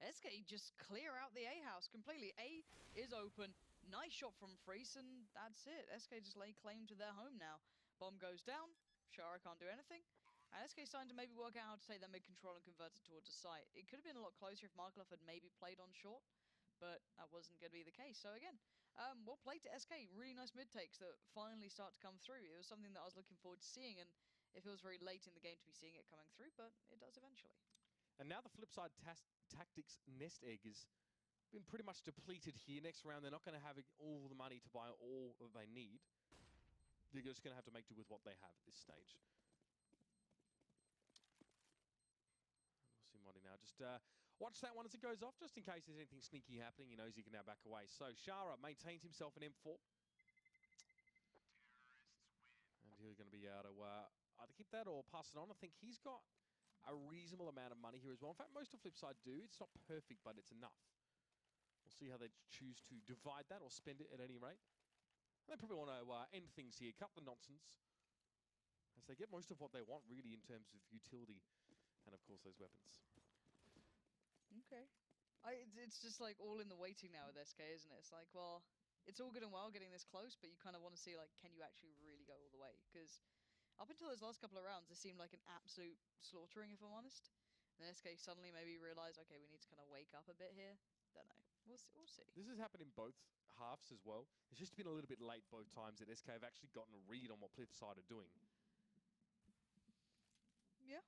SK just clear out the A house completely. A is open. Nice shot from Freeze, and that's it. SK just lay claim to their home now. Bomb goes down. Shara can't do anything. And SK starting to maybe work out how to take their mid control and convert it towards a site. It could have been a lot closer if Markelov had maybe played on short, but that wasn't going to be the case. So again, well played to SK. Really nice mid takes that finally start to come through. It was something that I was looking forward to seeing, and it feels very late in the game to be seeing it coming through, but it does eventually. And now the flip side, Tactics Nest Egg has been pretty much depleted here. Next round, they're not going to have all the money to buy all that they need. They're just going to have to make do with what they have at this stage. We'll see Modi now. Just watch that one as it goes off, just in case there's anything sneaky happening. He knows he can now back away. So Shara maintains himself an M4. And he's going to be able to either keep that or pass it on. I think he's got a reasonable amount of money here as well. In fact, most of Flipside do. It's not perfect, but it's enough. We'll see how they choose to divide that or spend it at any rate. And they probably want to end things here, cut the nonsense, as they get most of what they want, really, in terms of utility and, of course, those weapons. Okay. It's just like all in the waiting now with SK, isn't it? It's like, well, it's all good and well getting this close, but you kind of want to see, like, can you actually really go all the way? Because up until those last couple of rounds, it seemed like an absolute slaughtering, if I'm honest. And then SK suddenly maybe realized, okay, we need to kind of wake up a bit here. Don't know. We'll see. This has happened in both halves as well. It's just been a little bit late both times that SK have actually gotten a read on what Flipside are doing. Yeah.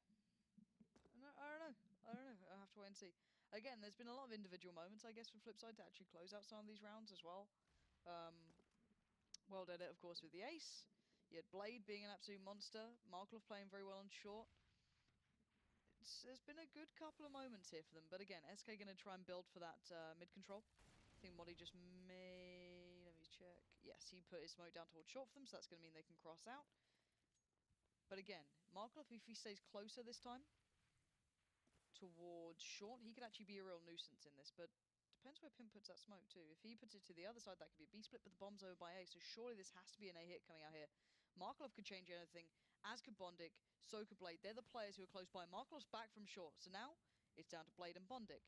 I don't know. I'll have to wait and see. Again, there's been a lot of individual moments, I guess, for Flipside to actually close out some of these rounds as well. Well did it, of course, with the ace. You had Blade being an absolute monster. Markelov playing very well on short. There's been a good couple of moments here for them. But again, SK going to try and build for that mid control. I think Modi just made... Let me check. Yes, he put his smoke down towards short for them, so that's going to mean they can cross out. But again, Markelov, if he stays closer this time towards short, he could actually be a real nuisance in this. But depends where Pim puts that smoke too. If he puts it to the other side, that could be a B split, but the bomb's over by A, so surely this has to be an A hit coming out here. Markelov could change anything, as could Bondik, so could Blade. They're the players who are close by. Markelov's back from short, so now it's down to Blade and Bondik.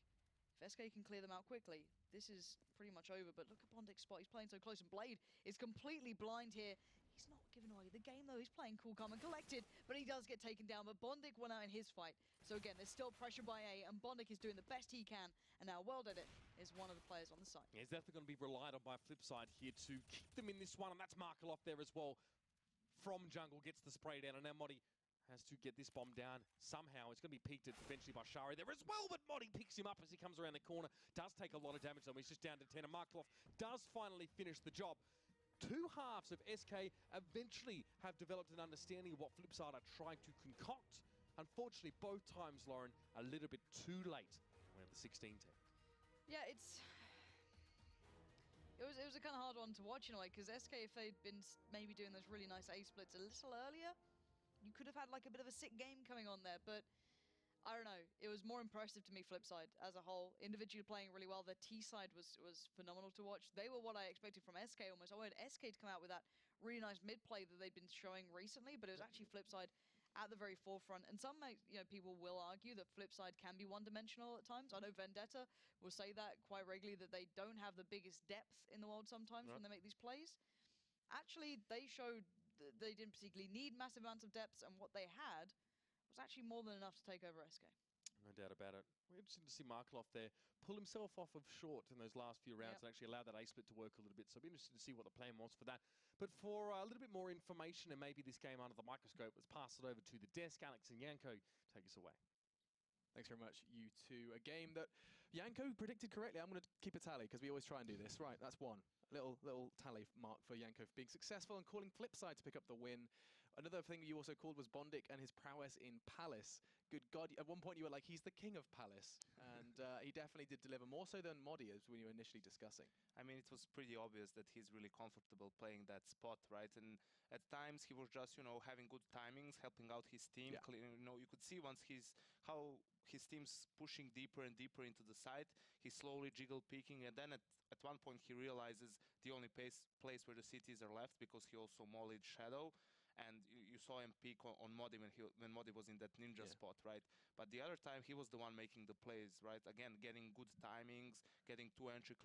If SK can clear them out quickly, this is pretty much over, but look at Bondik's spot. He's playing so close, and Blade is completely blind here. He's not giving away the game, though. He's playing cool, calm, and collected, but he does get taken down. But Bondik won out in his fight. So again, there's still pressure by A, and Bondik is doing the best he can. And now Well Did It is one of the players on the side. Yeah, he's definitely going to be relied on by Flipside here to keep them in this one, and that's Markelov there as well. From jungle, gets the spray down, and now Modi has to get this bomb down somehow. It's going to be peeked at eventually by Shari there as well, but Modi picks him up as he comes around the corner. Does take a lot of damage, though. He's just down to 10, and Markelov does finally finish the job. Two halves of SK eventually have developed an understanding of what Flipside are trying to concoct. Unfortunately, both times, Lauren, a little bit too late around the 16-10. Yeah, it was a kind of hard one to watch in a way, because SK, if they'd been maybe doing those really nice A splits a little earlier, you could have had like a bit of a sick game coming on there, but I don't know. It was more impressive to me, Flipside, as a whole. Individually playing really well. Their T side was phenomenal to watch. They were what I expected from SK almost. I wanted SK to come out with that really nice mid play that they've been showing recently, but it was actually Flipside at the very forefront. And some people will argue that Flipside can be one-dimensional at times. I know Vendetta will say that quite regularly, that they don't have the biggest depth in the world sometimes when they make these plays. Actually, they showed that they didn't particularly need massive amounts of depth, and what they had was actually more than enough to take over SK. No doubt about it. We're interested to see Markelov there pull himself off of short in those last few rounds and actually allow that A split to work a little bit. So I'll be interested to see what the plan was for that. But for a little bit more information and maybe this game under the microscope, let's pass it over to the desk. Alex and Yanko, take us away. Thanks very much, you two. A game that Yanko predicted correctly. I'm going to keep a tally because we always try and do this. Right, that's one. Little tally mark for Yanko for being successful and calling Flipside to pick up the win. Another thing you also called was Bondik and his prowess in Palace. Good God, at one point you were like, he's the king of Palace. And he definitely did deliver, more so than Modi, as we were initially discussing. I mean, it was pretty obvious that he's really comfortable playing that spot, right? And at times he was just, having good timings, helping out his team. Yeah. You could see once how his team's pushing deeper and deeper into the site, he's slowly jiggle peeking, and then at one point he realizes the only place where the cities are left, because he also mollied Shadow, and you saw him peak on Modi when Modi was in that ninja spot, right? But the other time he was the one making the plays, right? Again, getting good timings, getting 2 entry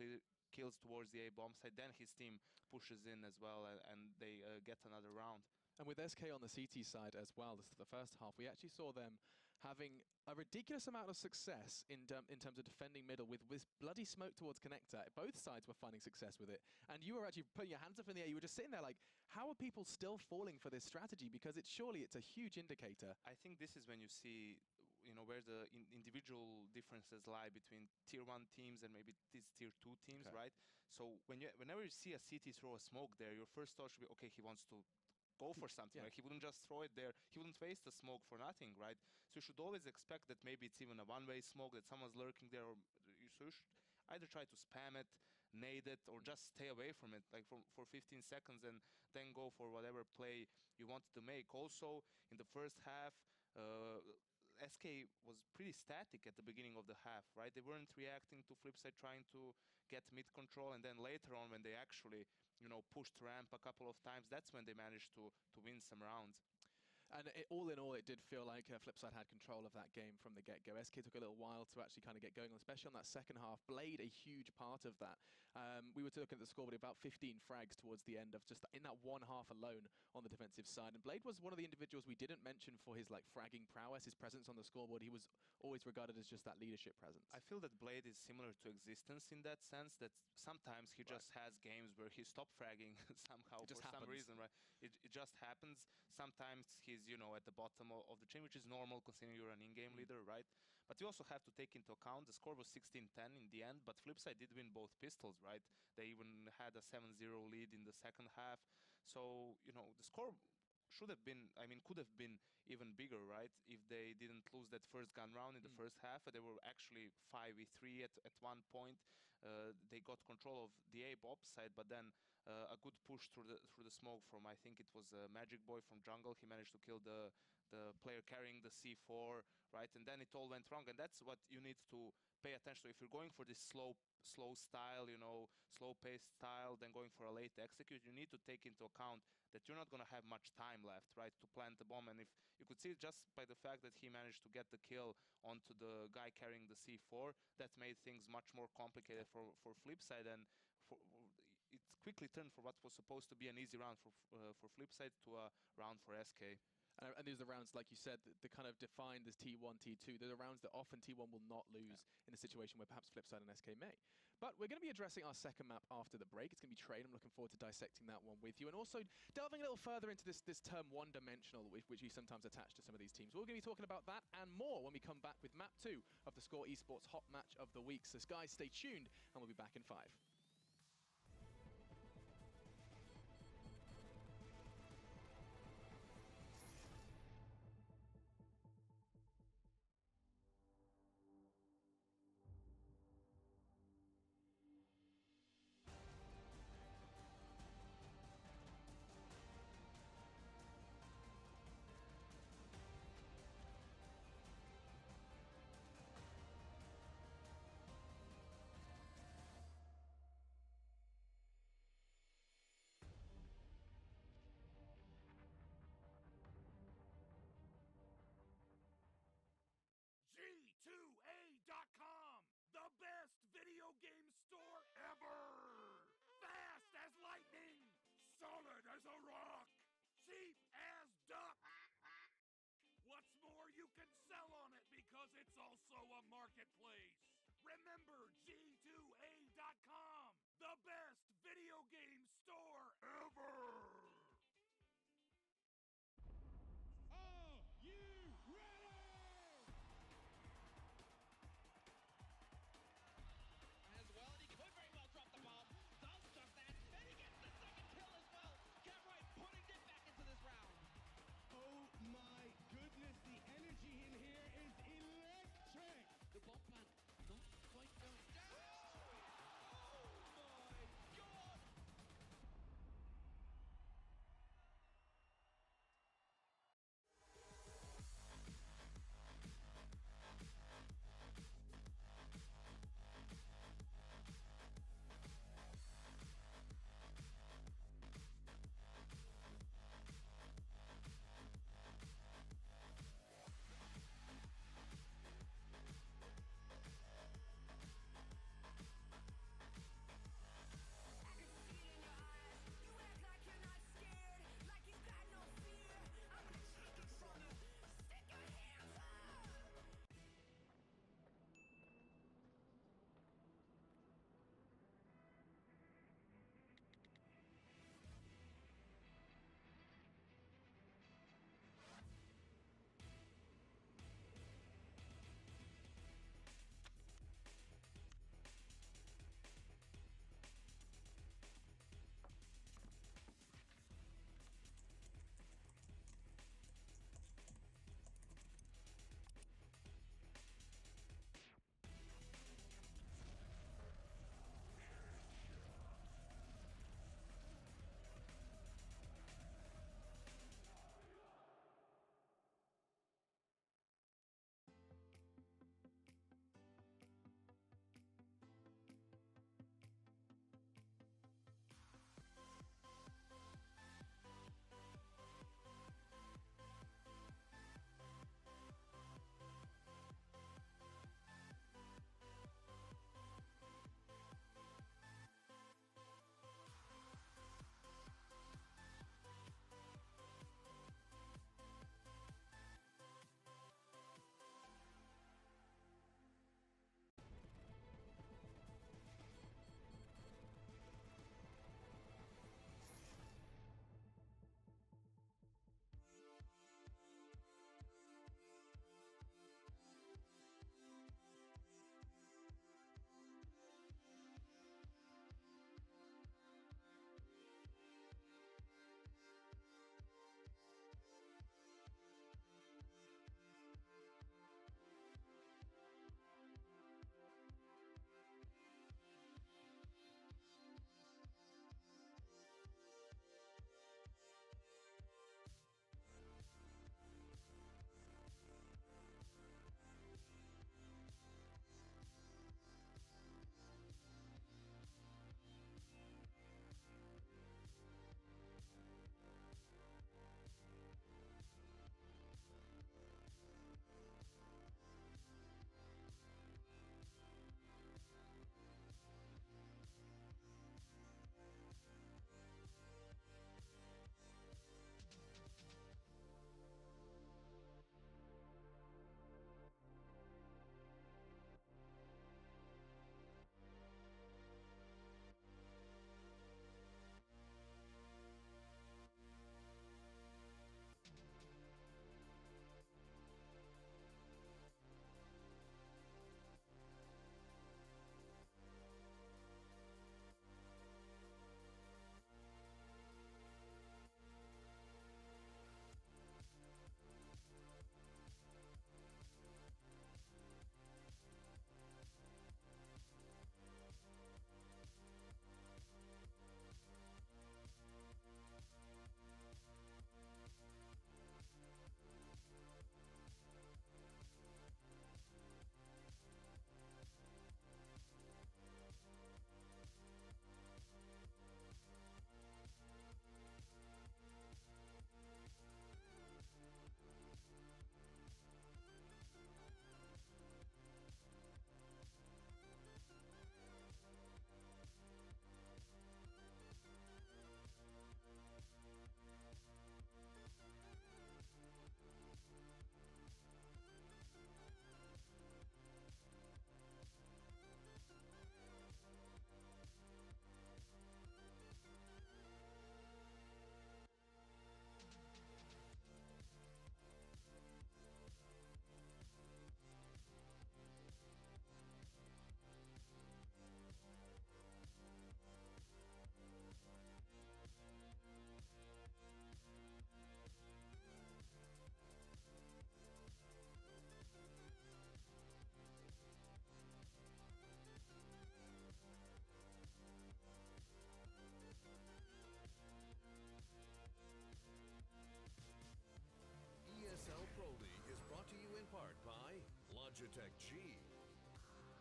kills towards the A bomb side. Then his team pushes in as well, and they get another round. And with SK on the CT side as well, the first half, we actually saw them having a ridiculous amount of success in terms of defending middle with bloody smoke towards connector. Both sides were finding success with it. And you were actually putting your hands up in the air. You were just sitting there like, how are people still falling for this strategy? Because surely it's a huge indicator. I think this is when you see, you know, where the individual differences lie between tier 1 teams and maybe these tier 2 teams, right? So whenever you see a CT throw a smoke there, your first thought should be, okay, he wants to go for something, right? He wouldn't just throw it there. He wouldn't waste the smoke for nothing, right? So you should always expect that maybe it's even a one-way smoke, that someone's lurking there, or so you should either try to spam it, nade it, or just stay away from it, like for 15 seconds, and then go for whatever play you wanted to make. Also, in the first half, SK was pretty static at the beginning of the half, right? They weren't reacting to Flipside trying to get mid control, and then later on when they actually, you know, pushed ramp a couple of times, that's when they managed to win some rounds. And all in all, it did feel like Flipside had control of that game from the get-go. SK took a little while to actually kind of get going, especially on that second half. Blade, a huge part of that. We were looking at the scoreboard, about 15 frags towards the end of just in that one half alone on the defensive side. And Blade was one of the individuals we didn't mention for his like fragging prowess, his presence on the scoreboard. He was always regarded as just that leadership presence. I feel that Blade is similar to Existence in that sense, that sometimes he just has games where he stopped fragging somehow for some reason, right? It just happens. Sometimes he's, you know, at the bottom of the chain, which is normal considering you're an in-game leader, right? But you also have to take into account the score was 16-10 in the end, but Flipside did win both pistols, right? They even had a 7-0 lead in the second half. So, you know, the score should have been, I mean, could have been even bigger, right? If they didn't lose that first gun round in the first half. They were actually 5v3 at one point. They got control of the A Bob side, but then a good push through the smoke from, I think it was Magic Boy from jungle. He managed to kill the player carrying the C4, right? And then it all went wrong, and that's what you need to pay attention to. If you're going for this slow style, you know, slow-paced style, then going for a late execute, you need to take into account that you're not going to have much time left, right, to plant the bomb. And if you could see just by the fact that he managed to get the kill onto the guy carrying the C4, that made things much more complicated for Flipside, and it quickly turned for what was supposed to be an easy round for Flipside to a round for SK. And these are the rounds, like you said, that kind of define this T1, T2. They're the rounds that often T1 will not lose in a situation where perhaps Flipside and SK may. But we're going to be addressing our second map after the break. It's going to be Trade. I'm looking forward to dissecting that one with you. And also delving a little further into this term one-dimensional, which we sometimes attach to some of these teams. We're going to be talking about that and more when we come back with map 2 of the Score Esports Hot Match of the Week. So guys, stay tuned, and we'll be back in 5. G2A.com, the best video game store ever! Fast as lightning, solid as a rock, cheap as duck. What's more, you can sell on it because it's also a marketplace. Remember G2A.com, the best video game store ever!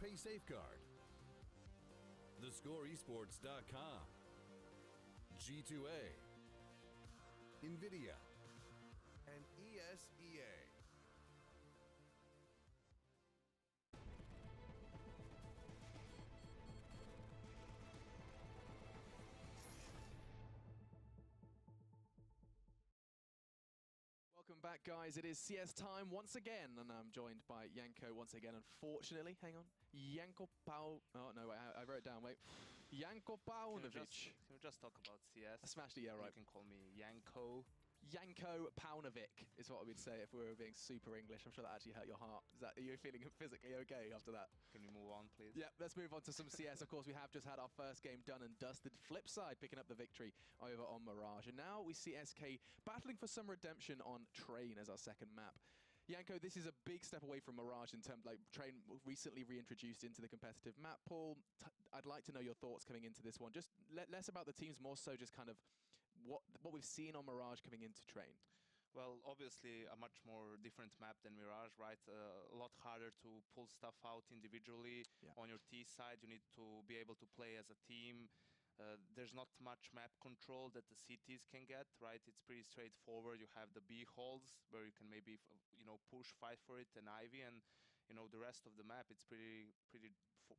Pay Safeguard, TheScoreEsports.com, G2A, NVIDIA, and ESEA. Welcome back, guys. It is CS time once again, and I'm joined by Janko once again. Unfortunately, hang on, Janko Pau. Oh no, wait, I wrote it down. Wait, Janko Paunovic. Can we just talk about CS? I smashed it. Yeah, right. You can call me Janko. Janko Paunovic is what we'd say if we were being super English. I'm sure that actually hurt your heart. Are you feeling physically okay after that? Can we move on, please? Yeah, let's move on to some CS. Of course, we have just had our first game done and dusted. Flipside picking up the victory over on Mirage. And now we see SK battling for some redemption on Train as our second map. Janko, this is a big step away from Mirage in terms like Train recently reintroduced into the competitive map pool. I'd like to know your thoughts coming into this one. Just less about the teams, more so just kind of what we've seen on Mirage coming into Train. Well, obviously a much more different map than Mirage, right? A lot harder to pull stuff out individually. Yeah. On your T side, you need to be able to play as a team. There's not much map control that the CTs can get, right? It's pretty straightforward. You have the B holes where you can maybe, push, fight for it, and Ivy, and the rest of the map. It's pretty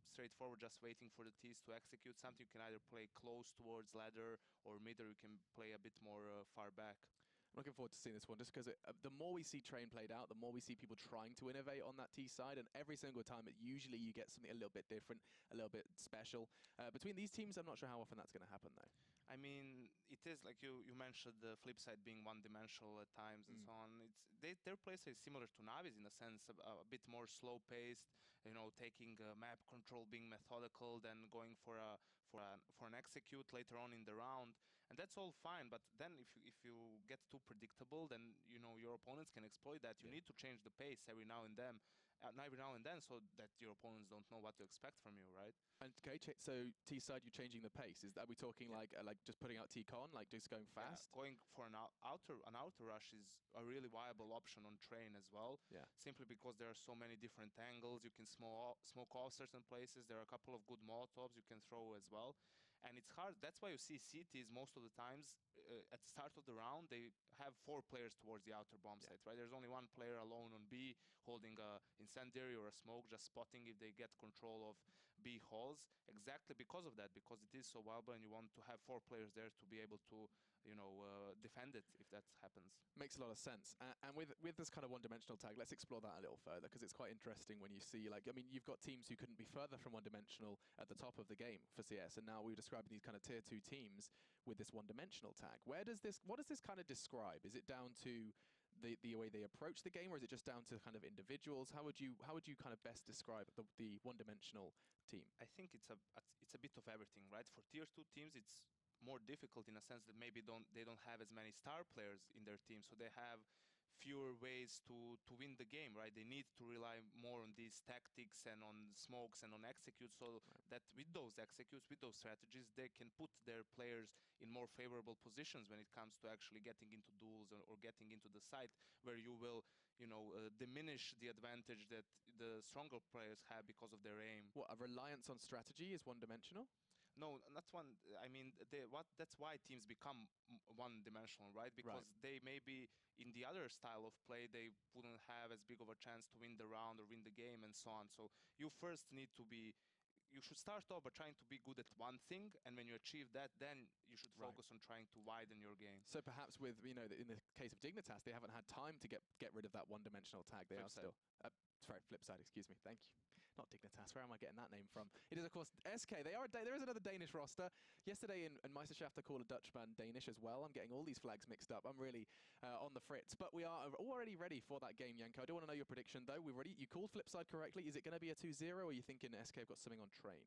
straightforward, just waiting for the Ts to execute something. You can either play close towards ladder or mid, or you can play a bit more far back. I'm looking forward to seeing this one, just because the more we see Train played out, the more we see people trying to innovate on that T side, and every single time, usually you get something a little bit different, a little bit special. Between these teams, I'm not sure how often that's going to happen, though. I mean, it is like you mentioned the flip side being one-dimensional at times and so on. Their play is similar to Navi's in a sense, a bit more slow-paced. Taking map control, being methodical, then going for an execute later on in the round, and that's all fine. But then if you get too predictable, then your opponents can exploit that. You need to change the pace every now and then, so that your opponents don't know what to expect from you, right? And okay, so T side, you're changing the pace. Are we talking like just putting out T-Con, like just going fast? Yeah, going for an outer rush is a really viable option on Train as well. Yeah. Simply because there are so many different angles. You can smoke off certain places. There are a couple of good Molotovs you can throw as well. And it's hard. That's why you see CTs most of the times at the start of the round, they have 4 players towards the outer bomb site, right? There's only 1 player alone on B holding a incendiary or a smoke, just spotting if they get control of B halls. Exactly because of that, because it is so viable, and you want to have 4 players there to be able to defend it if that happens. Makes a lot of sense. And with this kind of one-dimensional tag, let's explore that a little further, because it's quite interesting when you see, you've got teams who couldn't be further from one-dimensional at the top of the game for CS, and now we're describing these kind of tier 2 teams with this one-dimensional tag. What does this kind of describe? Is it down to the way they approach the game, or is it just down to kind of individuals? How would you kind of best describe the one-dimensional team? I think it's a bit of everything, right? For tier 2 teams, it's more difficult in a sense that maybe they don't have as many star players in their team, so they have fewer ways to win the game, right? They need to rely more on these tactics and on smokes and on executes, so that with those executes, with those strategies, they can put their players in more favorable positions when it comes to actually getting into duels or getting into the site, where you will diminish the advantage that the stronger players have because of their aim. What, a reliance on strategy is one-dimensional? No, that's one. I mean, that's why teams become one-dimensional, right? Because they maybe in the other style of play, they wouldn't have as big of a chance to win the round or win the game and so on. So you first need to be. You should start off by trying to be good at one thing, and when you achieve that, then you should focus on trying to widen your game. So perhaps with in the case of Dignitas, they haven't had time to get rid of that one-dimensional tag. They are still. Sorry, Flipside. Excuse me. Thank you. Not Dignitas. Where am I getting that name from? It is, of course, SK. There is another Danish roster. Yesterday in Meisterschaft, I called a Dutch band Danish as well. I'm getting all these flags mixed up. I'm really on the fritz. But we are already ready for that game, Janko. I do want to know your prediction, though. You called Flipside correctly. Is it going to be a 2-0, or are you thinking SK have got something on Train?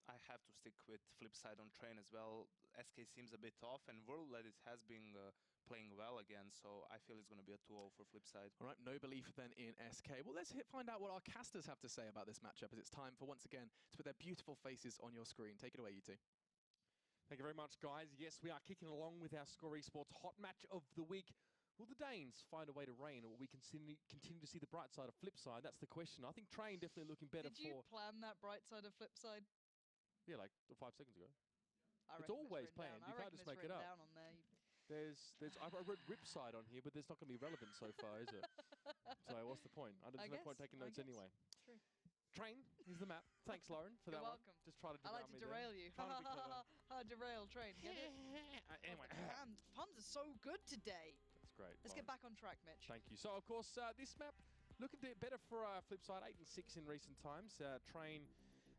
I have to stick with Flipside on Train as well. SK seems a bit off, and Worldledit has been playing well again, so I feel it's going to be a 2-0 for Flipside. All right, no belief then in SK. Well, let's find out what our casters have to say about this matchup, as it's time for, once again, to put their beautiful faces on your screen. Take it away, you two. Thank you very much, guys. Yes, we are kicking along with our Score Esports Hot Match of the Week. Will the Danes find a way to reign, or will we continue to see the bright side of Flipside? That's the question. I think Train definitely looking better Did you for... plan that bright side of flip side? Yeah, like 5 seconds ago. I It's reckon always written planned. down. You I can't reckon just it's make it written up. down on there. I wrote Ripside on here, but there's not going to be relevant so far, is it? So what's the point? There's no point taking notes anyway. True. Train, here's the map. Thanks, Lauren, for You're that welcome. one. Just try to I derail like to me there. derail you. Trying to be clever. Derail train. Get it? Anyway, Puns are so good today. that's great. Let's get back on track, Mitch. Thank you. So, of course, this map looking better for Flipside, 8 and 6 in recent times. Train,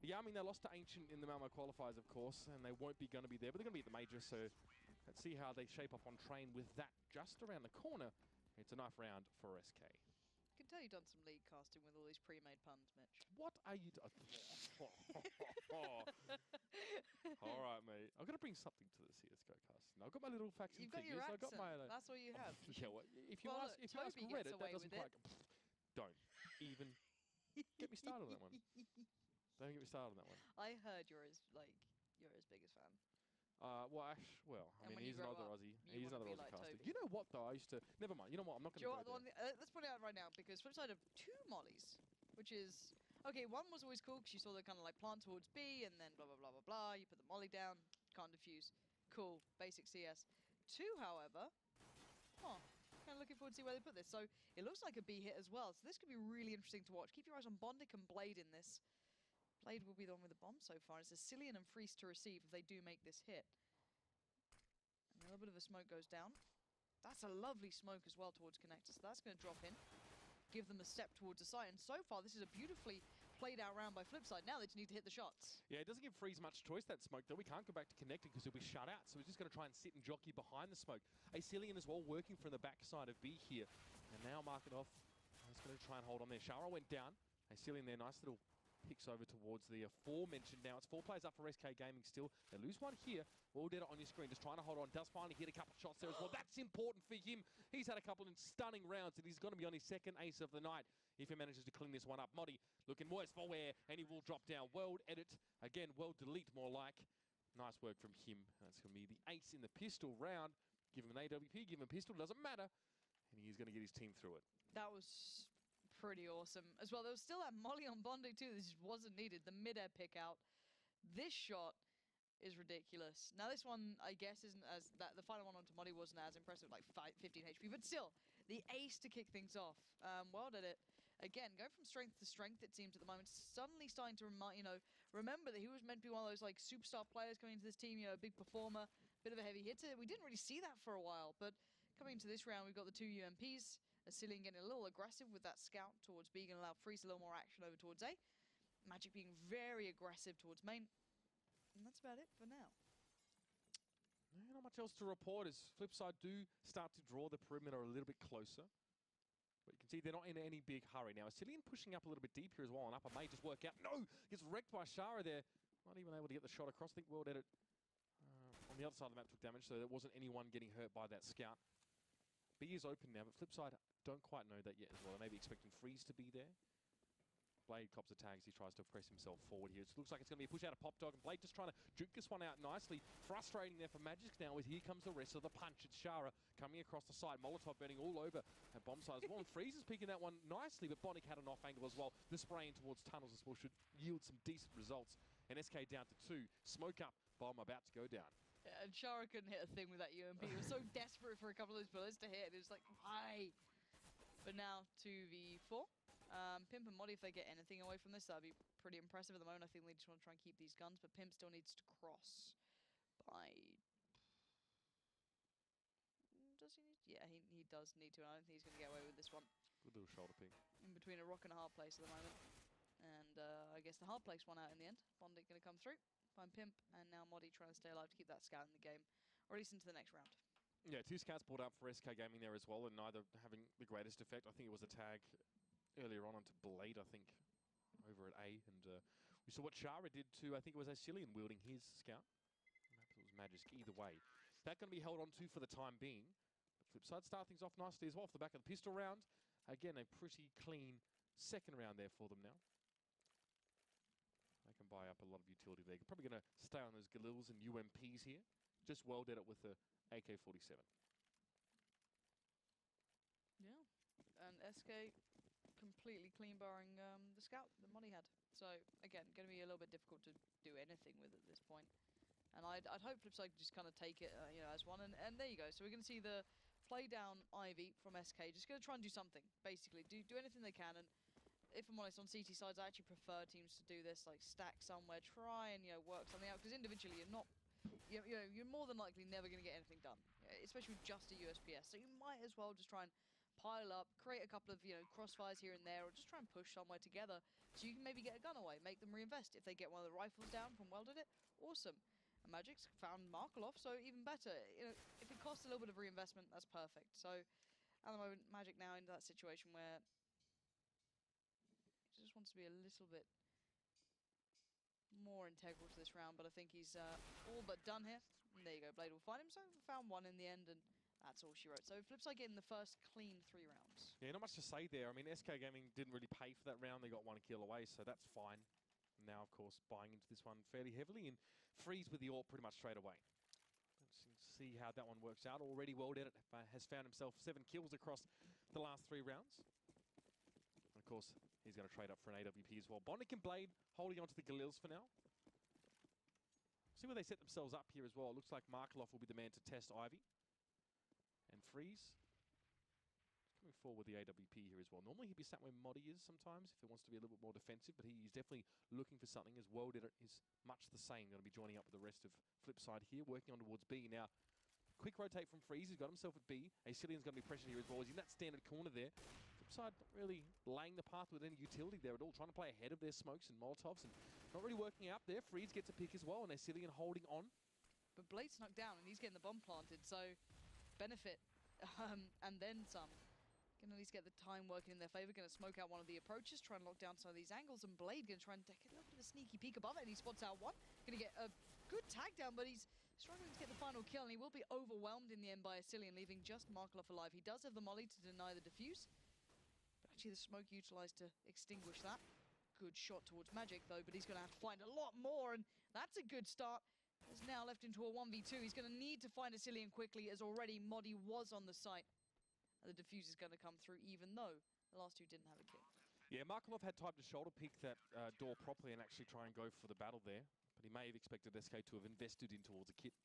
yeah, I mean, they lost to Ancient in the Malmo qualifiers, of course, and they won't be going to be there, but they're going to be at the major, so let's see how they shape up on Train with that just around the corner. It's a knife round for SK. I can tell you've done some league casting with all these pre-made puns, Mitch. What are you doing? All right, mate. I've got to bring something to the CSGO casting. I've got my little facts and You've got figures. your I've got accent. my... That's all you have. Yeah, well, if you Well, ask, look, if you ask Toby gets Reddit, that away doesn't with quite... Don't even get me started on that one. Don't get me started on that one. I heard you're his biggest fan. Well, Ash, I And mean, when you he's grow another up, Aussie. you He's wanna another be Aussie like caster. Toby. You know what, though? I used to... Never mind. You know what? I'm not Do going you to know go what, there. let's put it out right now, because Flipside have 2 mollies, which is... Okay, one was always cool, because you saw the kind of like plant towards B, and then blah, blah, blah, blah, blah. You put the molly down, can't defuse. Cool, basic CS. 2, however... kind of looking forward to see where they put this. So, it looks like a B hit as well, so this could be really interesting to watch. Keep your eyes on Bondic and Blade in this. Blade will be the one with the bomb so far. It's a Cillian and Freeze to receive if they do make this hit. And a little bit of a smoke goes down. That's a lovely smoke as well towards Connector, so that's going to drop in. Give them a step towards the site, and so far this is a beautifully played out round by Flipside. Now they just need to hit the shots. Yeah, it doesn't give Freeze much choice, that smoke, though. We can't go back to Connected because he'll be shut out, so he's just going to try and sit and jockey behind the smoke. Cillian as well, working from the backside of B here. And now Marketov is going to try and hold on there. Shara went down. Cillian there, nice little picks over towards the aforementioned. Now it's 4 players up for SK Gaming still. They lose one here. All dead on your screen, just trying to hold on. Does finally hit a couple shots there as well. That's important for him. He's had a couple of stunning rounds, and he's going to be on his 2nd ace of the night if he manages to clean this one up. Modi looking worse for wear, and he will drop down. World edit. Again, world delete more like. Nice work from him. That's going to be the ace in the pistol round. Give him an AWP, give him a pistol, doesn't matter. And he's going to get his team through it. That was pretty awesome. As well, there was still that molly on Bondi too. This just wasn't needed. The mid-air pick out. This shot is ridiculous. Now this one, I guess, isn't as... the final one onto Modi wasn't as impressive, like 15 HP. But still, the ace to kick things off. Well did it. Again, going from strength to strength, it seems, at the moment. Suddenly starting to remember that he was meant to be one of those like superstar players coming into this team, a big performer, bit of a heavy hitter. We didn't really see that for a while, but coming into this round, we've got the 2 UMPs. Cillian getting a little aggressive with that scout towards B, going to allow Freeze a little more action over towards A. Magic being very aggressive towards main. And that's about it for now. Not much else to report as Flipside do start to draw the perimeter a little bit closer. But you can see they're not in any big hurry now. Cillian pushing up a little bit deeper as well, and upper may just work out. No! Gets wrecked by Shara there. Not even able to get the shot across. I think World Edit on the other side of the map took damage, so there wasn't anyone getting hurt by that scout. B is open now, but Flipside don't quite know that yet as well. They may be expecting Freeze to be there. Blade cops the tags. He tries to press himself forward here. It looks like it's going to be a push out of Pop Dog, and Blade just trying to juke this one out nicely. Frustrating there for Magic now as here comes the rest of the punch. It's Shara coming across the side. Molotov burning all over at bomb side as well. And Freeze is peeking that one nicely, but Bonnick had an off angle as well. The spraying towards tunnels as well should yield some decent results. And SK down to 2. Smoke up. Bomb about to go down. Yeah, and Shara couldn't hit a thing with that UMP. He was so desperate for a couple of those bullets to hit. It was like, why? But now 2v4. Pimp and Modi, if they get anything away from this, that'd be pretty impressive at the moment. I think they just want to try and keep these guns, but Pimp still needs to cross by... Does he need to? Yeah, he does need to, and I don't think he's going to get away with this one. Good little shoulder ping. In between a rock and a hard place at the moment. And I guess the hard place won out in the end. Bondic going to come through, find Pimp, and now Modi trying to stay alive to keep that scout in the game, or at least into the next round. Yeah, 2 scouts brought up for SK Gaming there as well, and neither having the greatest effect. I think it was a tag earlier on onto Blade, I think, over at A. And we saw what Shara did to, I think it was Cillian wielding his scout. Perhaps it was Magic. Either way, that's going to be held on to for the time being. But Flipside start things off nicely as well off the back of the pistol round. Again, a pretty clean 2nd round there for them now. They can buy up a lot of utility there. Probably going to stay on those Galils and UMPs here. Just well did it with the AK-47. SK completely clean barring the scout that Monty had. So again, going to be a little bit difficult to do anything with at this point. And I'd hope Flipside could just kind of take it, you know, as one. And there you go. So we're going to see the play down Ivy from SK. Just going to try and do something, basically. Do anything they can. And if I'm honest, on CT sides, I actually prefer teams to do this, like stack somewhere, try and, you know, work something out. Because individually, you're not, you know, you're more than likely never going to get anything done, especially with just a USPS. So you might as well just try and pile up, create a couple of, you know, crossfires here and there, or just try and push somewhere together so you can maybe get a gun away, make them reinvest. If they get one of the rifles down from Welded It, awesome. And Magic's found Markelov, so even better. You know, if it costs a little bit of reinvestment, that's perfect. So at the moment, Magic now into that situation where he just wants to be a little bit more integral to this round, but I think he's all but done here. And there you go, Blade will find him, so found one in the end, and that's all she wrote. So Flipside getting the first clean 3 rounds. Yeah, not much to say there. I mean, SK Gaming didn't really pay for that round. They got 1 kill away, so that's fine. Now, of course, buying into this one fairly heavily, and Freeze with the AWP pretty much straight away. Let's see how that one works out. Already Welded It has found himself 7 kills across the last 3 rounds. And of course, he's going to trade up for an AWP as well. Bondic and Blade holding on to the Galils for now. See where they set themselves up here as well. It looks like Markelov will be the man to test Ivy. And Freeze coming forward with the AWP here as well. Normally he'd be sat where Modi is sometimes if he wants to be a little bit more defensive, but he's definitely looking for something as Welded It is much the same. Going to be joining up with the rest of Flipside here, working on towards B. Now, quick rotate from Freeze. He's got himself at B. Acilian's going to be pressured here as well. He's in that standard corner there. Flipside not really laying the path with any utility there at all, trying to play ahead of their smokes and Molotovs, and not really working out there. Freeze gets a pick as well, and Acilian holding on. But Blade snuck down, and he's getting the bomb planted, so benefit, and then some. Going to at least get the time working in their favor. Going to smoke out one of the approaches, try and lock down some of these angles, and Blade going to try and get a little bit of a sneaky peek above it, and he spots out one. Going to get a good tag down, but he's struggling to get the final kill, and he will be overwhelmed in the end by Acilian, leaving just Markelov alive. He does have the molly to deny the defuse, but actually the smoke utilized to extinguish that. Good shot towards Magic, though, but he's going to have to find a lot more, and that's a good start. Is now left into a 1v2. He's going to need to find Acilian quickly, as already Modi was on the site. And the defuse is going to come through, even though the last 2 didn't have a kill. Yeah, Markelov had time to shoulder pick that door properly and actually try and go for the battle there. But he may have expected SK to have invested in towards a kit.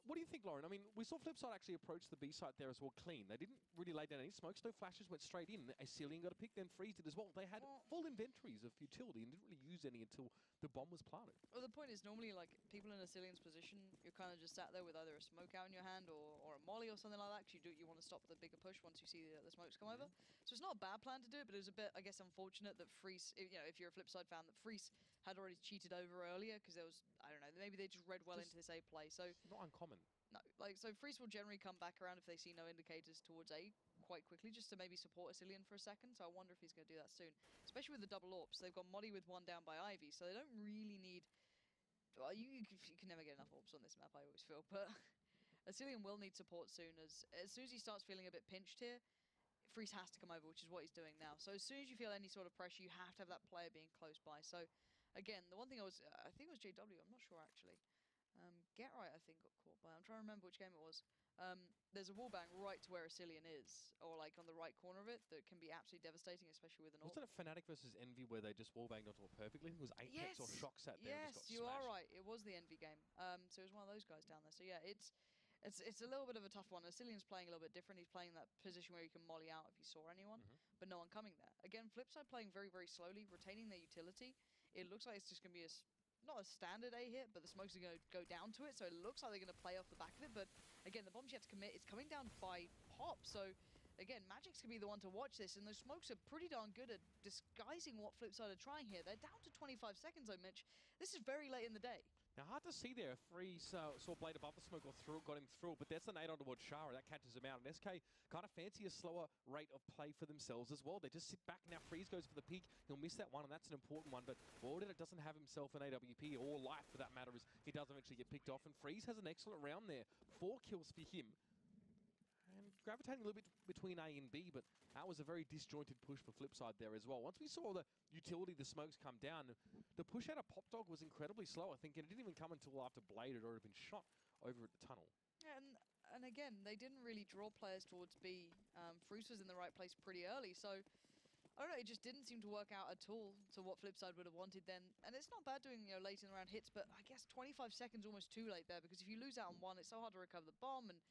What do you think, Lauren? I mean, we saw Flipside actually approach the B site there as well clean. They didn't really lay down any smokes, no flashes, went straight in. Acilian got a pick, then Freeze did as well. They had full inventories of utility and didn't really use any until the bomb was planted. Well, the point is, normally, like, people in Acilian's position, you're kind of just sat there with either a smoke out in your hand or a molly or something like that, because you want to stop the bigger push once you see the smokes come over. So it's not a bad plan to do it, but it was a bit, I guess, unfortunate that Freeze, you know, if you're a Flipside fan, that Freeze had already cheated over earlier, because there was, I don't know, maybe they just read well into this A play. So not uncommon. No, like, so Freeze will generally come back around if they see no indicators towards A quite quickly, just to maybe support Acilian for a second. So I wonder if he's going to do that soon. Especially with the double AWPs. They've got Modi with 1 down by Ivy, so they don't really need... Well, you can never get enough AWPs on this map, I always feel. But Acilian will need support soon as soon as he starts feeling a bit pinched here, Freeze has to come over, which is what he's doing now. So as soon as you feel any sort of pressure, you have to have that player being close by. So again, the one thing I think it was JW, I'm not sure actually. Get Right, I think, got caught by. I'm trying to remember which game it was. There's a wallbang right to where Acilian is, or like on the right corner of it, that can be absolutely devastating, especially with an AWP. Wasn't it Fnatic versus Envy where they just wallbanged onto it perfectly? It was Apex or Shock sat there and just got you smashed. are right. It was the Envy game. So it was one of those guys down there. So yeah, it's a little bit of a tough one. Acilian's playing a little bit different. He's playing that position where you can molly out if you saw anyone, but no one coming there. Again, Flipside playing very, very slowly, retaining their utility. It looks like it's just going to be not a standard A hit, but the smokes are going to go down to it, so it looks like they're going to play off the back of it. But again, the bomb's yet to commit. It's coming down by pop, so again, Magic's going to be the one to watch this, and those smokes are pretty darn good at disguising what Flipside are trying here. They're down to 25 seconds, though, Mitch. This is very late in the day. Now, hard to see there. Freeze saw Blade above the smoke, got him through, but that's an 8 on towards Shara. That catches him out. And SK kind of fancy a slower rate of play for themselves as well. They just sit back. Now Freeze goes for the peak. He'll miss that one, and that's an important one. But Welded It doesn't have himself an AWP or life, for that matter, as he does eventually get picked off. And Freeze has an excellent round there. 4 kills for him. And gravitating a little bit between A and B, but that was a very disjointed push for Flipside there as well. Once we saw the utility, the smokes come down, the push out of Pop Dog was incredibly slow, I think, and it didn't even come until after Blade had already been shot over at the tunnel. Yeah, and And again, they didn't really draw players towards B. Freeze was in the right place pretty early, so I don't know, it just didn't seem to work out at all to what Flipside would have wanted then. And it's not bad doing, late in the round hits, but I guess 25 seconds almost too late there, because if you lose out on one, it's so hard to recover the bomb, and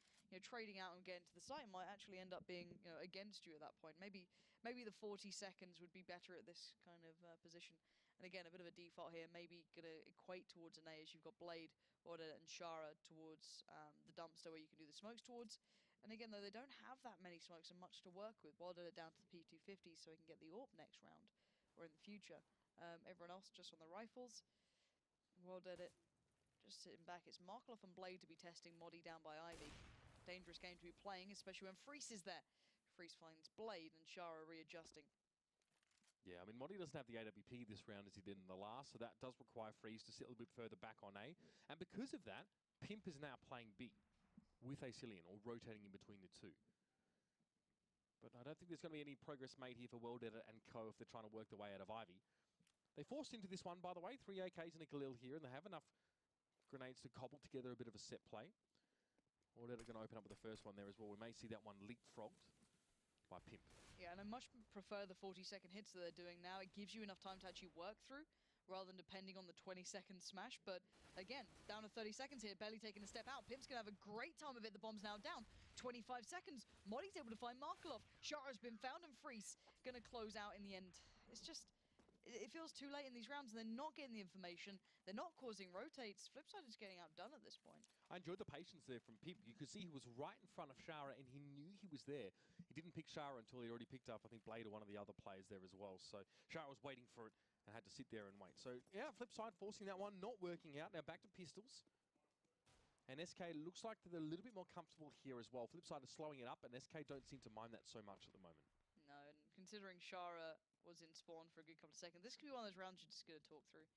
trading out and getting to the site might actually end up being against you at that point. Maybe the 40 seconds would be better at this kind of position. And again, a bit of a default here, maybe going to equate towards an A as you've got Blade, Order, and Shara towards the dumpster where you can do the smokes towards. And again, though, they don't have that many smokes and much to work with. Wilder down to the P250 so he can get the AWP next round or in the future. Everyone else just on the rifles. Wilder just sitting back. It's Markloff and Blade to be testing Modi down by Ivy. Dangerous game to be playing, especially when Freeze is there. Freeze finds Blade and Shara readjusting. Yeah, I mean, Modi doesn't have the AWP this round as he did in the last, so that does require Freeze to sit a little bit further back on A. And because of that, Pimp is now playing B with Acilian, or rotating in between the two. But I don't think there's going to be any progress made here for Worldeditor and Co if they're trying to work their way out of Ivy. They forced into this one, by the way, 3 AKs and a Galil here, and they have enough grenades to cobble together a bit of a set play. Worldeditor going to open up with the first one there as well. We may see that one leapfrogged by Pimp. Yeah, and I much prefer the 40-second hits that they're doing now. It gives you enough time to actually work through, rather than depending on the 20-second smash. But again, down to 30 seconds here, barely taking a step out. Pimp's going to have a great time of it. The bomb's now down. 25 seconds. Modi's able to find Markelov. Shara's been found, and Freeze going to close out in the end. It's just, it feels too late in these rounds, and they're not getting the information. They're not causing rotates. Flipside is getting outdone at this point. I enjoyed the patience there from Pimp. You could see he was right in front of Shara, and he knew he was there. He didn't pick Shara until he already picked up, I think, Blade or one of the other players there as well. So Shara was waiting for it and had to sit there and wait. So, yeah, Flipside forcing that one, not working out. Now back to pistols. And SK looks like they're a little bit more comfortable here as well. Flipside is slowing it up, and SK don't seem to mind that so much at the moment. No, and considering Shara was in spawn for a good couple of seconds, this could be one of those rounds you're just going to talk through.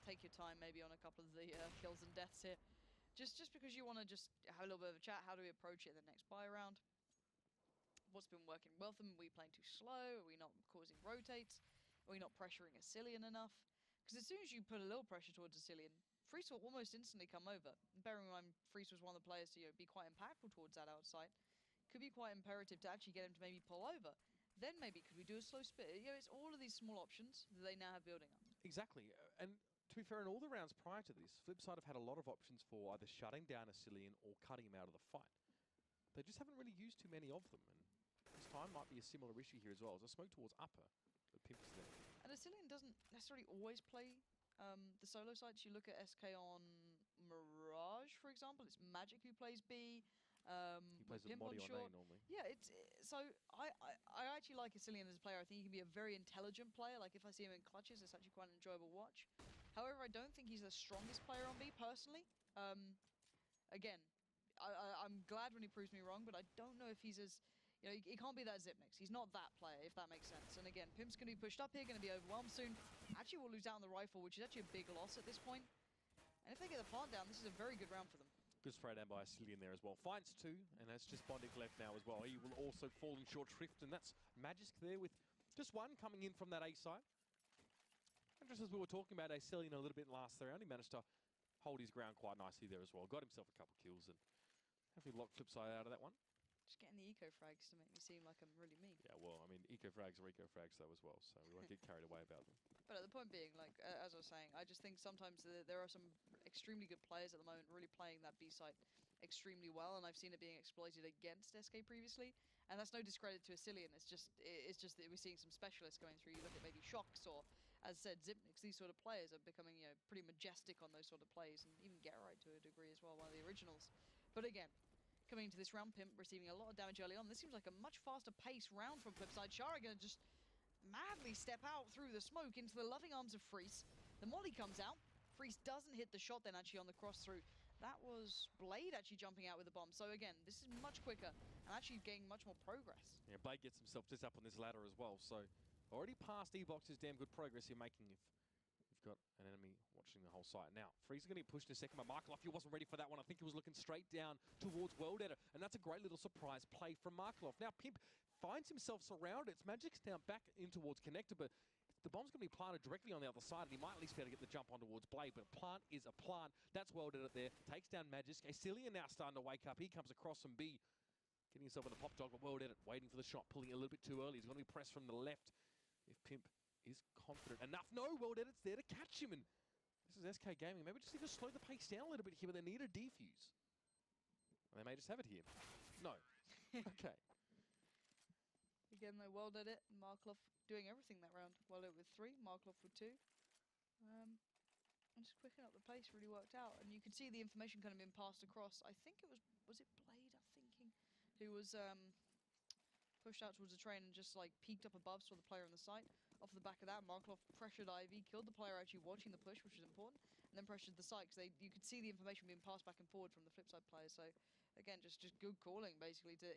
Take your time maybe on a couple of the kills and deaths here. Just because you want to just have a little bit of a chat. How do we approach it in the next buy round? What's been working well for them? Are we playing too slow? Are we not causing rotates? Are we not pressuring Acilian enough? Because as soon as you put a little pressure towards Acilian, Freeze will almost instantly come over. And bearing in mind, Freeze was one of the players to be quite impactful towards that outside. Could be quite imperative to actually get him to maybe pull over. Then maybe could we do a slow spit? It's all of these small options that they now have building up. Exactly. And to be fair, in all the rounds prior to this, Flipside have had a lot of options for either shutting down Acilian or cutting him out of the fight. They just haven't really used too many of them. And this time might be a similar issue here as well. As a smoke towards upper, but Pimp is there. And Acilian doesn't necessarily always play the solo sides. You look at SK on Mirage, for example. It's Magic who plays B. He plays with Modi on A normally. Yeah, so I actually like Acilian as a player. I think he can be a very intelligent player. Like if I see him in clutches, it's actually quite an enjoyable watch. However, I don't think he's the strongest player on B personally. Again, I'm glad when he proves me wrong, but I don't know if he's as he can't be that Zipnix. He's not that player, if that makes sense. And again, Pimp's going to be pushed up here, going to be overwhelmed soon. Actually, will lose out on the rifle, which is actually a big loss at this point. And if they get the plant down, this is a very good round for them. Good spray down by Acilian there as well. Finds 2, and that's just Bondic left now as well. He will also fall in short shrift, and that's Magisk there with just one coming in from that A side. And just as we were talking about Acilian a little bit in the last round, he managed to hold his ground quite nicely there as well. Got himself a couple kills, and hopefully locked Flipside out of that one. Just getting the eco frags to make me seem like I'm really mean. Yeah, well, I mean, eco frags are eco frags though as well, so we won't get carried away about them. But at the point being, like, as I was saying, I just think sometimes there are some extremely good players at the moment really playing that B site extremely well, and I've seen it being exploited against SK previously. And that's no discredit to Acilian. It's just that we're seeing some specialists going through. You look at maybe Shocks or, as I said, Zipnix. These sort of players are becoming pretty majestic on those sort of plays, and even Gerrite to a degree as well, one of the originals. But again, coming into this round, Pimp receiving a lot of damage early on. This seems like a much faster pace round from Flipside. Shara going to just madly step out through the smoke into the loving arms of Freeze. The molly comes out. Freeze doesn't hit the shot then actually on the cross through. That was Blade actually jumping out with the bomb. So again, this is much quicker and actually getting much more progress. Yeah, Blade gets himself just up on this ladder as well. So already past E-Box is damn good progress you're making if you've got an enemy watching the whole site. Now, Freeze is going to get pushed in a second by Markloff. He wasn't ready for that one. I think he was looking straight down towards Worldeditor. And that's a great little surprise play from Markloff. Now, Pimp finds himself surrounded. It's Magic's now back in towards Connector, but the bomb's going to be planted directly on the other side, and he might at least be able to get the jump on towards Blade, but a plant is a plant. That's well done it there. Takes down Magisk. Acelian now starting to wake up. He comes across from B, getting himself in a pop dog, but well done it. Waiting for the shot, pulling it a little bit too early. He's going to be pressed from the left. If Pimp is confident enough. No, well done it's there to catch him, and this is SK Gaming. Maybe just need to slow the pace down a little bit here, but they need a defuse. And they may just have it here. No. Okay. Again, they well did it. Markloff doing everything that round. Well did it with 3, Markloff with 2. And just quickening up the pace really worked out. And you can see the information kind of being passed across. I think it was it Blade, I'm thinking, who was pushed out towards the train and just like peeked up above, saw the player on the site. Off the back of that, Markloff pressured Ivy, killed the player actually watching the push, which is important, and then pressured the site, because you could see the information being passed back and forward from the flip side players. So again, just good calling basically to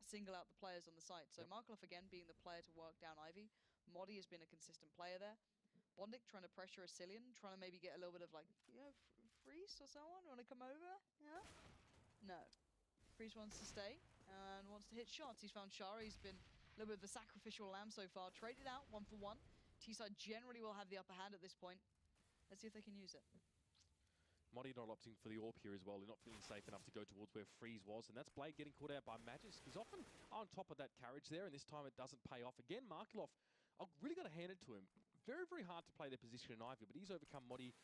single out the players on the site. So Markloff again being the player to work down Ivy. Modi has been a consistent player there. Bondik trying to pressure Acelian, trying to maybe get a little bit of like, Freeze or someone want to come over? Yeah? No. Freeze wants to stay and wants to hit shots. He's found Shara. He's been a little bit of the sacrificial lamb so far. Traded out 1 for 1. T-side generally will have the upper hand at this point. Let's see if they can use it. Modi not opting for the AWP here as well. They're not feeling safe enough to go towards where Freeze was, and that's Blade getting caught out by Magisk. He's often on top of that carriage there, and this time it doesn't pay off. Again, Markloff, I've really got to hand it to him. Very, very hard to play their position in Ivy, but he's overcome Modi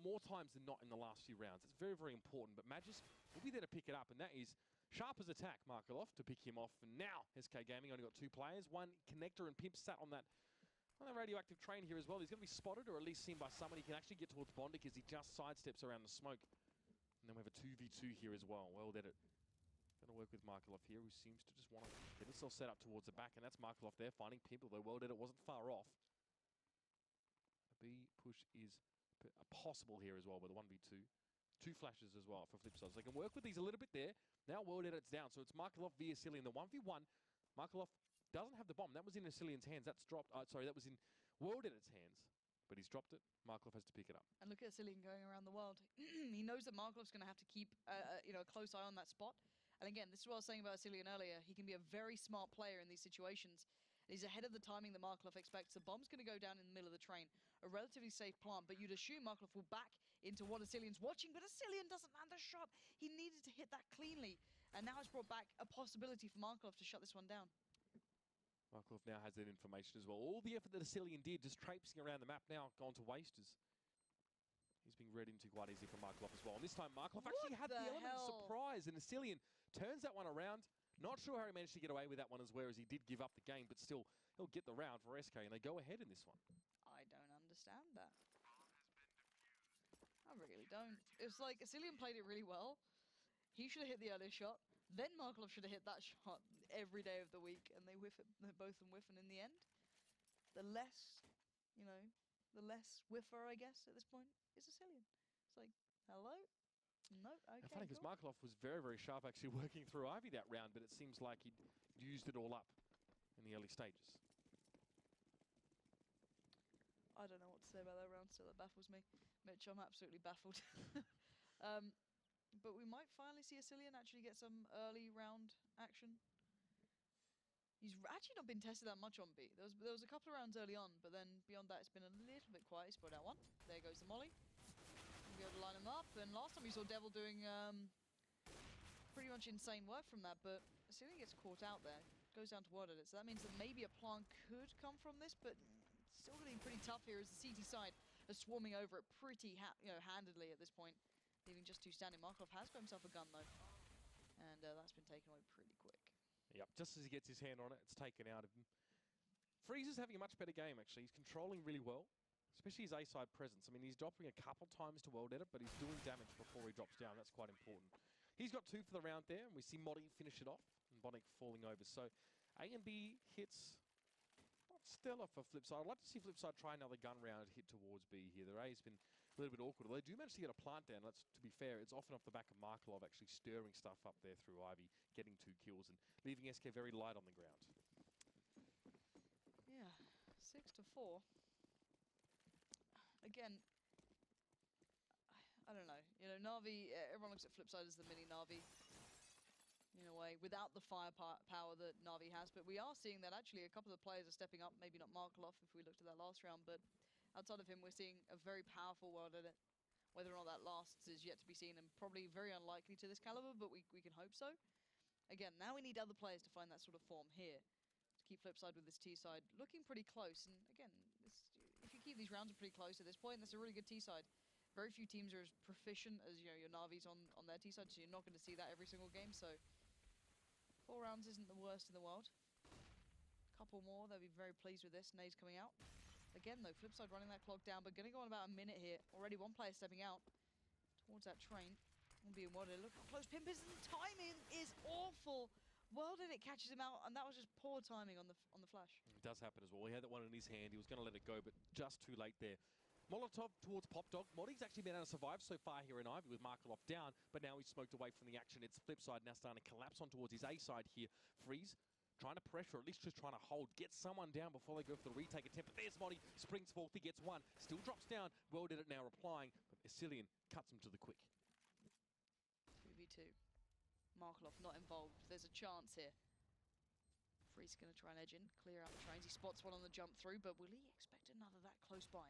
more times than not in the last few rounds. It's very, very important, but Magisk will be there to pick it up, and that is sharp as attack, Markloff, to pick him off. And now, SK Gaming only got 2 players. One, Connector and Pimp sat on that radioactive train here as well. He's going to be spotted or at least seen by someone. He can actually get towards Bondik as he just sidesteps around the smoke. And then we have a 2v2 here as well. Well did it. Going to work with Markloff here, who seems to just want to get himself set up towards the back. And that's Markloff there finding Pimp, although well did it wasn't far off. A B push is possible here as well with a 1v2. 2 flashes as well for Flipside. So they can work with these a little bit there. Now well did it's down. So it's Markloff via Acelian. The 1v1. Markloff doesn't have the bomb. That was in Acelian's hands. That's dropped. Sorry, that was in World Edit's hands. But he's dropped it. Markloff has to pick it up. And look at Acelian going around the world. He knows that Markloff's going to have to keep a close eye on that spot. And again, this is what I was saying about Acelian earlier. He can be a very smart player in these situations. He's ahead of the timing that Markloff expects. The bomb's going to go down in the middle of the train. A relatively safe plant, but you'd assume Markloff will back into what Acelian's watching, but Acelian doesn't land the shot. He needed to hit that cleanly. And now it's brought back a possibility for Markloff to shut this one down. Markloff now has that information as well. All the effort that Acelian did, just traipsing around the map now, gone to waste as he's being read into quite easily from Markloff as well. And this time Markloff actually had the element of surprise, and Acelian turns that one around. Not sure how he managed to get away with that one as well, as he did give up the game, but still, he'll get the round for SK, and they go ahead in this one. I don't understand that. I really don't. It's like Acelian played it really well. He should have hit the earlier shot. Then Markloff should have hit that shot every day of the week, and they whiff it, they're both whiff, and in the end, the less whiffer, I guess, at this point, is Acelian. It's like, hello? No, okay, funny, because Markloff was very, very sharp actually working through Ivy that round, but it seems like he'd used it all up in the early stages. I don't know what to say about that round still, it baffles me. Mitch, I'm absolutely baffled. But we might finally see Acelian actually get some early round action. He's actually not been tested that much on B. There was a couple of rounds early on, but then beyond that it's been a little bit quiet. He's put out one. There goes the molly. Be able to line him up, and last time we saw Devil doing pretty much insane work from that, but Acelian gets caught out there. Goes down to word at it, so that means that maybe a plant could come from this, but it's still getting pretty tough here as the CT side is swarming over it pretty handedly at this point. Leaving just 2 standing. Markloff has got himself a gun though, and that's been taken away pretty quick. Yep, just as he gets his hand on it, it's taken out of him. Freeze is having a much better game actually. He's controlling really well, especially his A-side presence. I mean, he's dropping a couple times to World Edit, but he's doing damage before he drops down. That's quite important. He's got 2 for the round there, and we see Modi finish it off, and Bondik falling over. So A and B hits not stellar for Flipside. I'd like to see Flipside try another gun round hit towards B here. Their A's been a little bit awkward. They do manage to get a plant down. To be fair, it's often off the back of Markloff actually stirring stuff up there through Ivy, getting 2 kills and leaving SK very light on the ground. Yeah, 6-4. Again, I don't know. You know, Na'Vi, everyone looks at Flipside as the mini Na'Vi. in a way, without the firepower that Na'Vi has. But we are seeing that actually a couple of the players are stepping up. Maybe not Markloff if we looked at that last round, but outside of him, we're seeing a very powerful World Edit. Whether or not that lasts is yet to be seen, and probably very unlikely to this caliber, but we can hope so. Again, now we need other players to find that sort of form here to keep Flipside with this T side looking pretty close. And again, if you keep these rounds pretty close at this point, that's a really good T side. Very few teams are as proficient as your Na'Vis on their T side, so you're not going to see that every single game. So 4 rounds isn't the worst in the world. Couple more, they'll be very pleased with this. Nade's coming out. Again, though, Flipside running that clock down, but going to go on about a minute here. Already one player stepping out towards that train. Will be in World Edit. Look how close Pimp is, and the timing is awful. World Edit catches him out, and that was just poor timing on the flash. It does happen as well. He had that one in his hand. He was going to let it go, but just too late there. Molotov towards Popdog. Modi's actually been able to survive so far here in Ivy with Markaloff down, but now he's smoked away from the action. It's Flipside now starting to collapse on towards his A side here. Freeze trying to pressure, at least just trying to hold, get someone down before they go for the retake attempt. But there's Modi, springs forth, he gets one, still drops down. World Edit now replying, but Asilian cuts him to the quick. 2v2. Markaloff not involved. There's a chance here. Freeze going to try and edge in, clear out the trains. He spots one on the jump through, but will he expect another that close by?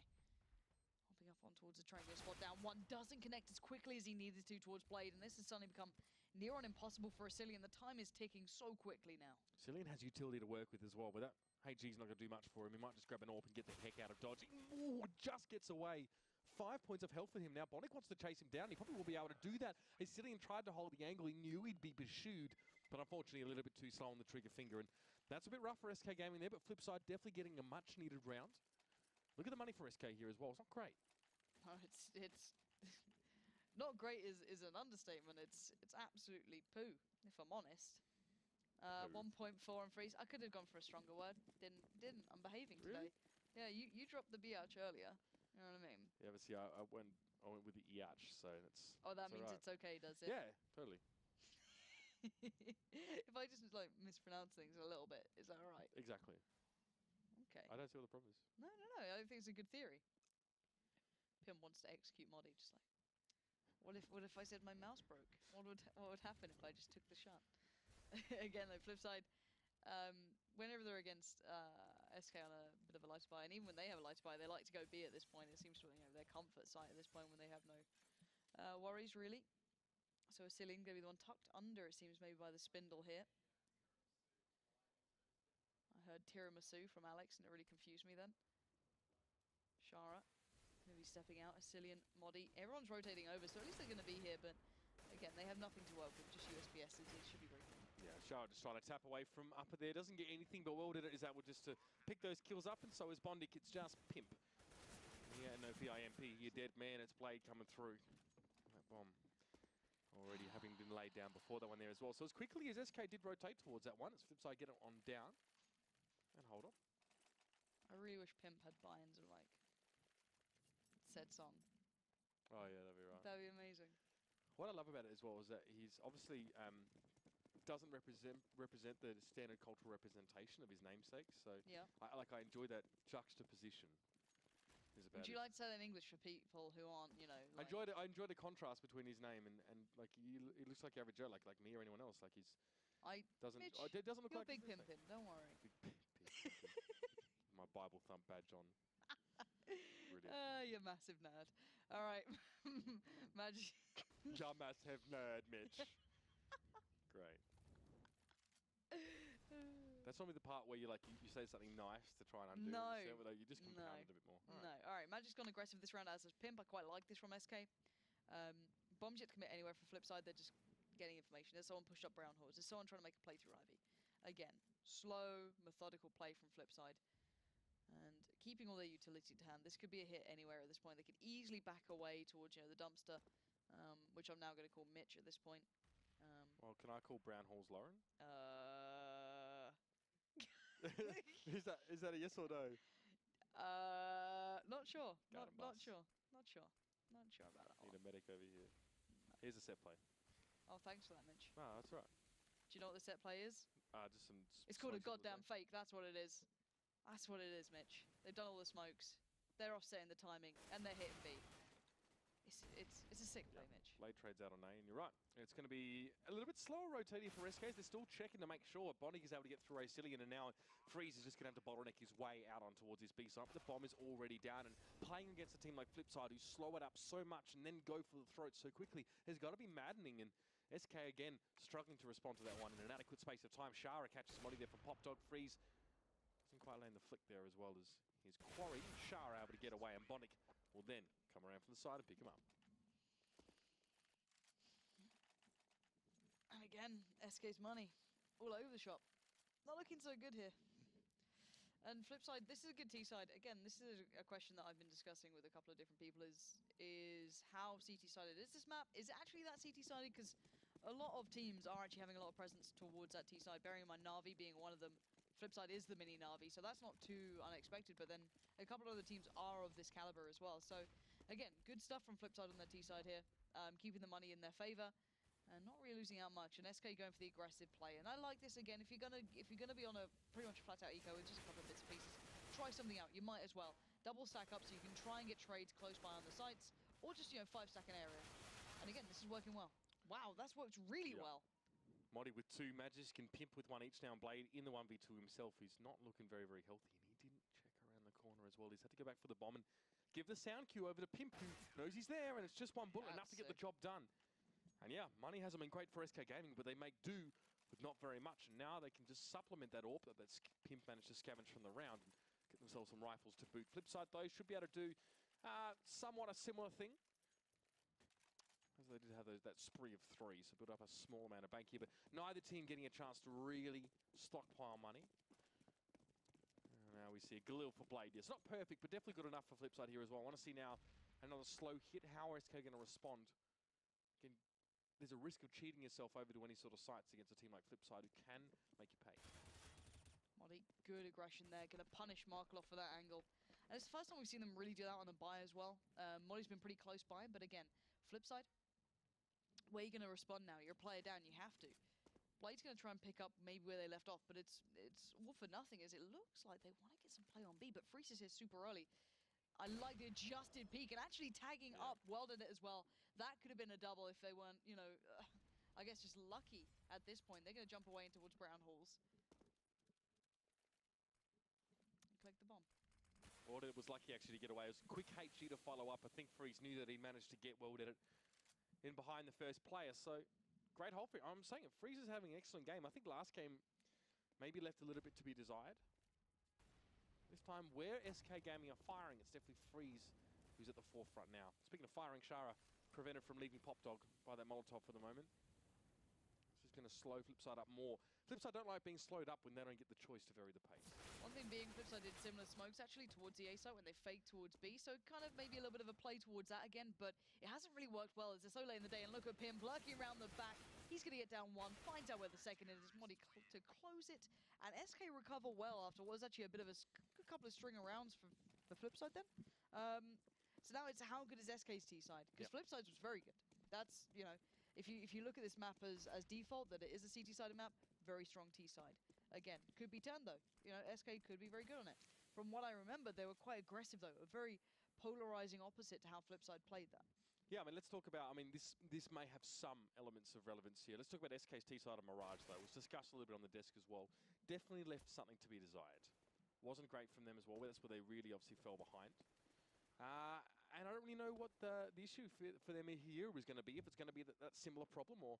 Hopping up on towards the train, going to spot down one. Doesn't connect as quickly as he needed to towards Blade, and this has suddenly become near on impossible for Asilian. The time is ticking so quickly now. Asilian has utility to work with as well, but that HG's not going to do much for him. He might just grab an AWP and get the heck out of dodge. Ooh, just gets away. 5 points of health for him now. Bonic wants to chase him down. He probably will be able to do that. Asilian tried to hold the angle. He knew he'd be pursued, but unfortunately a little bit too slow on the trigger finger. And that's a bit rough for SK Gaming there, but Flipside definitely getting a much-needed round. Look at the money for SK here as well. It's not great. No, it's not great is an understatement. It's absolutely poo, if I'm honest. 1.4 on Freeze. I could have gone for a stronger word. Didn't. I'm behaving today. Yeah, you dropped the biatch earlier. You know what I mean? Yeah, but see, I went with the iatch, so it's. Oh, that means right. it's okay, does it? Yeah, totally. If I just like mispronounce things a little bit, is that all right? Exactly. Okay. I don't see what the problem is. No. I think it's a good theory. Pim wants to execute Modi, just like. What if I said my mouse broke? What would happen if I just took the shot? Again, though, Flipside, whenever they're against SK on a bit of a lighter buy, and even when they have a lighter buy, they like to go B at this point. It seems to be their comfort site at this point when they have no worries, really. So Asilian going to be the one tucked under, it seems, maybe by the spindle here. I heard tiramisu from Alex, and it really confused me then. Shara going to be stepping out. Asilian, Modi, everyone's rotating over, so at least they're going to be here, but again, they have nothing to work with, just USPSs. It should be very good. Yeah, Shara just trying to tap away from upper there. Doesn't get anything, but World Edit is able just to pick those kills up, and so is Bondic. It's just Pimp. Yeah, no VIMP. You're dead man. It's Blade coming through. That bomb already having been laid down before that one there as well. So as quickly as SK did rotate towards that one, it's Flipside get it on down and hold on. I really wish Pimp had buy-ins of like said song. Oh yeah, that'd be right. That'd be amazing. What I love about it as well is that he's obviously doesn't represent the standard cultural representation of his namesake. So Yeah. I enjoy that juxtaposition. Would you like to say that in English for people who aren't, you know? Like I enjoy the contrast between his name and like he looks like your average Joe, like me or anyone else. Like he's Mitch, it doesn't look you're like big his namesake. pimpin', don't worry. Big My Bible thump badge on. Brilliant. You're a massive nerd. All right, Magic. You must have nerd, Mitch. Great. That's normally the part where you say something nice to try and undo No. it. So, you just compound it a bit more. No. All right, Magic's gone aggressive this round as his Pimp. I quite like this from SK. Bomb's yet to commit anywhere for Flipside. They're just getting information. There's someone pushed up Brown Horse. There's someone trying to make a play through Ivy. Again, slow, methodical play from Flipside. And keeping all their utility to hand. This could be a hit anywhere at this point. They could easily back away towards the dumpster, which I'm now going to call Mitch at this point. Well, can I call Brown Halls Lauren? Is that a yes or no? Not sure. Garden Not bus. sure. Not sure. Not sure about that Need one. a medic over here. Here's a set play. Oh, thanks for that, Mitch. No, that's right. Do you know what the set play is? Just some. It's called a smokes goddamn up the fake. That's what it is. That's what it is, Mitch. They've done all the smokes. They're offsetting the timing, and they're hitting B. It's a sick play, Mitch. Late trades out on A, and you're right. It's going to be a little bit slower rotating for SKs. They're still checking to make sure Bonnig is able to get through Acilian, and now Freeze is just going to have to bottleneck his way out on towards his B side. But the bomb is already down, and playing against a team like Flipside who slow it up so much and then go for the throat so quickly has got to be maddening. And SK again struggling to respond to that one in an adequate space of time. Shara catches Modi there from Pop Dog. Freeze doesn't quite land the flick there as well as his quarry. Shara able to get away, and Bonnig will then come around from the side and pick him up. And again, SK's money all over the shop. Not looking so good here. And flip side, this is a good T side. Again, this is a question that I've been discussing with a couple of different people is how CT sided is this map? Is it actually that CT sided? Because a lot of teams are actually having a lot of presence towards that T side, bearing in mind Na'Vi being one of them. Flipside is the mini Na'Vi, so that's not too unexpected, but then a couple of other teams are of this caliber as well. So again, good stuff from Flipside on their T side here, keeping the money in their favor. And not really losing out much, and SK going for the aggressive play. And I like this again. If you're gonna be on a pretty much flat out eco with just a couple of bits and pieces, try something out. You might as well double stack up so you can try and get trades close by on the sites, or just 5-stack an area. And again, this is working well. Wow, that's worked really well. Modi with 2 Magisk can pimp with 1 each now, and Blade in the 1v2 himself, who's not looking very, very healthy. And he didn't check around the corner as well. He's had to go back for the bomb and give the sound cue over to Pimp, who knows he's there, and it's just 1 bullet, enough to get the job done. And yeah, money hasn't been great for SK Gaming, but they make do with not very much. And now they can just supplement that AWP that Pimp managed to scavenge from the round and get themselves some rifles to boot. Flipside, though, should be able to do somewhat a similar thing. As they did have that spree of 3, so build up a small amount of bank here. But neither team getting a chance to really stockpile money. And now we see a Galil for Blade. It's not perfect, but definitely good enough for Flipside here as well. I want to see now another slow hit. How are SK going to respond? Again, there's a risk of cheating yourself over to any sort of sites against a team like Flipside who can make you pay. Modi, good aggression there. Going to punish Markelov for that angle. And it's the first time we've seen them really do that on a buy as well. Modi's been pretty close by, but again, Flipside, where are you going to respond now? You're a player down, you have to. Blade's going to try and pick up maybe where they left off, but it's all for nothing as it looks like they want to get some play on B, but Freeze is here super early. I like the adjusted peak and actually tagging up, welded it as well. That could have been a double if they weren't, I guess just lucky at this point. They're going to jump away in towards Brown Halls. Collect the bomb. Audit was lucky actually to get away. It was a quick HG to follow up. I think Freeze knew that he managed to get welded it in behind the first player. So great hold for it. I'm saying it. Freeze is having an excellent game. I think last game maybe left a little bit to be desired. This time, where SK Gaming are firing, it's definitely Freeze who's at the forefront now. Speaking of firing, Shara prevented from leaving Pop Dog by that Molotov for the moment. It's just going to slow Flipside up more. Flipside don't like being slowed up when they don't get the choice to vary the pace. One thing being, Flipside did similar smokes actually towards the A site when they faked towards B, so kind of maybe a little bit of a play towards that again, but it hasn't really worked well as they're so late in the day. And look at Pimp lurking around the back. He's going to get down 1, finds out where the second is. Modi to close it, and SK recover well after what was actually a bit of a couple of string rounds for Flipside then. So now it's how good is SK's T side? Because Flipside's was very good. That's, if you look at this map as default, that it is a CT-sided map, very strong T side. Again, could be turned though. SK could be very good on it. From what I remember, they were quite aggressive though, a very polarizing opposite to how Flipside played that. Yeah, let's talk about, this may have some elements of relevance here. Let's talk about SK's T-side and Mirage, though. It was discussed a little bit on the desk as well. Definitely left something to be desired. Wasn't great from them as well. That's where they really obviously fell behind. And I don't really know what the issue for them here is going to be, if it's going to be that similar problem, or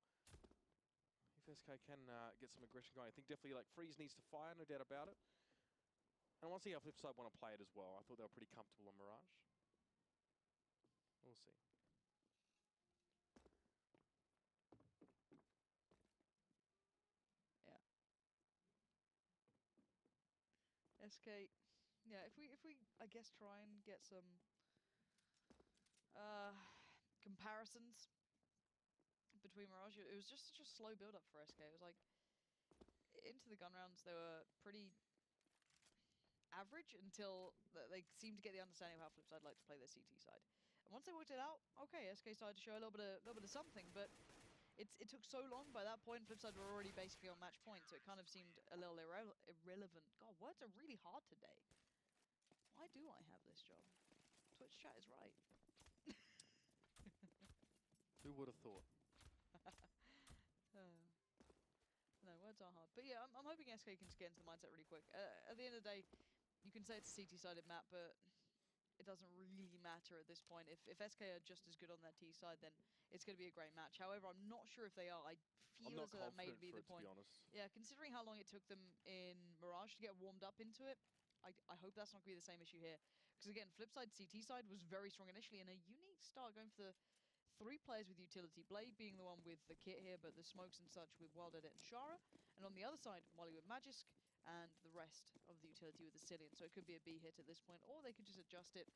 if SK can get some aggression going. I think definitely Freeze needs to fire, no doubt about it. And I want to see how Flipside want to play it as well. I thought they were pretty comfortable on Mirage. We'll see. SK, if we I guess try and get some comparisons between Mirage, it was just such a slow build up for SK. It was like into the gun rounds they were pretty average until they seemed to get the understanding of how Flipside like to play their CT side. And once they worked it out, okay, SK started to show a little bit of something, but it took so long. By that point, Flipside were already basically on match point, so it kind of seemed a little irrelevant. God, words are really hard today. Why do I have this job? Twitch chat is right. Who would have thought? No, words are hard. But yeah, I'm hoping SK can just get into the mindset really quick. At the end of the day, you can say it's a CT-sided map, but it doesn't really matter at this point. If SK are just as good on their T side, then it's going to be a great match. However, I'm not sure if they are. I I'm feel not as though that may confident be for the it, to be point. honest. Yeah, considering how long it took them in Mirage to get warmed up into it, I hope that's not going to be the same issue here. Because again, Flipside CT side was very strong initially, and a unique start going for the 3 players with utility. Blade being the one with the kit here, but the smokes and such with Wild Edit and Shara. And on the other side, Molly with Magisk, and the rest of the utility with the Cillian. So it could be a B hit at this point, or they could just adjust it,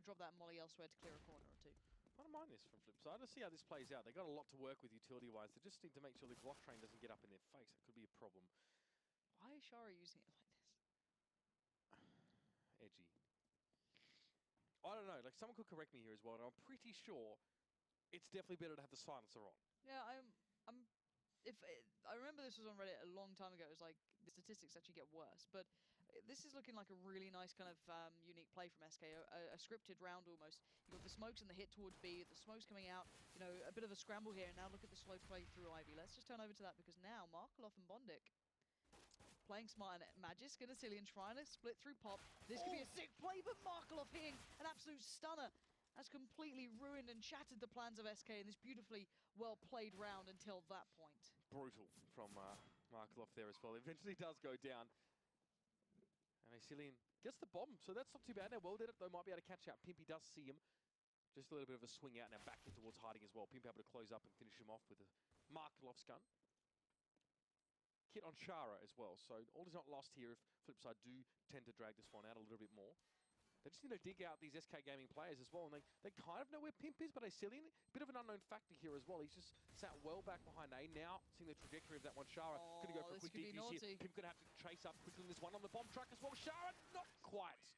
drop that Molly elsewhere to clear a corner or two. I don't mind this from Flipside. Let's see how this plays out. They've got a lot to work with utility-wise. They just need to make sure the Glock train doesn't get up in their face. It could be a problem. Why is Shara using it like this? Edgy. I don't know. Like, someone could correct me here as well, and I'm pretty sure it's definitely better to have the silencer on. Yeah, I remember this was on Reddit a long time ago. It was like the statistics actually get worse, but this is looking like a really nice kind of unique play from SK, a scripted round almost. You got the smokes and the hit towards B, the smokes coming out, you know, a bit of a scramble here. And now look at the slow play through Ivy. Let's just turn over to that because now Markelov and Bondik playing smart, and Magisk and Cillian trying to split through Pop. This could be a sick play, but Markelov hitting an absolute stunner. Has completely ruined and shattered the plans of SK in this beautifully well-played round until that point. Brutal from Markelov there as well. Eventually does go down. And Cillian gets the bomb, so that's not too bad. Now, well did it, though, might be able to catch out. Pimpy does see him. Just a little bit of a swing out, now back in towards hiding as well. Pimpy able to close up and finish him off with a Markelov's gun. Kit on Shara as well, so all is not lost here if Flipside do tend to drag this one out a little bit more. They just need to dig out these SK Gaming players as well, and they kind of know where Pimp is, but Cillian, a bit of an unknown factor here as well. He's just sat well back behind A. Now, seeing the trajectory of that one, Shara going to go for a quick defuse here. Pimp going to have to chase up quickly on this one on the bomb truck as well. Shara, not quite.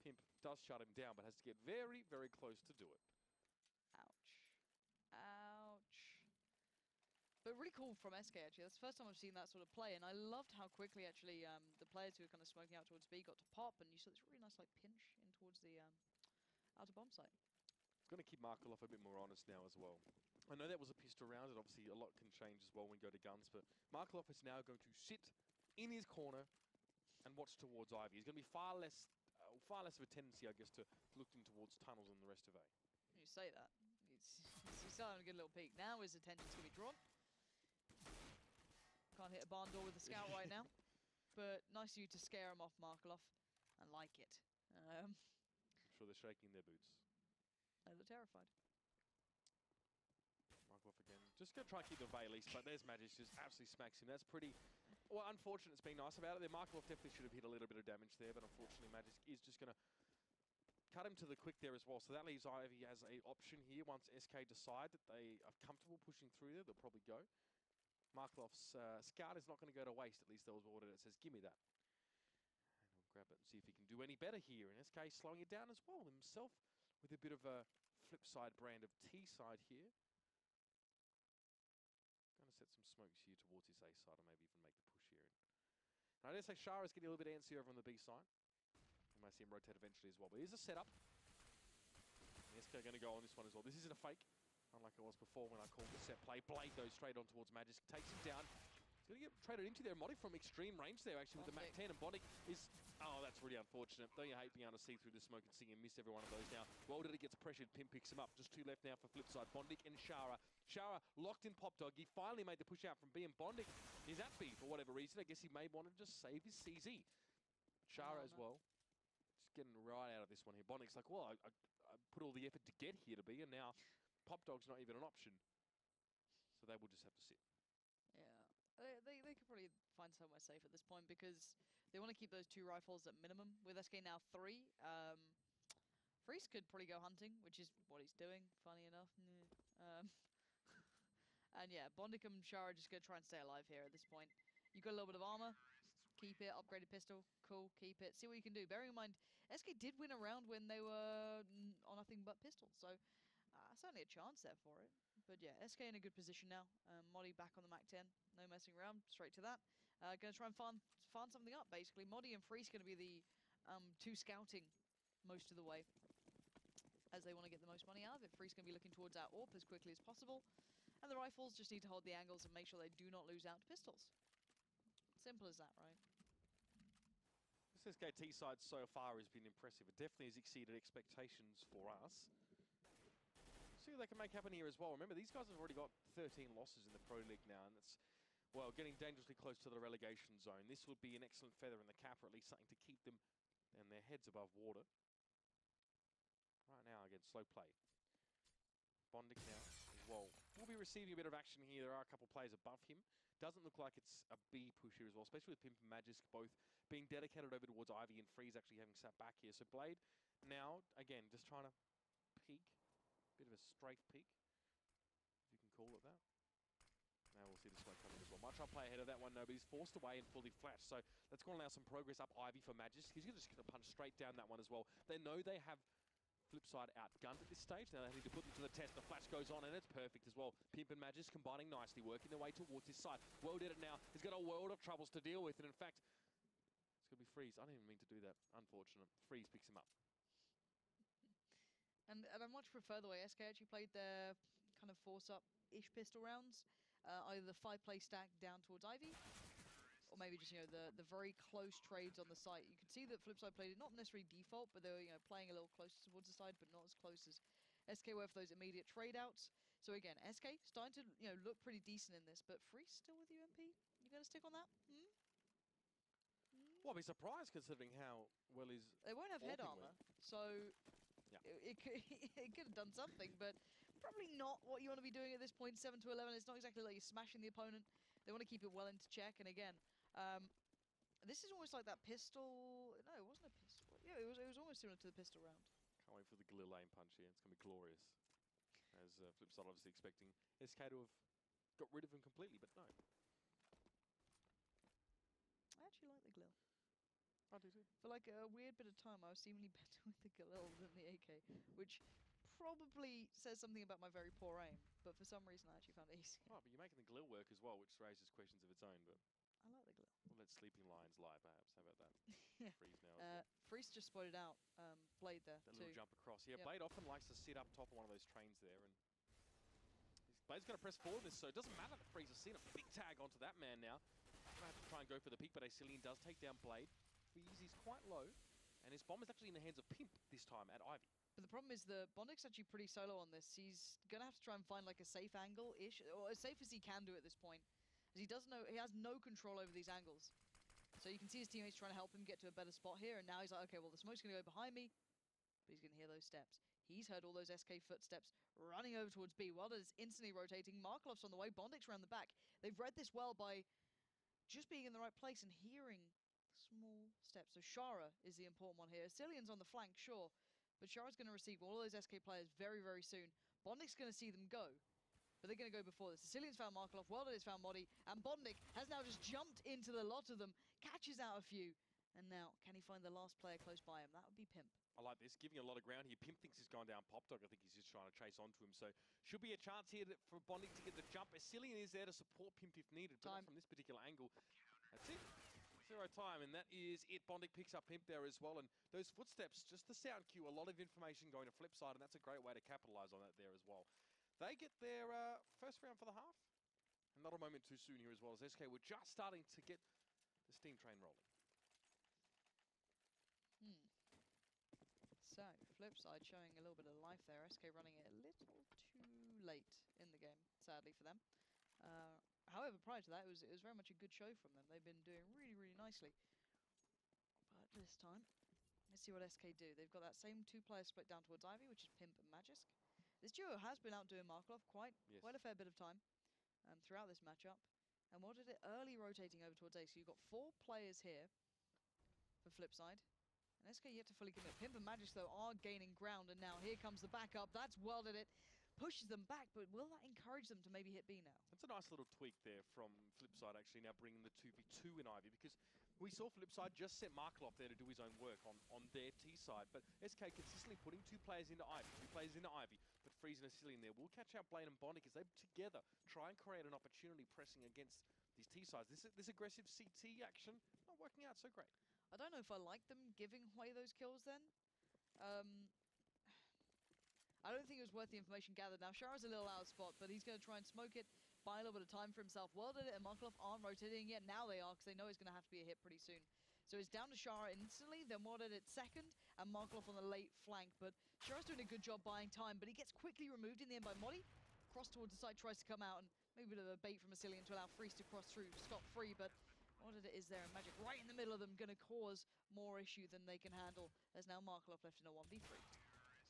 Pimp does shut him down, but has to get very, very close to do it. Ouch. Ouch. But really cool from SK, actually. That's the first time I've seen that sort of play, and I loved how quickly, actually, the players who were kind of smoking out towards B got to pop, and you saw this really nice, like, pinch in towards the outer bomb site. It's going to keep Markelov a bit more honest now as well. I know that was a pistol round, and obviously a lot can change as well when we go to guns, but Markelov is now going to sit in his corner and watch towards Ivy. He's going to be far less of a tendency, I guess, to look in towards tunnels than the rest of A. You say that. He's starting to get a little peek. Now his attention's going to be drawn. Can't hit a barn door with the scout right now. But nice of you to scare him off, Markelov. I like it. I'm sure they're shaking their boots. They look terrified. Markelov again. Just going to try and keep the Veil East, but there's Magisk just absolutely smacks him. That's pretty... Well, unfortunate. It's been nice about it there. Markelov definitely should have hit a little bit of damage there, but unfortunately Magisk is just going to cut him to the quick there as well. So that leaves Ivy as an option here. Once SK decide that they are comfortable pushing through there, they'll probably go. Markelov's scout is not going to go to waste. At least there was order that says, give me that. And we'll grab it and see if he can do any better here. And SK slowing it down as well himself with a bit of a Flipside brand of T-side here. Going to set some smokes here towards his A side or maybe even make the push here. And I dare say Shara's getting a little bit antsy over on the B side. We might see him rotate eventually as well. But here's a setup. And SK are going to go on this one as well. This isn't a fake. Unlike it was before when I called the set play. Blade goes straight on towards Magisk, takes him down. He's going to get traded into there. Modi from extreme range there, actually, with the MAC-10. And Bondik is... Oh, that's really unfortunate. Don't you hate being able to see through the smoke and see him miss every one of those now. Well did it gets pressured. Pimp picks him up. Just 2 left now for Flipside. Bondik and Shara. Shara locked in Pop Dog. He finally made the push out from B, and Bondik is at B for whatever reason. I guess he may want to just save his CZ. Shara as well. Just getting right out of this one here. Bondik's like, well, I put all the effort to get here to B, and now... Pop Dog's not even an option. So they will just have to sit. Yeah. They could probably find somewhere safe at this point because they want to keep those 2 rifles at minimum. With SK now 3, Freeze could probably go hunting, which is what he's doing, funny enough. And yeah, Bondik and Shara just going to try and stay alive here at this point. You've got a little bit of armor. Keep it. Upgraded pistol. Cool. Keep it. See what you can do. Bearing in mind, SK did win a round when they were on nothing but pistols. So... certainly a chance there for it. But yeah, SK in a good position now. Modi back on the MAC-10. No messing around. Straight to that. Going to try and farm something up, basically. Modi and Freeze going to be the 2 scouting most of the way. as they want to get the most money out of it. Freeze going to be looking towards that AWP as quickly as possible. And the Rifles just need to hold the angles and make sure they do not lose out to pistols. Simple as that, right? This SKT side so far has been impressive. It definitely has exceeded expectations for us. See what they can make happen here as well. Remember, these guys have already got 13 losses in the Pro League now, and it's, well, getting dangerously close to the relegation zone. This would be an excellent feather in the cap, or at least something to keep them and their heads above water. Right now, again, slow play. Bondik now as well. We'll be receiving a bit of action here. There are a couple players above him. Doesn't look like it's a B push here as well, especially with Pimp and Magisk both being dedicated over towards Ivy and Freeze actually having sat back here. So Blade now, again, just trying to peek. Bit of a strafe peek, if you can call it that. Now we'll see the smoke coming as well. Might try to play ahead of that one, no, but he's forced away and fully flashed. So that's going to allow some progress up Ivy for Magisk. He's just going to punch straight down that one as well. They know they have Flipside outgunned at this stage. Now they need to put them to the test. The flash goes on, and it's perfect as well. Pimp and Magisk combining nicely, working their way towards his side. Well did it now. He's got a world of troubles to deal with, and in fact, it's going to be Freeze. I didn't even mean to do that. Unfortunate. Freeze picks him up. And I much prefer the way SK actually played their kind of force-up-ish pistol rounds. Either the 5-play stack down towards Ivy, or maybe just, the very close trades on the site. You can see that Flipside played it not necessarily default, but they were, playing a little closer towards the side, but not as close as SK were for those immediate trade-outs. So again, SK starting to, look pretty decent in this, but Freeze still with you, MP? You going to stick on that? Well, I'll be surprised considering how well he's... They won't have head walking armor, with. so it could have done something, but probably not what you want to be doing at this point. 7 to 11, it's not exactly like you're smashing the opponent. They want to keep it well into check, and again, this is almost like that pistol... No, it wasn't a pistol. Yeah, it was almost similar to the pistol round. Can't wait for the Galil lane punch here. It's going to be glorious. As Flipside obviously expecting SK to have got rid of him completely, but no. I actually like the Galil. I do too. For like a weird bit of time, I was seemingly better with the Galil than the AK, which probably says something about my very poor aim, but for some reason I actually found it easy. Oh, but you're making the Galil work as well, which raises questions of its own, but... I like the Galil. We'll let Sleeping Lions lie, perhaps. How about that? Yeah. Freeze now as well. Freeze just spotted out Blade there, That too. little jump across. Yeah, Yep. Blade often likes to sit up top of one of those trains there, and... Blade's going to press forward this, so it doesn't matter that Freeze has seen a big tag onto that man now. Going to have to try and go for the peak, but Asilian does take down Blade. He's quite low, and his bomb is actually in the hands of Pimp this time at Ivy. But the problem is the Bondik's actually pretty solo on this. He's going to have to try and find like a safe angle-ish, or as safe as he can do at this point. As he has no control over these angles. So you can see his teammates trying to help him get to a better spot here, and now he's like, okay, well, the smoke's going to go behind me, but he's going to hear those steps. He's heard all those SK footsteps running over towards B. Wilder is instantly rotating. Markelov's on the way. Bondik's around the back. They've read this well by just being in the right place and hearing small steps. So Shara is the important one here. Asilian's on the flank, sure, but Shara's going to receive all those SK players very, very soon. Bondik's going to see them go, but they're going to go before this. Asilian's found Markelov, Welder has found Modi, and Bondik has now just jumped into the lot of them, catches out a few, and now, can he find the last player close by him? That would be Pimp. I like this, giving a lot of ground here. Pimp thinks he's gone down Pop Dog. I think he's just trying to chase onto him. So should be a chance here for Bondik to get the jump. Asilian is there to support Pimp if needed, but not from this particular angle. That's it. 0 time, and that is it. Bondik picks up Pimp there as well, and those footsteps, just the sound cue, a lot of information going to Flipside, and that's a great way to capitalize on that there as well. They get their first round for the half, and not a moment too soon here as well, as SK were just starting to get the steam train rolling. So, Flipside showing a little bit of life there. SK running it a little too late in the game, sadly for them. However, prior to that, it was very much a good show from them. They've been doing really, really nicely. But this time, let's see what SK do. They've got that same 2-player split down towards Ivy, which is Pimp and Magisk. This duo has been outdoing Markelov quite a fair bit of time throughout this matchup. And what did it early rotating over towards A? So you've got 4 players here for Flipside. And SK yet to fully commit. Pimp and Magisk, though, are gaining ground, and now here comes the backup. That's welded it. Pushes them back, but will that encourage them to maybe hit B now? That's a nice little tweak there from Flipside, actually, now bringing the 2v2 in Ivy, because we saw Flipside just sent Markelov there to do his own work on their T side, but SK consistently putting 2 players into Ivy, 2 players into Ivy, but Freeze and Asilian there will catch out Blade and Bondik as they together try and create an opportunity pressing against these T sides. This aggressive CT action not working out so great. I don't know if I like them giving away those kills then. I don't think it was worth the information gathered. Now, Shara's a little out of spot, but he's going to try and smoke it, buy a little bit of time for himself. World Edit and Markelov aren't rotating yet. Now they are, because they know it's going to have to be a hit pretty soon. So it's down to Shara instantly, then World Edit second, and Markelov on the late flank. But Shara's doing a good job buying time, but he gets quickly removed in the end by Modi. Cross towards the side, tries to come out, and maybe a bit of a bait from Asilian to allow Freeze to cross through, scot-free, but World Edit is there, and Magic right in the middle of them, going to cause more issue than they can handle. There's now Markelov left in a 1v3.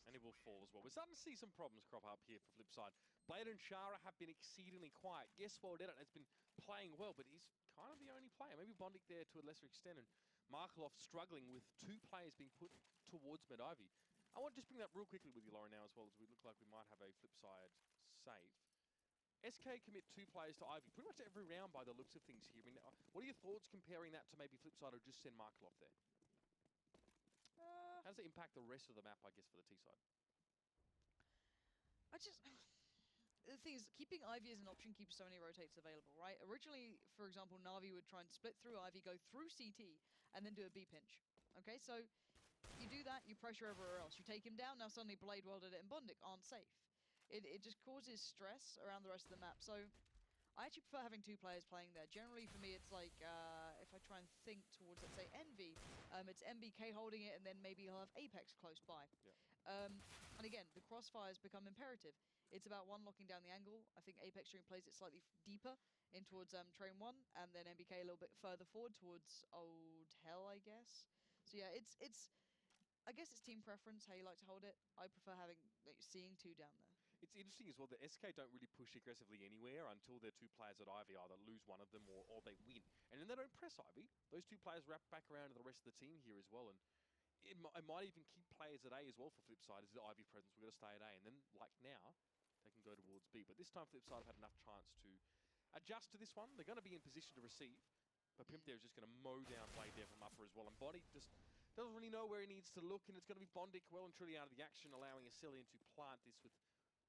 And he will fall as well. We're starting to see some problems crop up here for Flipside. Blade and Shara have been exceedingly quiet. Yes, World Edit has been playing well, but he's kind of the only player. Maybe Bondic there to a lesser extent, and Markelov struggling with 2 players being put towards Mid Ivy. I want to just bring that real quickly with you, Lauren, now as well, as we look like we might have a Flipside save. SK commit 2 players to Ivy pretty much every round by the looks of things here. I mean, what are your thoughts comparing that to maybe Flipside or just send Markelov there? How does it impact the rest of the map, I guess, for the T side? The thing is, keeping Ivy as an option keeps so many rotates available, right? Originally, for example, Na'Vi would try and split through Ivy, go through CT, and then do a B pinch. Okay, so you do that, you pressure everywhere else. You take him down, now suddenly Blade, World Edit, and Bondic aren't safe. It just causes stress around the rest of the map. So I actually prefer having 2 players playing there. Generally, for me, it's like, if I try and think towards, let's say, Envy, it's MBK holding it, and then maybe he'll have Apex close by. Yeah. And again, the crossfires become imperative. It's about one locking down the angle. I think Apex Dream plays it slightly deeper in towards Train 1, and then MBK a little bit further forward towards Old Hell, I guess. So yeah, I guess it's team preference, how you like to hold it. I prefer seeing 2 down there. It's interesting as well that SK don't really push aggressively anywhere until their 2 players at Ivy either lose one of them or they win. And then they don't press Ivy. Those 2 players wrap back around to the rest of the team here as well. And it might even keep players at A as well for Flipside as the Ivy presence. We've got to stay at A. And then, like now, they can go towards B. But this time Flipside have had enough chance to adjust to this one. They're going to be in position to receive. But Pimp there is just going to mow down Blade there from upper as well. And Body just doesn't really know where he needs to look. And it's going to be Bondic well and truly out of the action, allowing Asilian to plant this with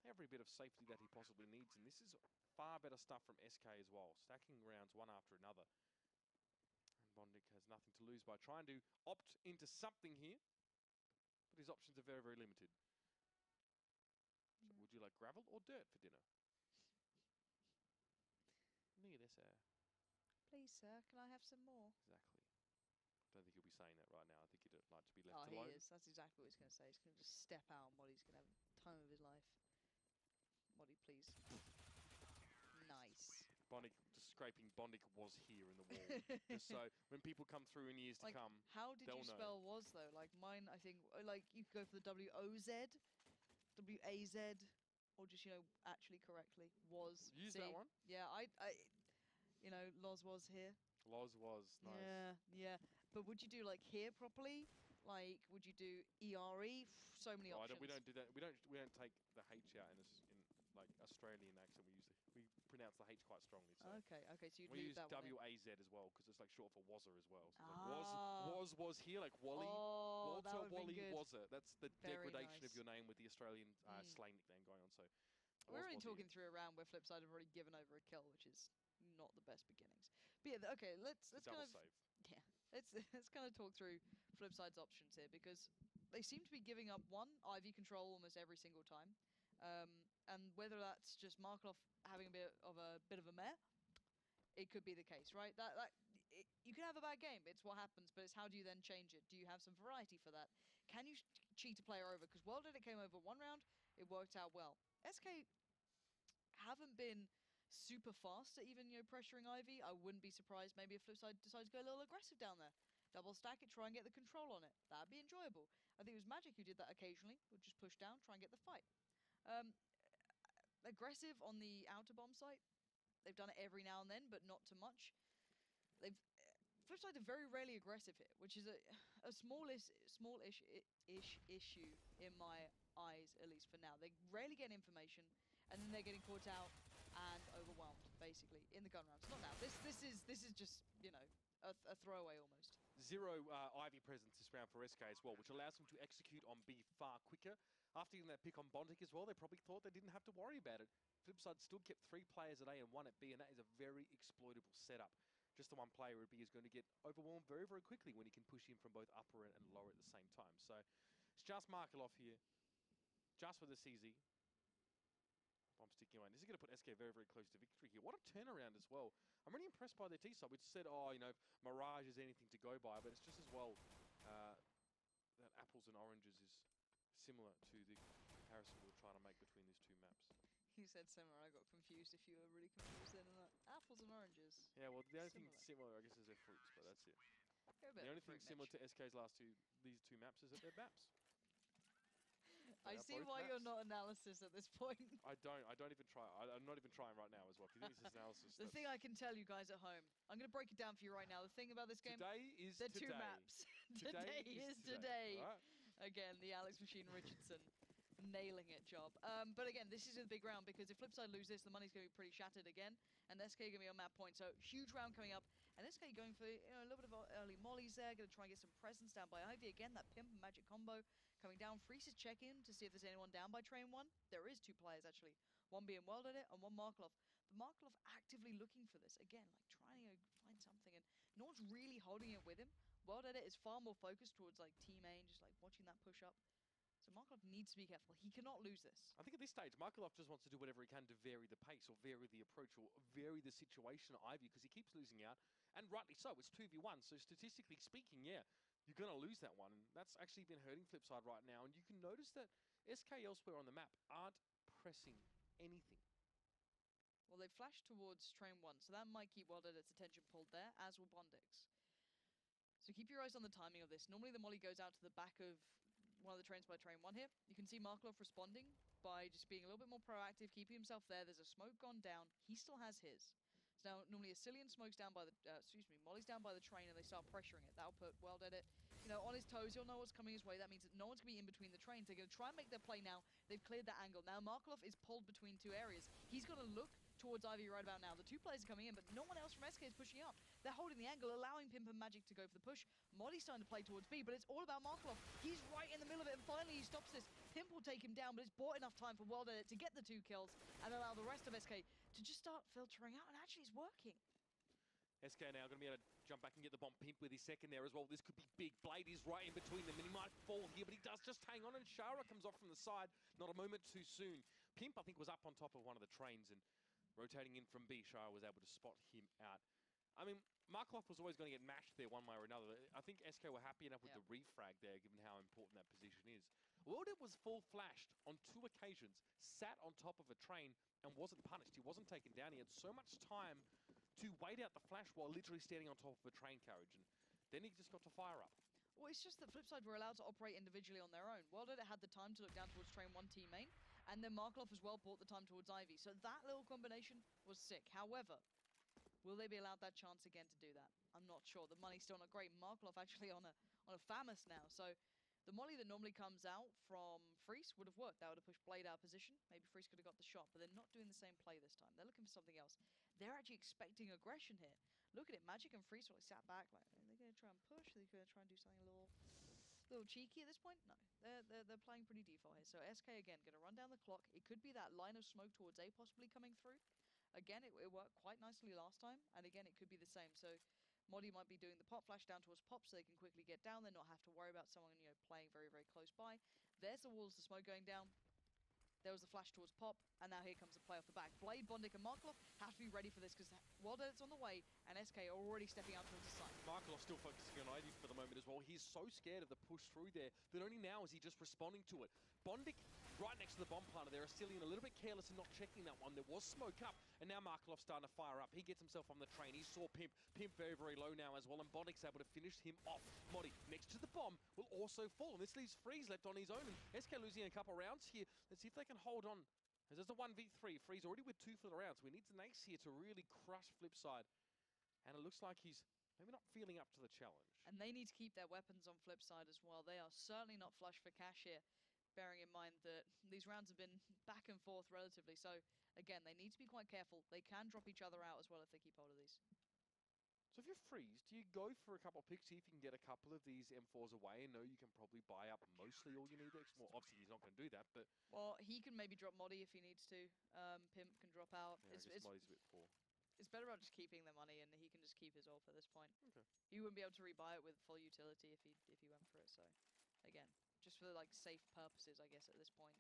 every bit of safety that he possibly needs. And this is far better stuff from SK as well. Stacking rounds one after another. And Bondic has nothing to lose by trying to opt into something here. But his options are very, very limited. So would you like gravel or dirt for dinner? Me there, sir. Please, sir, can I have some more? Exactly. Don't think he'll be saying that right now. I think he'd like to be left Oh, alone. he is. That's exactly what he's going to say. He's going to just step out and Modi's going to have the time of his life. Modi, please. Nice. Bondic, just scraping Bondic was here in the wall. Just so when people come through in years to come, how did you they'll spell was though? Like mine, I think, like you could go for the W-O-Z, W-A-Z, or just, actually correctly. Was. Use See? that one. Yeah, Loz was here. Loz was nice. Yeah. But would you do like here properly? Like, would you do E-R-E? So many options. We don't do that. We don't take the H out in like Australian accent. We pronounce the H quite strongly. So Okay. So you'd we leave use that one in. W-A-Z as well because it's like short for Wazza as well. So Ah. was here like Wally. Oh, that Walter would've been Wally good. Wazza. That's the Very degradation of nice. your name with the Australian slang nickname going on. So We're only Wazza talking here. through a round where Flipside have already given over a kill, which is not the best beginnings. But yeah, okay, let's Double kind of save. let's kind of talk through Flipside's options here because they seem to be giving up one Ivy control almost every single time, and whether that's just Markelov having a bit of a mare, it could be the case, right? You can have a bad game. It's what happens, but it's how do you then change it? Do you have some variety for that? Can you cheat a player over? Because World Edit came over one round, it worked out well. SK haven't been super fast at even pressuring Ivy. I wouldn't be surprised maybe if Flipside decides to go a little aggressive down there. Double stack it, try and get the control on it. That'd be enjoyable. I think it was Magic who did that occasionally. Would just push down, try and get the fight. Aggressive on the outer bomb site. They've done it every now and then, but not too much. Flipside are very rarely aggressive here, which is a smallish issue in my eyes, at least for now. They rarely get information, and then they're getting caught out and overwhelmed, basically, in the gun rounds. Not now. This is just, a throwaway almost. Zero Ivy presence this round for SK as well, which allows them to execute on B far quicker. After getting that pick on Bondic as well, they probably thought they didn't have to worry about it. Flipside still kept 3 players at A and 1 at B, and that is a very exploitable setup. Just the one player at B is going to get overwhelmed very, very quickly when he can push in from both upper and lower at the same time. So it's just Markelov here. just for the CZ. Bomb sticking away. This is going to put SK very, very close to victory here. What a turnaround as well. I'm really impressed by their T side, which said, oh, you know, Mirage is anything to go by, but it's just as well that apples and oranges is similar to the comparison we were trying to make between these two maps. You said similar. I got confused if you were really confused then. Apples and oranges. Yeah, well, the only thing similar, I guess, is their fruits, but that's it. The only thing similar to SK's these two maps is that they're maps. I see why you're not analysis at this point. I don't even try. I'm not even trying right now as well. If you think this is analysis, The thing I can tell you guys at home, I'm going to break it down for you right now. The thing about this game, today is they're today. two maps. Today is today. Right? Again, the Alex Machine Richardson nailing it job. But again, this is a big round because if Flipside lose this, the money's going to be pretty shattered again, and SK going to be on map point. So huge round coming up, and SK going for a little bit of early mollies there, going to try and get some presence down by Ivy. Again, that Pimp and Magic combo coming down. Freeze is check in to see if there's anyone down by train 1. There is 2 players actually, one being World Edit and one Markelov. But Markelov actively looking for this again, like trying to find something, and no one's really holding it with him. World Edit is far more focused towards like team aim, just like watching that push up. So Markelov needs to be careful. He cannot lose this. I think at this stage, Markelov just wants to do whatever he can to vary the pace or vary the approach or vary the situation of Ivy because he keeps losing out. And rightly so, it's 2v1. So statistically speaking, yeah, you're going to lose that one. And that's actually been hurting Flipside right now. And you can notice that SK elsewhere on the map aren't pressing anything. Well, they flashed towards train 1, so that might keep World Edit's attention pulled there, as will Bondix. So keep your eyes on the timing of this. Normally the molly goes out to the back of one of the trains by train 1 here. You can see Markelov responding by just being a little bit more proactive, keeping himself there. There's a smoke gone down. He still has his. So now normally a Cillian smokes down by the, molly's down by the train and they start pressuring it. That'll put World Edit, you know, on his toes. He'll know what's coming his way. That means that no one's going to be in between the trains. They're going to try and make their play now. They've cleared that angle. Now Markelov is pulled between 2 areas. He's going to look towards Ivy right about now. The 2 players are coming in, but no one else from SK is pushing up. They're holding the angle, allowing Pimp and Magic to go for the push. Molly's starting to play towards B, but it's all about Markelov. He's right in the middle of it, and finally he stops this. Pimp will take him down, but it's bought enough time for World Edit to get the 2 kills and allow the rest of SK to just start filtering out, and actually it's working. SK now going to be able to jump back and get the bomb. Pimp with his second there as well. This could be big. Blade is right in between them, and he might fall here, but he does just hang on, and Shara comes off from the side. Not a moment too soon. Pimp, I think, was up on top of one of the trains, and rotating in from B, Shara was able to spot him out. I mean, Markelov was always going to get mashed there one way or another. I think SK were happy enough with the refrag there, given how important that position is. Worlded was full flashed on 2 occasions, sat on top of a train, and wasn't punished. He wasn't taken down. He had so much time to wait out the flash while literally standing on top of a train carriage. And then he just got to fire up. Well, it's just that Flipside were allowed to operate individually on their own. World Edit had the time to look down towards train 1 team main, and then Markelov as well bought the time towards Ivy. So that little combination was sick. However, will they be allowed that chance again to do that? I'm not sure. The money's still not great. Markelov actually on a Famous now. So the molly that normally comes out from Freeze would have worked. That would have pushed Blade out of position. Maybe Freeze could have got the shot, but they're not doing the same play this time. They're looking for something else. They're actually expecting aggression here. Look at it. Magic and Freeze are like sat back. Like, are they going to try and push? Are they going to try and do something a little cheeky at this point? No. They're playing pretty default here. So SK again going to run down the clock. It could be that line of smoke towards A possibly coming through. Again, it worked quite nicely last time, and again it could be the same. So Modi might be doing the pop flash down towards Pop so they can quickly get down there, not have to worry about someone, you know, playing very, very close by. There's the walls, the smoke going down. There was the flash towards Pop, and now here comes the play off the back. Blade, Bondic, and Markelov have to be ready for this because World Edit's on the way, and SK are already stepping out towards the side. Markelov still focusing on Ivy for the moment as well. He's so scared of the push through there that only now is he just responding to it. Bondic right next to the bomb planter there. Cillian a little bit careless and not checking that one. There was smoke up, and now Markelov's starting to fire up. He gets himself on the train. He saw Pimp. Pimp very, very low now as well, and Bondic's able to finish him off. Modi next to the bomb will also fall, and this leaves Freeze left on his own, and SK losing a couple rounds here. Let's see if they can hold on. As there's a 1v3, Freeze already with 2 for the round, so he needs an ace here to really crush Flipside. And it looks like he's maybe not feeling up to the challenge. And they need to keep their weapons on Flipside as well. They are certainly not flush for cash here, bearing in mind that these rounds have been back and forth relatively. So, again, they need to be quite careful. They can drop each other out as well if they keep hold of these. So if you're Freeze, do you go for a couple of picks, see if you can get a couple of these M4s away and know you can probably buy up mostly all you need? Well, obviously he's not going to do that, but... Well, he can maybe drop Modi if he needs to. Pimp can drop out. Yeah, I guess Modi's a bit poor. It's better about just keeping the money, and he can just keep his ult at this point. Okay. He wouldn't be able to rebuy it with full utility if he went for it, so... Again, just for like safe purposes, I guess, at this point.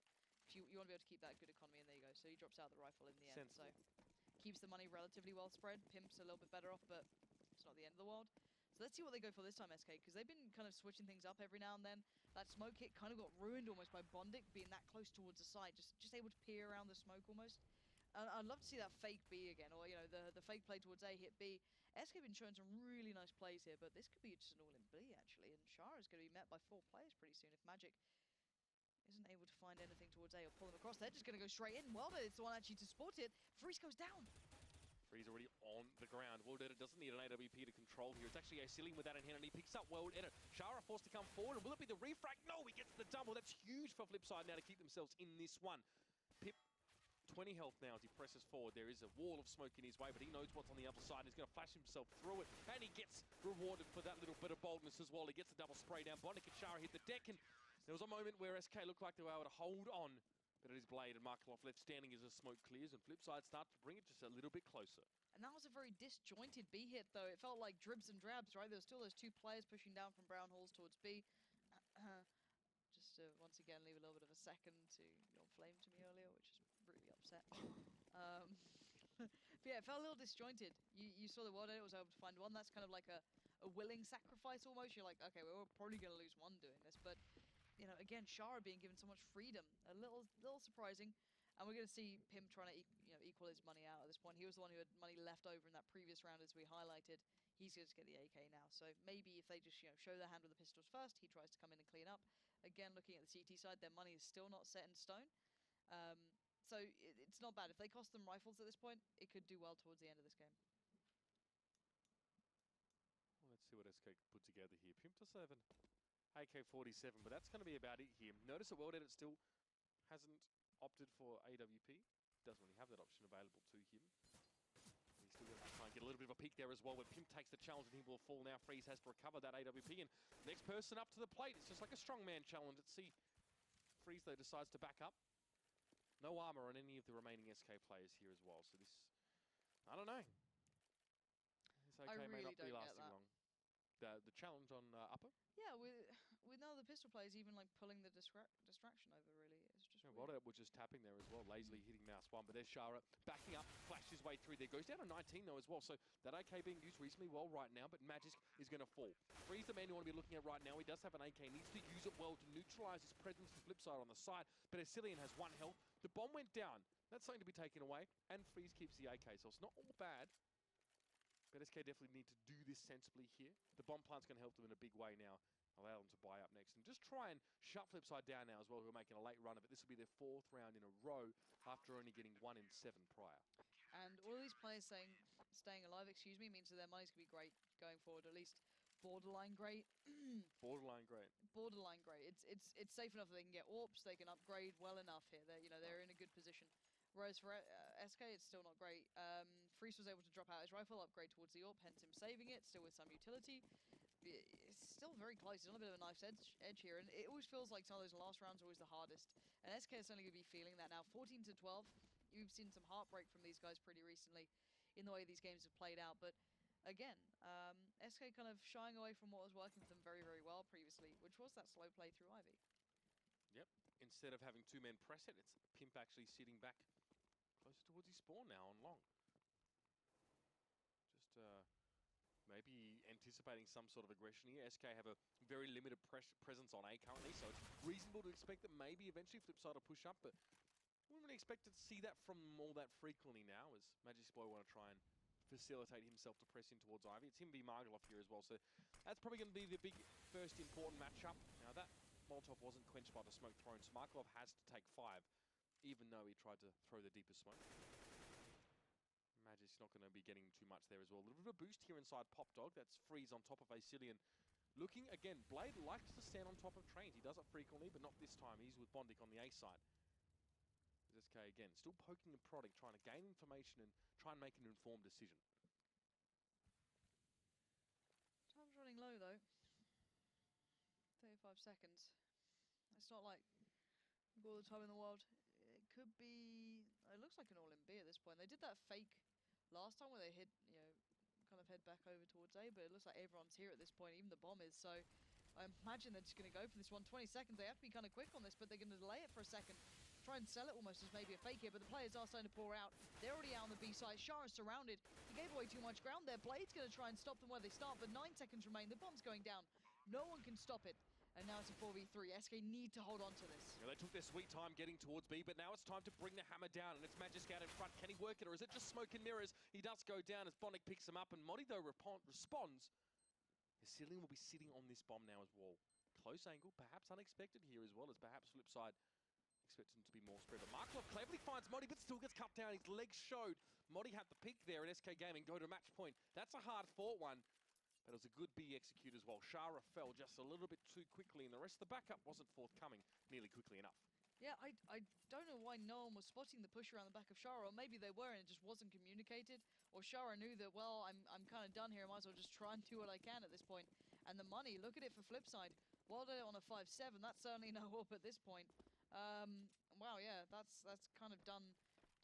you want to be able to keep that good economy, and there you go. So he drops out the rifle in the end. Sensible. So keeps the money relatively well spread. Pimp's a little bit better off, but it's not the end of the world. So let's see what they go for this time, SK, because they've been kind of switching things up every now and then. That smoke hit kind of got ruined almost by Bondik being that close towards the side, just able to peer around the smoke almost. I'd love to see that fake B again, or the fake play towards A, hit B. SK been showing some really nice plays here, but this could be just an all-in B actually, and Shara's going to be met by 4 players pretty soon if Magic isn't able to find anything towards A or pull them across. They're just going to go straight in. Welder is the one actually to support it. Freeze goes down. Freeze already on the ground. World Edit doesn't need an AWP to control here. It's actually Asilian with that in hand, and he picks up World Edit. Shara forced to come forward, and will it be the refract? No, he gets the double. That's huge for Flipside now to keep themselves in this one. Pip, 20 health now as he presses forward. There is a wall of smoke in his way, but he knows what's on the other side. He's going to flash himself through it, and he gets rewarded for that little bit of boldness as well. He gets a double spray down. Bondik and Shara hit the deck, and there was a moment where SK looked like they were able to hold on, but it is Blade and Markelov left standing as the smoke clears, and Flipside start to bring it just a little bit closer. And that was a very disjointed B hit, though. It felt like dribs and drabs, right? There were still those 2 players pushing down from Brown Halls towards B. Just to once again leave a little bit of a second to your flame to me earlier, which is really upset. But yeah, it felt a little disjointed. You saw the World Edit was able to find one. That's kind of like a willing sacrifice almost. You're like, okay, we're probably going to lose one doing this. But, again, Shara being given so much freedom. A little surprising. And we're going to see Pim trying to equal his money out at this point. He was the one who had money left over in that previous round, as we highlighted. He's going to get the AK now. So maybe if they just show their hand with the pistols first, he tries to come in and clean up. Again, looking at the CT side, their money is still not set in stone. So it's not bad. If they cost them rifles at this point, it could do well towards the end of this game. Well, let's see what SK put together here. Pimp to 7, AK-47, but that's going to be about it here. Notice that World Edit still hasn't opted for AWP. Doesn't really have that option available to him. He's still going to try and get a little bit of a peek there as well. When Pimp takes the challenge and he will fall now, Freeze has to recover that AWP. And next person up to the plate. It's just like a strongman challenge at C. Freeze, though, decides to back up. No armor on any of the remaining SK players here as well. So this, I don't know. This AK I may really not be don't get lasting that. long. The challenge on upper? Yeah, with none of the pistol players even like pulling the distraction over, really. It's just Yeah, weird. World Edit was just tapping there as well, lazily hitting mouse 1. But there's Shara backing up, flashed his way through there. Goes down to 19 though as well. So that AK being used reasonably well right now, but Magisk is going to fall. Freeze the man you want to be looking at right now. He does have an AK, needs to use it well to neutralize his presence to Flipside on the side. But Asilian has 1 health. The bomb went down. That's something to be taken away. And Freeze keeps the AK, so it's not all bad. But SK definitely need to do this sensibly here. The bomb plant's going to help them in a big way now. Allow them to buy up next. And just try and shut Flipside down now as well, who are making a late run of it. This will be their 4th round in a row after only getting 1 in 7 prior. And all these players staying alive, means that their money's going to be great going forward, at least borderline great. Borderline great. Borderline great. It's safe enough that they can get AWPs, they can upgrade well enough here. They're in a good position. Whereas for SK, it's still not great. Freeze was able to drop out his rifle, upgrade towards the AWP, hence him saving it, still with some utility. It's still very close. He's on a bit of a knife's edge here, and it always feels like some of those last rounds are always the hardest. And SK is certainly going to be feeling that now. 14 to 12. You've seen some heartbreak from these guys pretty recently in the way these games have played out. But again, SK kind of shying away from what was working for them very, very well previously, which was that slow play through Ivy. Yep. Instead of having 2 men press it, it's Pimp actually sitting back closer towards his spawn now on long. Just maybe anticipating some sort of aggression here. SK have a very limited presence on A currently, so it's reasonable to expect that maybe eventually Flipside will push up, but wouldn't really expect to see that from them all that frequently now, as Magiskboy want to try and facilitate himself to press in towards Ivy. It's him v Margelov here as well, so that's probably going to be the big first important matchup. Now that Molotov wasn't quenched by the smoke thrown, so Margelov has to take 5, even though he tried to throw the deepest smoke. Magic's not going to be getting too much there as well. A little bit of a boost here inside Pop Dog. That's Freeze on top of Asilian. Looking, again, Blade likes to stand on top of trains. He does it frequently, but not this time. He's with Bondik on the A side. SK again, still poking and prodding, trying to gain information and try and make an informed decision. Time's running low, though. 35 seconds. It's not like we've got all the time in the world. It could be... It looks like an all-in B at this point. They did that fake last time where they hit, kind of head back over towards A, but it looks like everyone's here at this point, even the bomb is. So I imagine they're just going to go for this one. 20 seconds. They have to be kind of quick on this, but they're going to delay it for a second. try and sell it almost as maybe a fake here, but the players are starting to pour out. They're already out on the B side. Shara surrounded. He gave away too much ground there. Blade's going to try and stop them where they start, but 9 seconds remain. The bomb's going down. No one can stop it. And now it's a 4v3. SK need to hold on to this. Yeah, they took their sweet time getting towards B, but now it's time to bring the hammer down, and it's Magisk out in front. Can he work it, or is it just smoke and mirrors? He does go down as Bondic picks him up, and Modi, though, responds. Hesilian will be sitting on this bomb now as well. Close angle, perhaps unexpected here as well, as perhaps Flipside expects him to be more spread. But Markov cleverly finds Modi, but still gets cut down. His legs showed. Modi had the pick there at SK Gaming, go to match point. That's a hard-fought one. But it was a good B execute as well. Shara fell just a little bit too quickly, and the rest of the backup wasn't forthcoming nearly quickly enough. Yeah, I don't know why no one was spotting the push around the back of Shara, or maybe they were and it just wasn't communicated, or Shara knew that, well, I'm kind of done here, I might as well just try and do what I can at this point. And the money, look at it for Flipside. Wilder on a 5-7, that's certainly no hope at this point. Wow, yeah, that's kind of done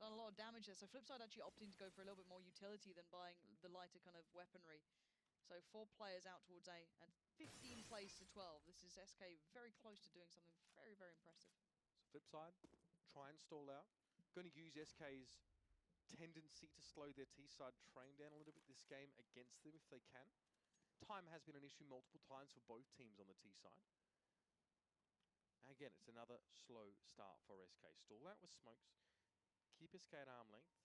a lot of damage there. So Flipside actually opting to go for a little bit more utility than buying the lighter kind of weaponry. So 4 players out towards A, and 15 plays to 12. This is SK very close to doing something very, very impressive. So Flipside, try and stall out. Going to use SK's tendency to slow their T-side train down a little bit this game against them if they can. Time has been an issue multiple times for both teams on the T-side. And again, it's another slow start for SK. Stall out with smokes. Keep SK at arm length.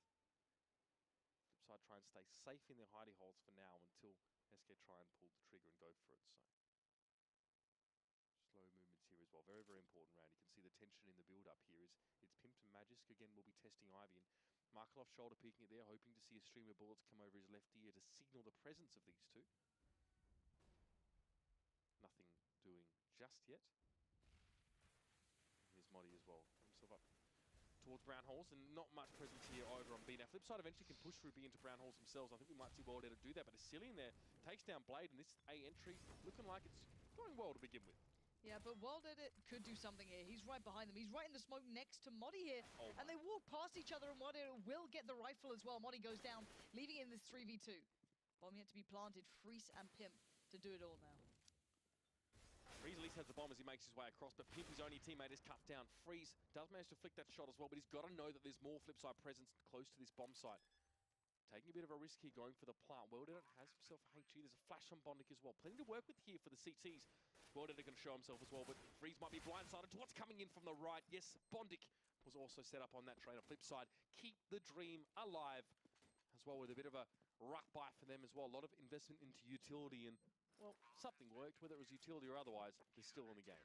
Flipside try and stay safe in their hidey holes for now until SK try and pull the trigger and go for it. So slow movements here as well. Very, very important round. You can see the tension in the build-up here. It's Pimped and Magisk. Again, we'll be testing Ivy. And Markelov shoulder peeking it there, hoping to see a stream of bullets come over his left ear to signal the presence of these two. Nothing doing just yet. Here's Modi as well. Himself up towards Brown Halls, and not much presence here over on B. Now, Flipside eventually can push through B into Brown Halls themselves. I think we might see World to do that, but Hesilian there takes down Blade, and this A entry looking like it's going well to begin with. Yeah, but World Edit could do something here. He's right behind them. He's right in the smoke next to Modi here. Oh and they walk past each other, and World Edit will get the rifle as well. Modi goes down, leaving in this 3v2. Bomb yet to be planted. Freeze and Pimp to do it all now. Freeze at least has the bomb as he makes his way across, but Pimp, his only teammate, is cut down. Freeze does manage to flick that shot as well, but he's got to know that there's more Flipside presence close to this bomb site. Taking a bit of a risk here, going for the plant. Worlded has himself a HG. There's a flash on Bondic as well. Plenty to work with here for the CTs. Worlded going to show himself as well, but Freeze might be blindsided to what's coming in from the right. Yes, Bondic was also set up on that train. A Flipside, keep the dream alive as well, with a bit of a ruck bite for them as well. A lot of investment into utility, and well, something worked, whether it was utility or otherwise. They're still in the game.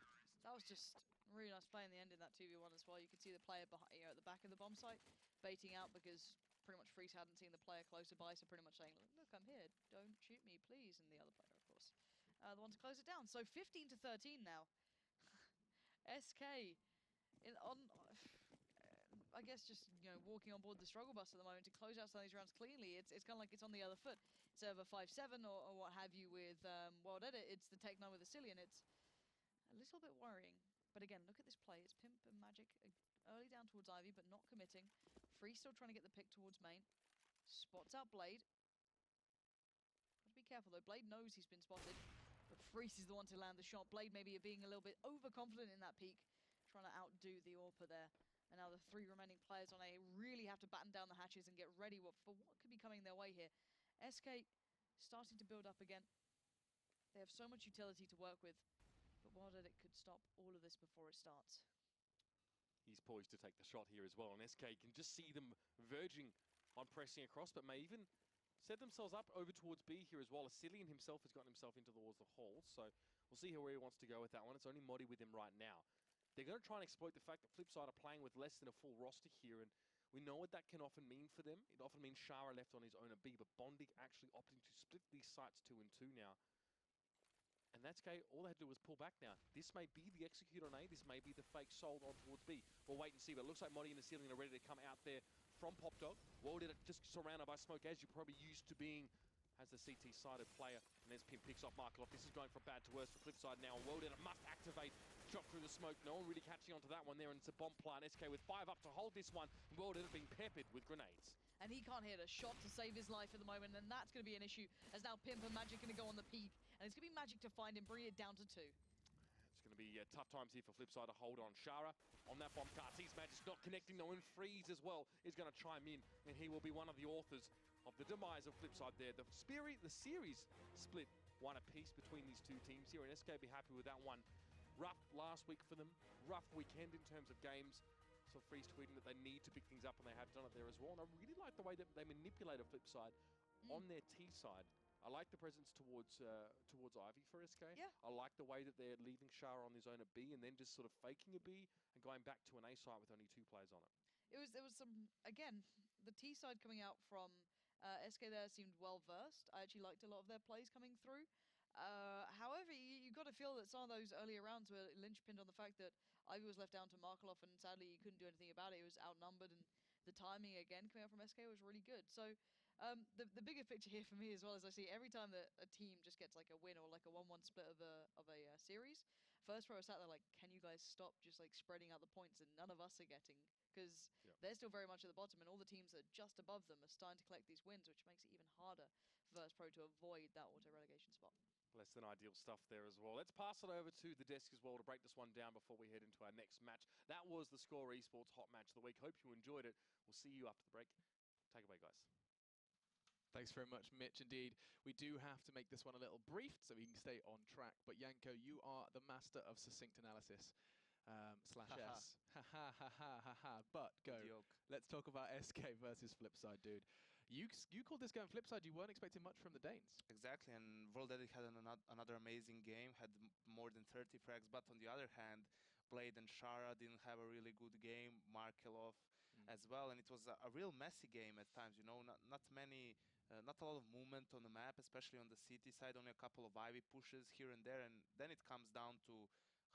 That was just really nice play in the end in that 2v1 as well. You could see the player behind, at the back of the bomb site baiting out because pretty much Freeze hadn't seen the player closer by, so pretty much saying, look, I'm here, don't shoot me, please. And the other player, of course, the one to close it down. So 15 to 13 now. SK I guess just, walking on board the struggle bus at the moment to close out some of these rounds cleanly. It's kind of like it's on the other foot. Instead of a 5-7 or what have you with World Edit, it's the Tech 9 with Hesilian. It's a little bit worrying. But again, look at this play. It's Pimp and Magic early down towards Ivy, but not committing. Free still trying to get the pick towards main. Spots out Blade. Got to be careful though. Blade knows he's been spotted, but Freeze is the one to land the shot. Blade maybe being a little bit overconfident in that peak, trying to outdo the AWPer there. And now the 3 remaining players on A really have to batten down the hatches and get ready for what could be coming their way here. SK starting to build up again. They have so much utility to work with, but Wild Edit could stop all of this before it starts. He's poised to take the shot here as well, and SK can just see them verging on pressing across, but may even set themselves up over towards B here as well. Hesilian himself has gotten himself into towards the hall, so we'll see where he wants to go with that one. It's only Modi with him right now. They're going to try and exploit the fact that Flipside are playing with less than a full roster here, and we know what that can often mean for them. It often means Shara left on his own at B, but Bondic actually opting to split these sites 2 and 2 now. And that's okay. All they had to do was pull back now. This may be the execute on A. This may be the fake sold on towards B. We'll wait and see, but it looks like Modi and Hesilian are ready to come out there from Pop Dog. World Edit just surrounded by smoke, as you're probably used to being as the CT-sided player. And there's Pimp picks off Markelov. This is going from bad to worse for Flipside now. World Edit must activate. Drop through the smoke. No one really catching onto that one there, and it's a bomb plant. SK with 5 up to hold this one. World Edit being peppered with grenades. And he can't hit a shot to save his life at the moment, and that's going to be an issue, as now Pimp and Magic going to go on the peak. And it's going to be Magic to find him, bring it down to 2. It's going to to be tough times here for Flipside to hold on. Shara on that bomb cart. Sees Magic's not connecting, though, and Freeze as well is going to chime in, and he will be one of the authors of the demise of Flipside there. The series split one apiece between these two teams here, and SK be happy with that one. Rough last week for them, rough weekend in terms of games. So Freeze tweeting that they need to pick things up, and they have done it there as well. And I really like the way that they manipulate a Flipside on their T side. I like the presence towards Ivy for SK. Yeah. I like the way that they're leaving Shara on his own at B and then just sort of faking a B and going back to an A site with only 2 players on it. There was some, again, the T side coming out from SK there seemed well versed. I actually liked a lot of their plays coming through. However, you got to feel that some of those earlier rounds were linchpinned on the fact that Ivy was left down to Markelov, and sadly you couldn't do anything about it. He was outnumbered, and the timing again coming out from SK was really good. So the bigger picture here for me as well is I see every time that a team just gets like a win or like a 1-1 split of a series, First Pro sat there like, can you guys stop just like spreading out the points, and none of us are getting, because they're still very much at the bottom, and all the teams that are just above them are starting to collect these wins, which makes it even harder for First Pro to avoid that auto-relegation spot. Less than ideal stuff there as well. Let's pass it over to the desk as well to break this one down before we head into our next match. That was the Score Esports Hot Match of the Week. Hope you enjoyed it. We'll see you after the break. Take it away, guys. Thanks very much, Mitch. Indeed, we do have to make this one a little brief so we can stay on track. But Yanko, you are the master of succinct analysis. Slash S. Ha ha ha ha ha ha. But go. Let's talk about SK versus Flipside, dude. You called this game Flipside. You weren't expecting much from the Danes. Exactly, and Voldetic had another amazing game, had more than 30 frags, but on the other hand, Blade and Shara didn't have a really good game, Markelov as well, and it was a real messy game at times, you know, not a lot of movement on the map, especially on the CT side, only a couple of Ivy pushes here and there, and then it comes down to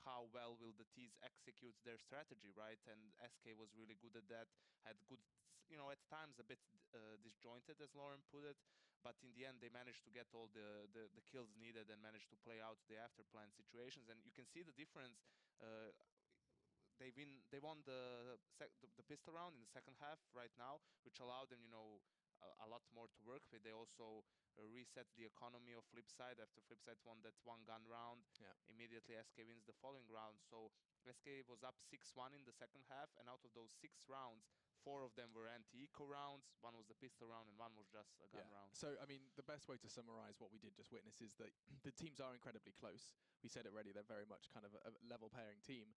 how well will the Ts execute their strategy, right? And SK was really good at that, had good, you know, at times a bit disjointed, as Lauren put it, but in the end they managed to get all the kills needed and managed to play out the after plan situations, and you can see the difference. They won the pistol round in the second half right now, which allowed them, you know, a lot more to work with. They also reset the economy of Flipside after Flipside won that 1-gun round. Immediately SK wins the following round. So SK was up 6-1 in the second half, and out of those 6 rounds, 4 of them were anti-eco rounds, 1 was the pistol round, and 1 was just a gun round. So, I mean, the best way to summarize what we did just witness is that the teams are incredibly close. We said it already, they're very much kind of a level pairing team.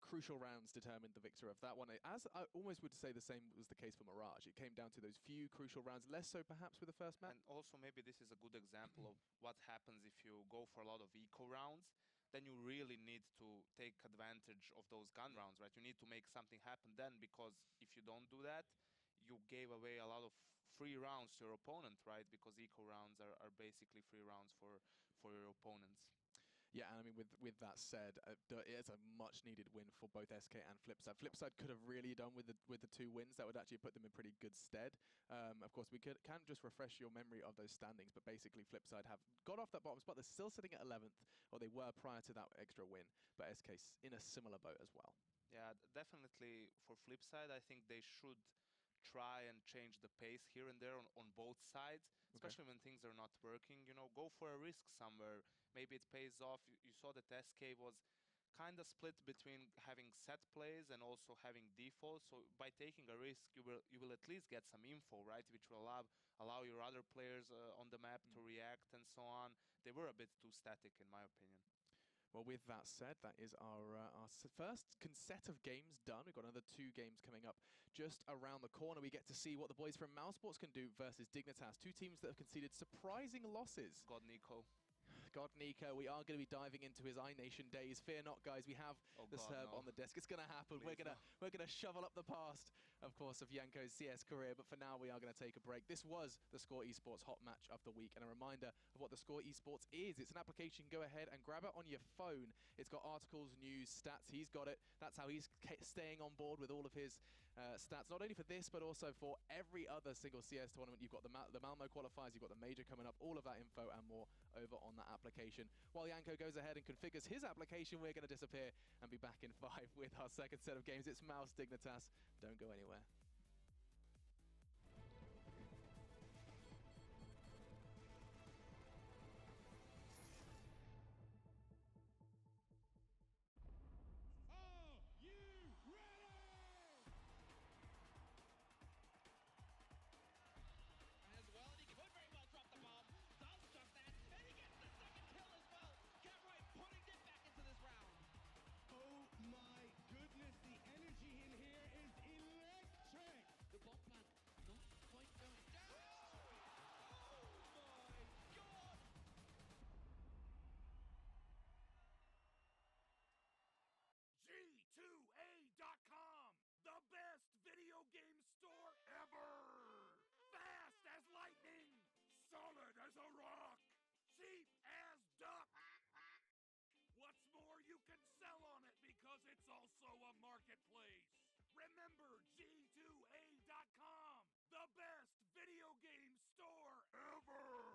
Crucial rounds determined the victor of that one. As I almost would say the same was the case for Mirage. It came down to those few crucial rounds, less so perhaps with the first map. And also maybe this is a good example of what happens if you go for a lot of eco rounds. Then you really need to take advantage of those gun rounds, right? You need to make something happen then, because if you don't do that, you gave away a lot of free rounds to your opponent, right? Because eco rounds are basically free rounds for your opponents. Yeah, and I mean, with that said, it's a much-needed win for both SK and Flipside. Flipside could have really done with the 2 wins. That would actually put them in pretty good stead. Of course, we can just refresh your memory of those standings, but basically Flipside have got off that bottom spot. They're still sitting at 11th, or they were prior to that extra win, but SK's in a similar boat as well. Yeah, definitely for Flipside, I think they should try and change the pace here and there on both sides, especially when things are not working. You know, go for a risk somewhere. Maybe it pays off. You saw that SK was kind of split between having set plays and also having defaults. So by taking a risk, you will at least get some info, right, which will allow your other players on the map to react and so on. They were a bit too static, in my opinion. Well, with that said, that is our first set of games done. We've got another 2 games coming up just around the corner. We get to see what the boys from Mousesports can do versus Dignitas, 2 teams that have conceded surprising losses. God, Nico. God, Nico, we are going to be diving into his iNation days. Fear not, guys. We have the Serb on the desk. It's going to happen. Please, we're gonna shovel up the past, of course, of Yanko's CS career. But for now, we are going to take a break. This was the Score Esports Hot Match of the Week, and a reminder of what the Score Esports is. It's an application. Go ahead and grab it on your phone. It's got articles, news, stats. He's got it. That's how he's staying on board with all of his stats, not only for this, but also for every other single CS tournament. You've got the Malmo qualifiers, you've got the major coming up, all of that info and more over on that application. While Yanko goes ahead and configures his application, we're going to disappear and be back in 5 with our second set of games. It's Mouse Dignitas. Don't go anywhere. marketplace. Remember G2A.com, the best video game store ever.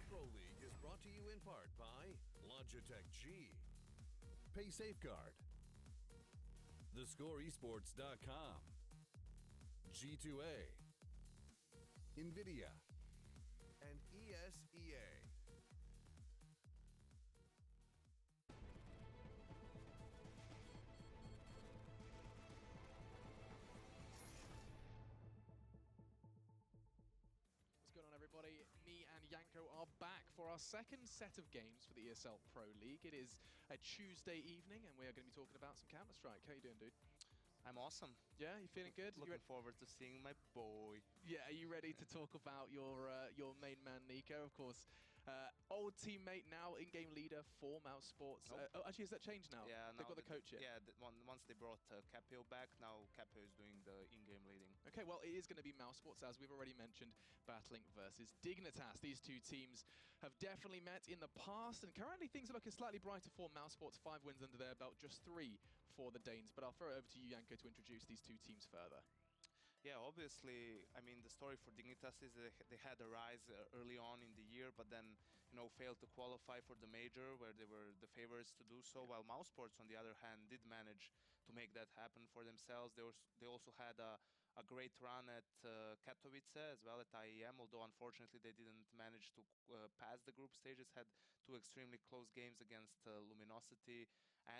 Pro League is brought to you in part by Logitech G, Pay Safeguard, TheScoreEsports.com, G2A, NVIDIA, and ESEA. What's going on, everybody? Me and Yanko are back for our second set of games for the ESL Pro League. It is a Tuesday evening, and we are going to be talking about some Counter-Strike. How you doing, dude? I'm awesome. Yeah, you feeling good? Looking forward to seeing my boy. Yeah, are you ready to talk about your main man, Nico? Of course, old teammate, now in-game leader for Mouse Sports. Nope. Oh, actually, has that changed now? Yeah, They've now got the coach in. Yeah, once they brought Capio back, now Capio is doing the in-game leading. Okay, well, it is going to be Mouse Sports, as we've already mentioned, battling versus Dignitas. These two teams have definitely met in the past, and currently things are looking slightly brighter for Mouse Sports. 5 wins under their belt, just 3 for the Danes. But I'll throw it over to you, Yanko, to introduce these two teams further. Yeah, obviously, I mean, the story for Dignitas is they had a rise early on in the year, but then, failed to qualify for the major, where they were the favorites to do so, while Mouse Sports, on the other hand, did manage to make that happen for themselves. They also had a great run at Katowice, as well at IEM, although unfortunately they didn't manage to pass the group stages, had 2 extremely close games against Luminosity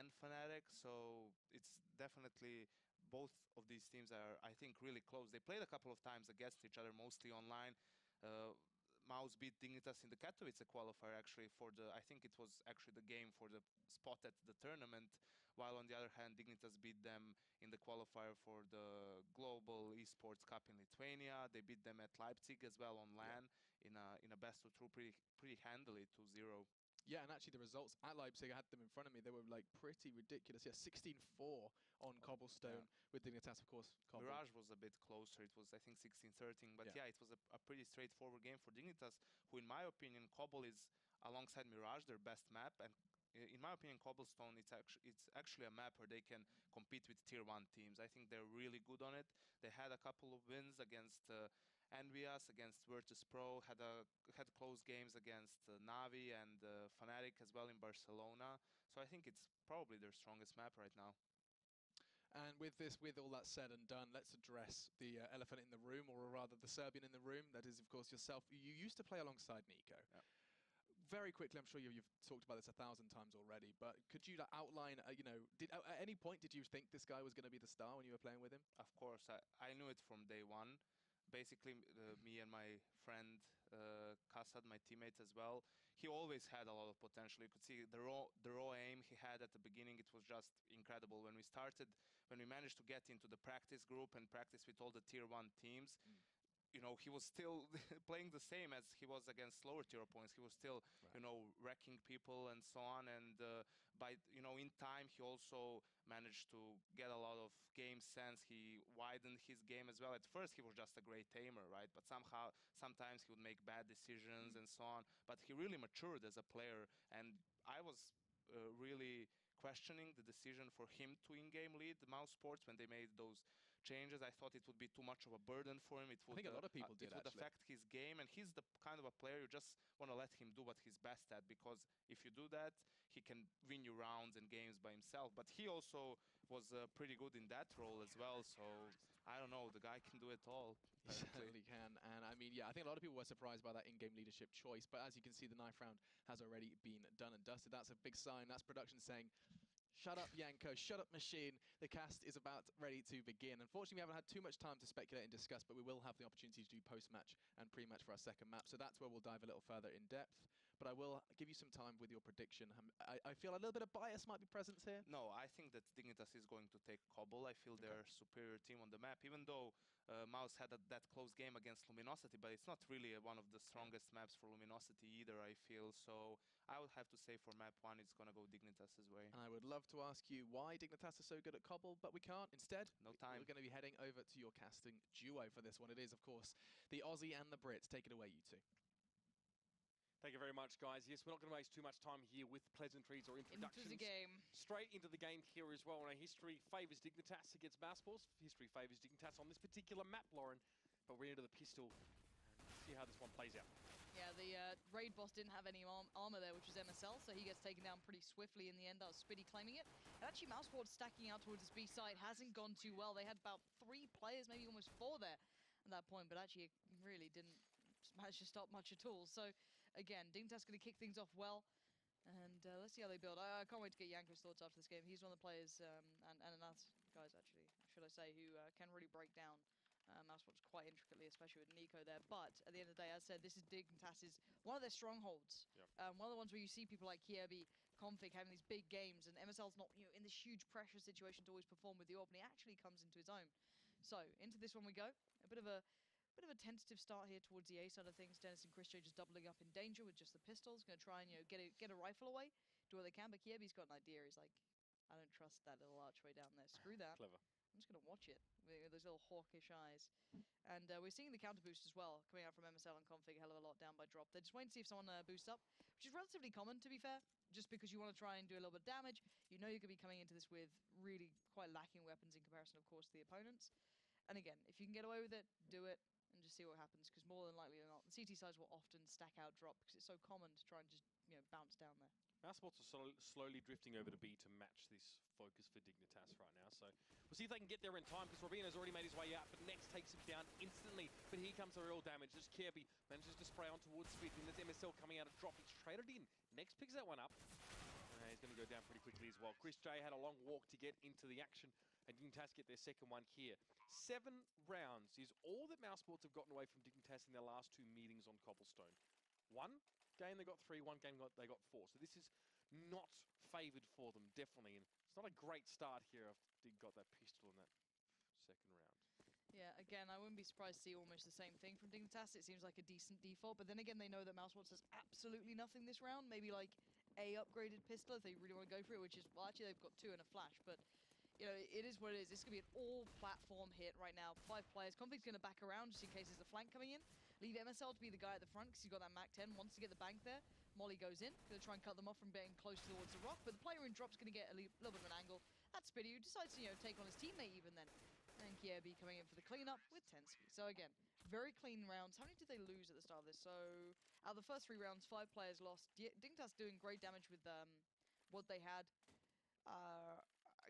and Fnatic, so it's definitely both of these teams are, I think, really close. They played a couple of times against each other, mostly online. Mouse beat Dignitas in the Katowice qualifier, actually, I think it was actually the game for the spot at the tournament, while on the other hand, Dignitas beat them in the qualifier for the Global Esports Cup in Lithuania. They beat them at Leipzig as well on LAN in a best of 2 pretty handily, 2-0. Yeah, and actually the results at Leipzig, I had them in front of me, they were like pretty ridiculous. Yeah, 16-4 on Cobblestone with Dignitas, of course. Mirage was a bit closer. It was, I think, 16-13. But yeah, it was a pretty straightforward game for Dignitas, who, in my opinion, Cobble is, alongside Mirage, their best map. And in my opinion, Cobblestone, it's actually a map where they can compete with Tier 1 teams. I think they're really good on it. They had a couple of wins against Envias, against Virtus Pro, had close games against Navi and Fnatic as well in Barcelona. So I think it's probably their strongest map right now. And with all that said and done, let's address the elephant in the room, or rather the Serbian in the room. That is, of course, yourself. You used to play alongside Nico. Yeah. Very quickly, I'm sure you've talked about this 1,000 times already, but could you outline, at any point did you think this guy was going to be the star when you were playing with him? Of course, I knew it from day one. Basically, me and my friend Kasad, my teammate as well, he always had a lot of potential. You could see the raw aim he had at the beginning. It was just incredible. When we managed to get into the practice group and practice with all the Tier 1 teams, he was still playing the same as he was against lower tier opponents. He was still, wrecking people and so on. And in time, he also managed to get a lot of game sense. He widened his game as well. At first, he was just a great tamer, right? But sometimes he would make bad decisions and so on. But he really matured as a player. And I was really questioning the decision for him to in-game lead Mouse Sports when they made those changes. I thought it would be too much of a burden for him. I think a lot of people did, It would affect his game, and he's the kind of a player you just want to let him do what he's best at, because if you do that, he can win you rounds and games by himself. But he also was pretty good in that role as well, so I don't know, the guy can do it all. He certainly can. And I mean, yeah, I think a lot of people were surprised by that in-game leadership choice, but as you can see, the knife round has already been done and dusted. That's a big sign. That's production saying, shut up, Yanko, shut up, machine. The cast is about ready to begin. Unfortunately, we haven't had too much time to speculate and discuss, but we will have the opportunity to do post-match and pre-match for our second map. So that's where we'll dive a little further in depth. But I will give you some time with your prediction. I feel a little bit of bias might be present here. No, I think that Dignitas is going to take Cobble. I feel they're a superior team on the map, even though Mouse had that close game against Luminosity, but it's not really one of the strongest maps for Luminosity either, I feel. So I would have to say for map 1, it's going to go Dignitas' way. And I would love to ask you why Dignitas is so good at Cobble, but we can't. Instead, no time. We're going to be heading over to your casting duo for this one. It is, of course, the Aussie and the Brits. Take it away, you two. Thank you very much, guys. Yes, we're not going to waste too much time here with pleasantries or introductions. Into the game. Straight into the game here as well. Now, history favours Dignitas against Mousesports. History favours Dignitas on this particular map, Lauren. But we're into the pistol. See how this one plays out. Yeah, the raid boss didn't have any armor there, which was MSL, so he gets taken down pretty swiftly in the end. That was Spitty claiming it. And actually, Mouseboard stacking out towards his B side hasn't gone too well. They had about 3 players, maybe almost 4 there at that point, but actually it really didn't manage to stop much at all. So again, Dignitas going to kick things off well. And let's see how they build. I can't wait to get Yanko's thoughts after this game. He's one of the players, and another guys actually, should I say, who can really break down Mousebots quite intricately, especially with Nico there. But at the end of the day, as I said, this is Dignitas' one of their strongholds. Yep. One of the ones where you see people like Kiebi, Config having these big games, and MSL's not, in this huge pressure situation to always perform with the AWP, and he actually comes into his own. So into this one we go. A bit of a tentative start here towards the A side of things. Dennis and Chris J just doubling up in danger with just the pistols. Going to try and get a rifle away, do what they can. But Kiebi's got an idea. He's like, I don't trust that little archway down there. Screw that. Clever. I'm just going to watch it with those little hawkish eyes. And we're seeing the counter boost as well coming out from MSL and Config a hell of a lot down by drop. They're just waiting to see if someone boosts up, which is relatively common to be fair. Just because you want to try and do a little bit of damage, you know you're going to be coming into this with really quite lacking weapons in comparison, of course, to the opponents. And again, if you can get away with it, do it. And just see what happens, because more than likely than not, the CT sides will often stack out drop because it's so common to try and just bounce down there. Mousebots are slowly drifting over to B to match this focus for Dignitas right now. So we'll see if they can get there in time, because Robino's already made his way out, but Next takes him down instantly. But here comes the real damage as Kiebi manages to spray on towards Spit, and there's MSL coming out of drop. He's traded in. Next picks that one up. He's going to go down pretty quickly as well. Chris J had a long walk to get into the action, and Dignitas get their second one here. 7 rounds is all that Mousebots have gotten away from Dignitas in their last 2 meetings on Cobblestone. One game they got 3, one game they got 4. So this is not favoured for them, definitely. And it's not a great start here if Dig got that pistol in that second round. Yeah, again, I wouldn't be surprised to see almost the same thing from Dignitas. It seems like a decent default, but then again, they know that Mousebots has absolutely nothing this round. Maybe like a upgraded pistol if they really want to go for it, which is, well, actually they've got 2 and a flash, but it is what it is. This is going to be an all-platform hit right now. 5 players. Config's going to back around just in case there's a flank coming in. Leave MSL to be the guy at the front because he's got that MAC-10, wants to get the bank there. Molly goes in, going to try and cut them off from getting close towards the rock, but the player in drop's going to get a little bit of an angle. That's Spitty, who decides to take on his teammate even then. And Kiebi coming in for the cleanup with Tensky. So again, very clean rounds. How many did they lose at the start of this? So out of the first 3 rounds, 5 players lost. Dignitas doing great damage with what they had.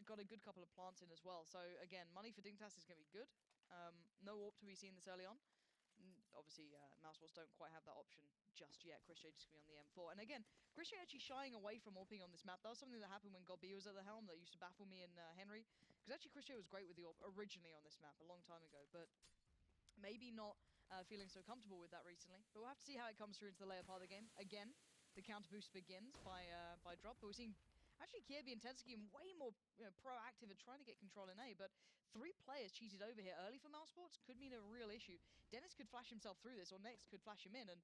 Got a good couple of plants in as well. So again, money for Dignitas is going to be good. No AWP to be seen this early on. Obviously, Mousebots don't quite have that option just yet. Chris J just going to be on the M4. And again, Chris J actually shying away from AWPing on this map. That was something that happened when Gobi was at the helm that used to baffle me and Henry. Because actually Chris J was great with the AWP originally on this map a long time ago. But maybe not feeling so comfortable with that recently. But we'll have to see how it comes through into the later part of the game. Again, the counter boost begins by drop. But we're seeing actually Kiebi and Tensky way more proactive at trying to get control in A, but 3 players cheated over here early for Mousebots could mean a real issue. Dennis could flash himself through this, or Next could flash him in, and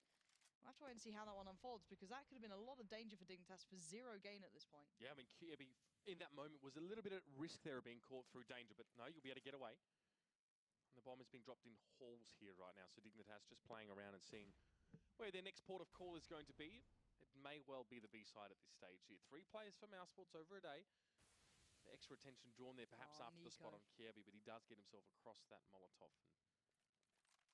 we'll have to wait and see how that one unfolds, because that could have been a lot of danger for Dignitas for 0 gain at this point. Yeah, I mean, Kiebi in that moment was a little bit at risk there of being caught through danger, but no, you'll be able to get away. And the bomb is being dropped in halls here right now, so Dignitas just playing around and seeing where their next port of call is going to be. It may well be the B side at this stage here. 3 players for Mousebots over a day. The extra attention drawn there perhaps after Nico. the spot on Kiebi, but he does get himself across that Molotov and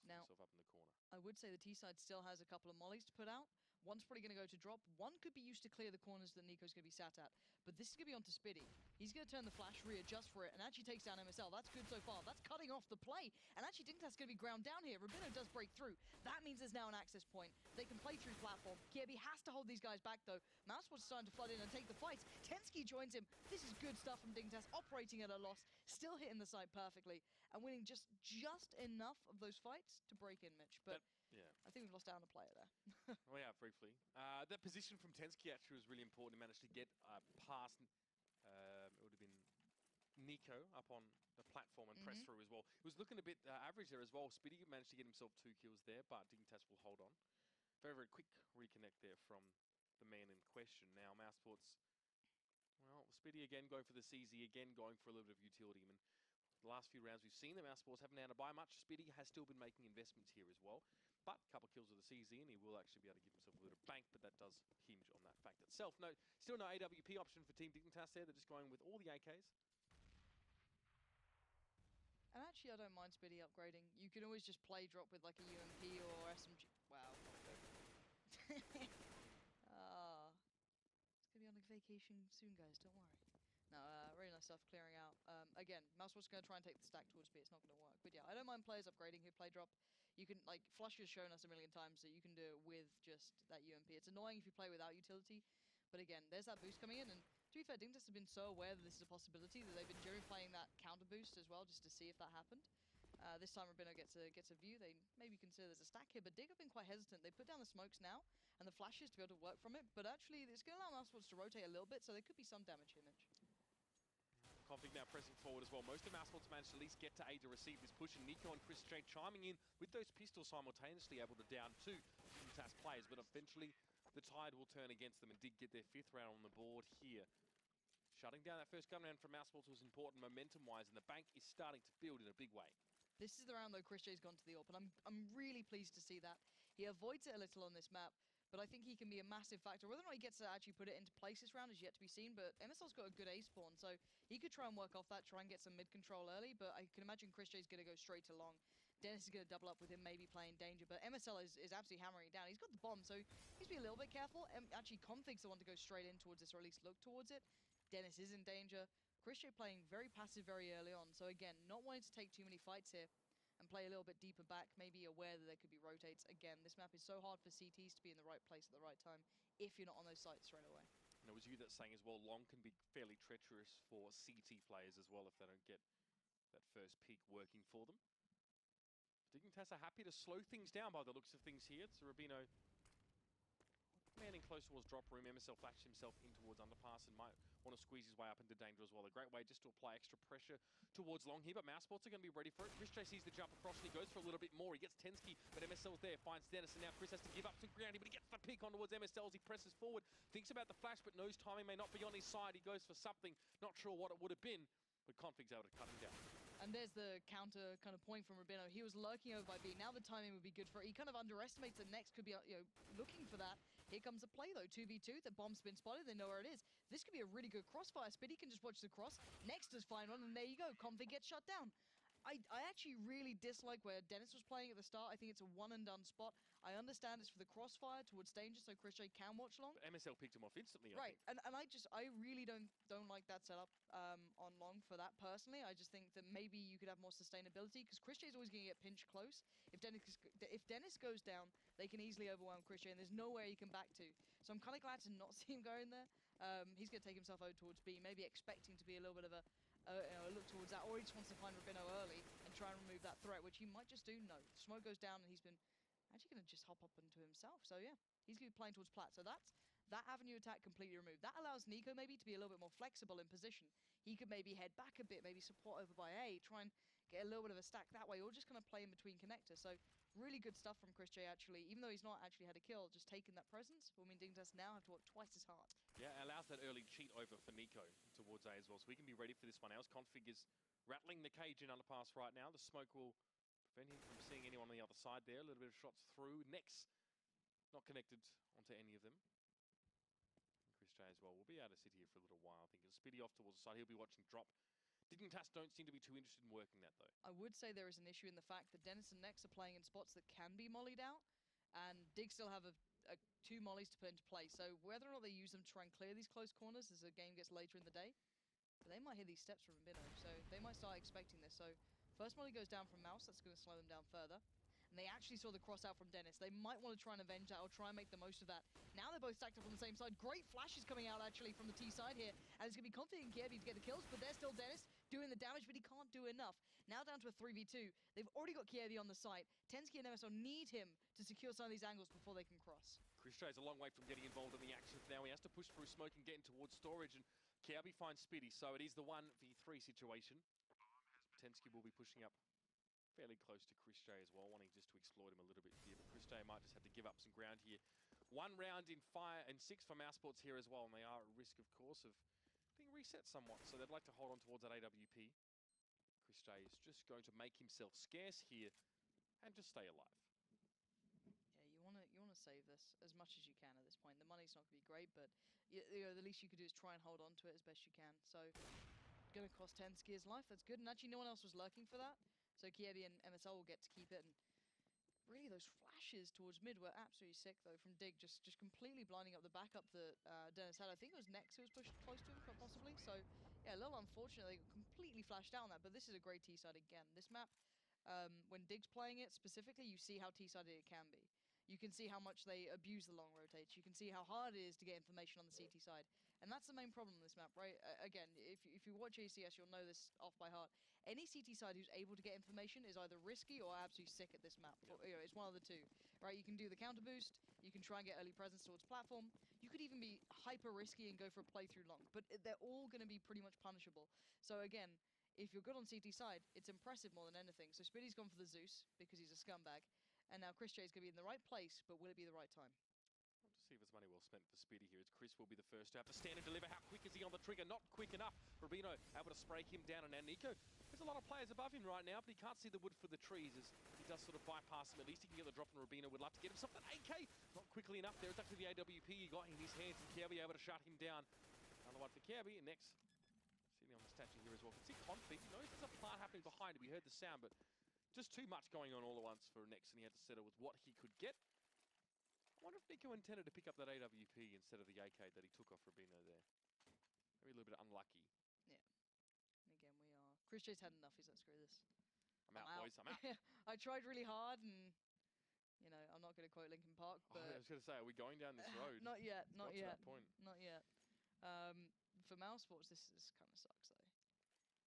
Now, himself up in the corner. I would say the T side still has a couple of mollies to put out. One's probably going to go to drop. One could be used to clear the corners that Nico's going to be sat at. But this is going to be onto Spitty. He's going to turn the flash, readjust for it, and actually takes down MSL. That's good so far. That's cutting off the play. And actually Dignitas going to be ground down here. Rabino does break through. That means there's now an access point. They can play through platform. Kiebi has to hold these guys back, though. Mousebots starting to flood in and take the fights. Tensky joins him. This is good stuff from Dignitas, operating at a loss. Still hitting the side perfectly. And winning just enough of those fights to break in, Mitch. But yeah. I think we've lost down a player there. Oh yeah, briefly. That position from Tensky actually was really important. He managed to get past, it would have been Nico up on the platform and press through as well. It was looking a bit average there as well. Spitty managed to get himself 2 kills there, but Dignitas will hold on. Very, very quick reconnect there from the man in question. Now, Mousebots, well, Spitty again going for the CZ, again going for a little bit of utility. I mean, the last few rounds we've seen the Mousebots haven't been able to buy much. Spitty has still been making investments here as well. But a couple of kills with the CZ, and he will actually be able to give himself a bit of bank, but that does hinge on that fact itself. No, still no AWP option for Team Dignitas there. They're just going with all the AKs. And actually, I don't mind Spitty upgrading. You can always just play drop with like a UMP or SMG. Wow. vacation soon, guys. Don't worry. No, really nice stuff clearing out. Again, Mousesport's going to try and take the stack towards B. It's not going to work. But yeah, I don't mind players upgrading who play drop. You can, like, Flush has shown us a million times that you can do it with just that UMP. It's annoying if you play without utility. But again, there's that boost coming in. And to be fair, Dignitas have been so aware that this is a possibility that they've been generally playing that counter boost as well just to see if that happened. This time Rabino gets a view. They maybe consider there's a stack here, but Dig have been quite hesitant. They put down the smokes now and the flashes to be able to work from it, but actually it's going to allow Mousesports to rotate a little bit, so there could be some damage here, Mitch. Config now pressing forward as well. Most of Mousesports managed to at least get to A to receive this push, and Nico and Chris J chiming in with those pistols simultaneously, able to down two Dignitas players, but eventually the tide will turn against them and Dig get their 5th round on the board here. Shutting down that first gun round from Mousesports was important momentum-wise, and the bank is starting to build in a big way. This is the round, though, Chris J's gone to the AWP, and I'm really pleased to see that. He avoids it a little on this map, but I think he can be a massive factor. Whether or not he gets to actually put it into place this round is yet to be seen, but MSL's got a good A spawn, so he could try and work off that, try and get some mid-control early, but I can imagine Chris J's going to go straight to long. Dennis is going to double up with him, maybe playing danger, but MSL is absolutely hammering it down. He's got the bomb, so he's be a little bit careful. Actually, Config's the one to go straight in towards this, or at least look towards it. Dennis is in danger. Chris J playing very passive very early on, so again, not wanting to take too many fights here and play a little bit deeper back, maybe aware that there could be rotates. Again, this map is so hard for CTs to be in the right place at the right time if you're not on those sites straight away. And it was you that's saying as well, long can be fairly treacherous for CT players as well if they don't get that first peak working for them. Dignitas are happy to slow things down by the looks of things here. It's Rabino manning close towards drop room. MSL flashed himself in towards underpass and might want to squeeze his way up into danger as well. A great way just to apply extra pressure towards long here, but Mousesports are going to be ready for it. Chris J sees the jump across and he goes for a little bit more. He gets Tensky, but MSL's there, finds Dennis, and now Chris has to give up some ground here, but he gets the pick on towards MSL as he presses forward. Thinks about the flash, but knows timing may not be on his side. He goes for something, not sure what it would have been, but Config's able to cut him down. And there's the counter kind of point from Rabino. He was lurking over by B. Now the timing would be good for it. He kind of underestimates that Next could be looking for that. Here comes the play, though. 2v2. The bomb's been spotted. They know where it is. This could be a really good crossfire. Spitty can just watch the cross. Next does find one, and there you go. Config gets shut down. I actually really dislike where Dennis was playing at the start. I think it's a one-and-done spot. I understand it's for the crossfire towards danger, so Chris J can watch long. But MSL picked him off instantly, right, and I really don't like that setup on long for that personally. I just think that maybe you could have more sustainability, because Chris J is always going to get pinched close. If Dennis goes down, they can easily overwhelm Chris J, and there's nowhere he can back to. So I'm kind of glad to not see him go in there. He's going to take himself out towards B, maybe expecting to be a little bit of a look towards that, or he just wants to find Rabino early and try and remove that threat, which he might just do. No, smoke goes down, and he's been actually going to just hop up into himself. So yeah, he's going to be playing towards plat. So that's that avenue attack completely removed. That allows Nico maybe to be a little bit more flexible in position. He could maybe head back a bit, maybe support over by A, try and get a little bit of a stack that way, or just kind of play in between connectors. So really good stuff from Chris J, actually. Even though he's not actually had a kill, just taking that presence will mean Dignitas now have to work twice as hard. Yeah, it allows that early cheat over for Nico towards A as well, so we can be ready for this one. Ours Config is rattling the cage in underpass right now. The smoke will prevent him from seeing anyone on the other side there. A little bit of shots through. Next, not connected onto any of them. And Chris J as well. We'll be able to sit here for a little while, I think. And Spitty off towards the side. He'll be watching drop. Dignitas don't seem to be too interested in working that, though. I would say there is an issue in the fact that Dennis and Nex are playing in spots that can be mollied out, and Dig still have two mollies to put into play. So whether or not they use them to try and clear these close corners as the game gets later in the day, they might hear these steps from Rabino, so they might start expecting this. So first molly goes down from Mouse, that's going to slow them down further. And they actually saw the cross out from Dennis. They might want to try and avenge that or try and make the most of that. Now they're both stacked up on the same side. Great flashes coming out actually from the T side here. And it's going to be Config and Kievi to get the kills, but there's still Dennis doing the damage, but he can't do enough. Now down to a 3v2. They've already got Kievi on the site. Tensky and MSL need him to secure some of these angles before they can cross. Chris J's a long way from getting involved in the action now. He has to push through smoke and get in towards storage, and Kievi finds Spitty, so it is the 1v3 situation. Tensky will be pushing up fairly close to Chris J as well, wanting just to exploit him a little bit here, but Chris J might just have to give up some ground here. 1 round in 5 and 6 for Mousesports here as well, and they are at risk, of course, of being reset somewhat, so they'd like to hold on towards that AWP. Chris J is just going to make himself scarce here and just stay alive. Yeah, you want to save this as much as you can at this point. The money's not going to be great, but you know, the least you could do is try and hold on to it as best you can. So, going to cost Tensky his life, that's good, and actually no one else was lurking for that. So Kievi and MSL will get to keep it, and really those flashes towards mid were absolutely sick though from Dig, just completely blinding up the backup that Dennis had. I think it was Nex who was pushed close to him, quite possibly. So yeah, a little unfortunate they got completely flashed down that, but this is a great T-side again. This map, when Dig's playing it specifically, you see how T-sided it can be. You can see how much they abuse the long rotates. You can see how hard it is to get information on the CT side. And that's the main problem in this map, right? Again, if you watch ACS, you'll know this off by heart. Any CT side who's able to get information is either risky or absolutely sick at this map. You know, it's one of the two, right? You can do the counter boost. You can try and get early presence towards platform. You could even be hyper risky and go for a playthrough long. But they're all going to be pretty much punishable. So again, if you're good on CT side, it's impressive more than anything. So Spitty's gone for the Zeus because he's a scumbag. And now Chris J is going to be in the right place, but will it be the right time? To see if it's money well spent for Speedy here, as Chris will be the first to have to stand and deliver. How quick is he on the trigger? Not quick enough. Rubino able to spray him down, and now Nico. There's a lot of players above him right now, but he can't see the wood for the trees as he does sort of bypass him. At least he can get the drop, and Rubino would love to get himself that AK. Not quickly enough there. It's actually the AWP he got in his hands, and Kirby able to shut him down. Another one for Kirby, and next, sitting on the statue here as well. Can see Config. He knows there's a plant happening behind him. We heard the sound, but just too much going on all at once for Nex, and he had to settle with what he could get. I wonder if Nico intended to pick up that AWP instead of the AK that he took off Rubino there. Maybe a little bit unlucky. Yeah. And again, we are... Chris J's had enough. He's like, screw this. I'm out, boys. I'm out. I tried really hard, and, you know, I'm not going to quote Linkin Park, but... I was going to say, are we going down this road? Not yet. Not yet. To that point. Not yet. For Mousesports, this kind of sucks, though.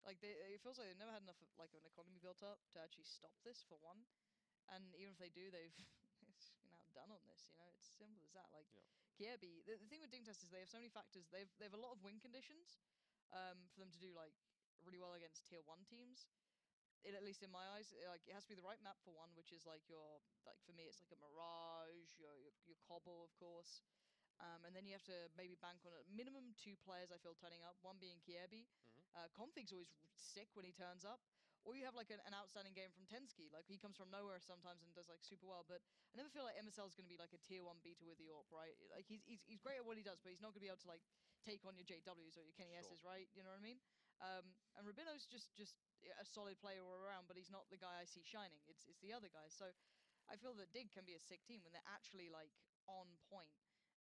Like, it feels like they've never had enough of, like, an economy built up to actually stop this, for one. And even if they do, they've done on this, you know? It's simple as that. Like, Kiebi, the thing with Dignitas is they have so many factors. They have a lot of win conditions for them to do, like, really well against tier 1 teams. At least in my eyes, like, it has to be the right map for one, which is, like, like, for me, it's like a Mirage, your Cobble, of course. And then you have to maybe bank on a minimum 2 players, I feel, turning up, one being Kiebi. Config's always sick when he turns up. Or you have like an outstanding game from Tensky. Like, he comes from nowhere sometimes and does like super well. But I never feel like MSL is going to be like a tier 1 beta with the AWP, right? Like, he's great at what he does, but he's not going to be able to like take on your JWs or your Kenny S's, right? You know what I mean? And Rubino's just a solid player all around, but he's not the guy I see shining. It's the other guys. So I feel that Dig can be a sick team when they're actually like on point.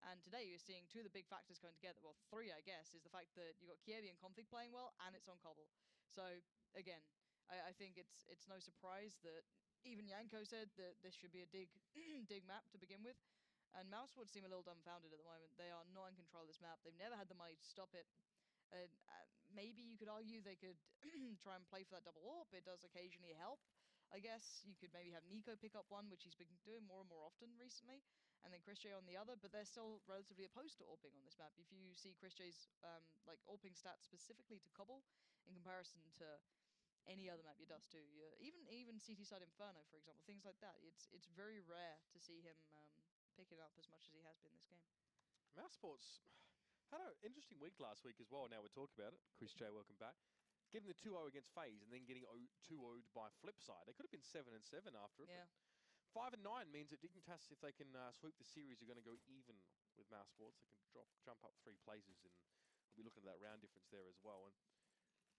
And today you're seeing 2 of the big factors coming together. Well, 3, I guess, is the fact that you've got Kiebi and Config playing well, and it's on Cobble. So, again, I think it's no surprise that even Yanko said that this should be a Dig Dig map to begin with. And Mousesports seem a little dumbfounded at the moment. They are not in control of this map. They've never had the money to stop it. Maybe you could argue they could try and play for that double AWP. It does occasionally help. I guess you could maybe have Nico pick up one, which he's been doing more and more often recently, and then Chris J on the other, but they're still relatively opposed to AWPing on this map. If you see Chris J's like AWPing stats specifically to Cobble in comparison to any other map you dust to, even CT side Inferno, for example, things like that, it's very rare to see him picking up as much as he has been this game. Mousesports had an interesting week last week as well. Now we're talking about it. Chris J, welcome back. Getting the 2-0 against FaZe and then getting 2-0'd by Flipside. They could have been 7-7 after it. Yeah. 5-9 means that Dignitas, if they can sweep the series, are going to go even with Mousesports. They can jump up 3 places, and we'll be looking at that round difference there as well. And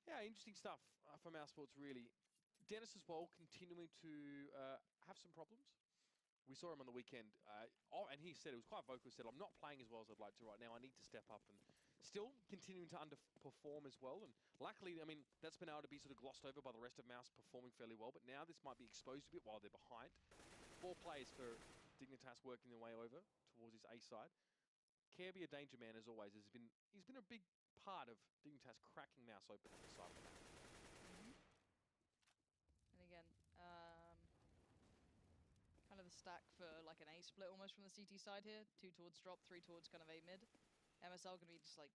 yeah, interesting stuff for Mousesports, really. Dennis as well, continuing to have some problems. We saw him on the weekend, and he said, it was quite vocal, said, I'm not playing as well as I'd like to right now. I need to step up, and still continuing to underperform as well. And luckily, I mean, that's been able to be sort of glossed over by the rest of Mouse performing fairly well, but now this might be exposed a bit while they're behind. 4 players for Dignitas working their way over towards his A side. Kirby, a danger man as always, he's been a big part of Dignitas cracking Mouse open at the side of the map. And again, kind of a stack for like an A split almost from the CT side here. 2 towards drop, 3 towards kind of A mid. MSL going to be just like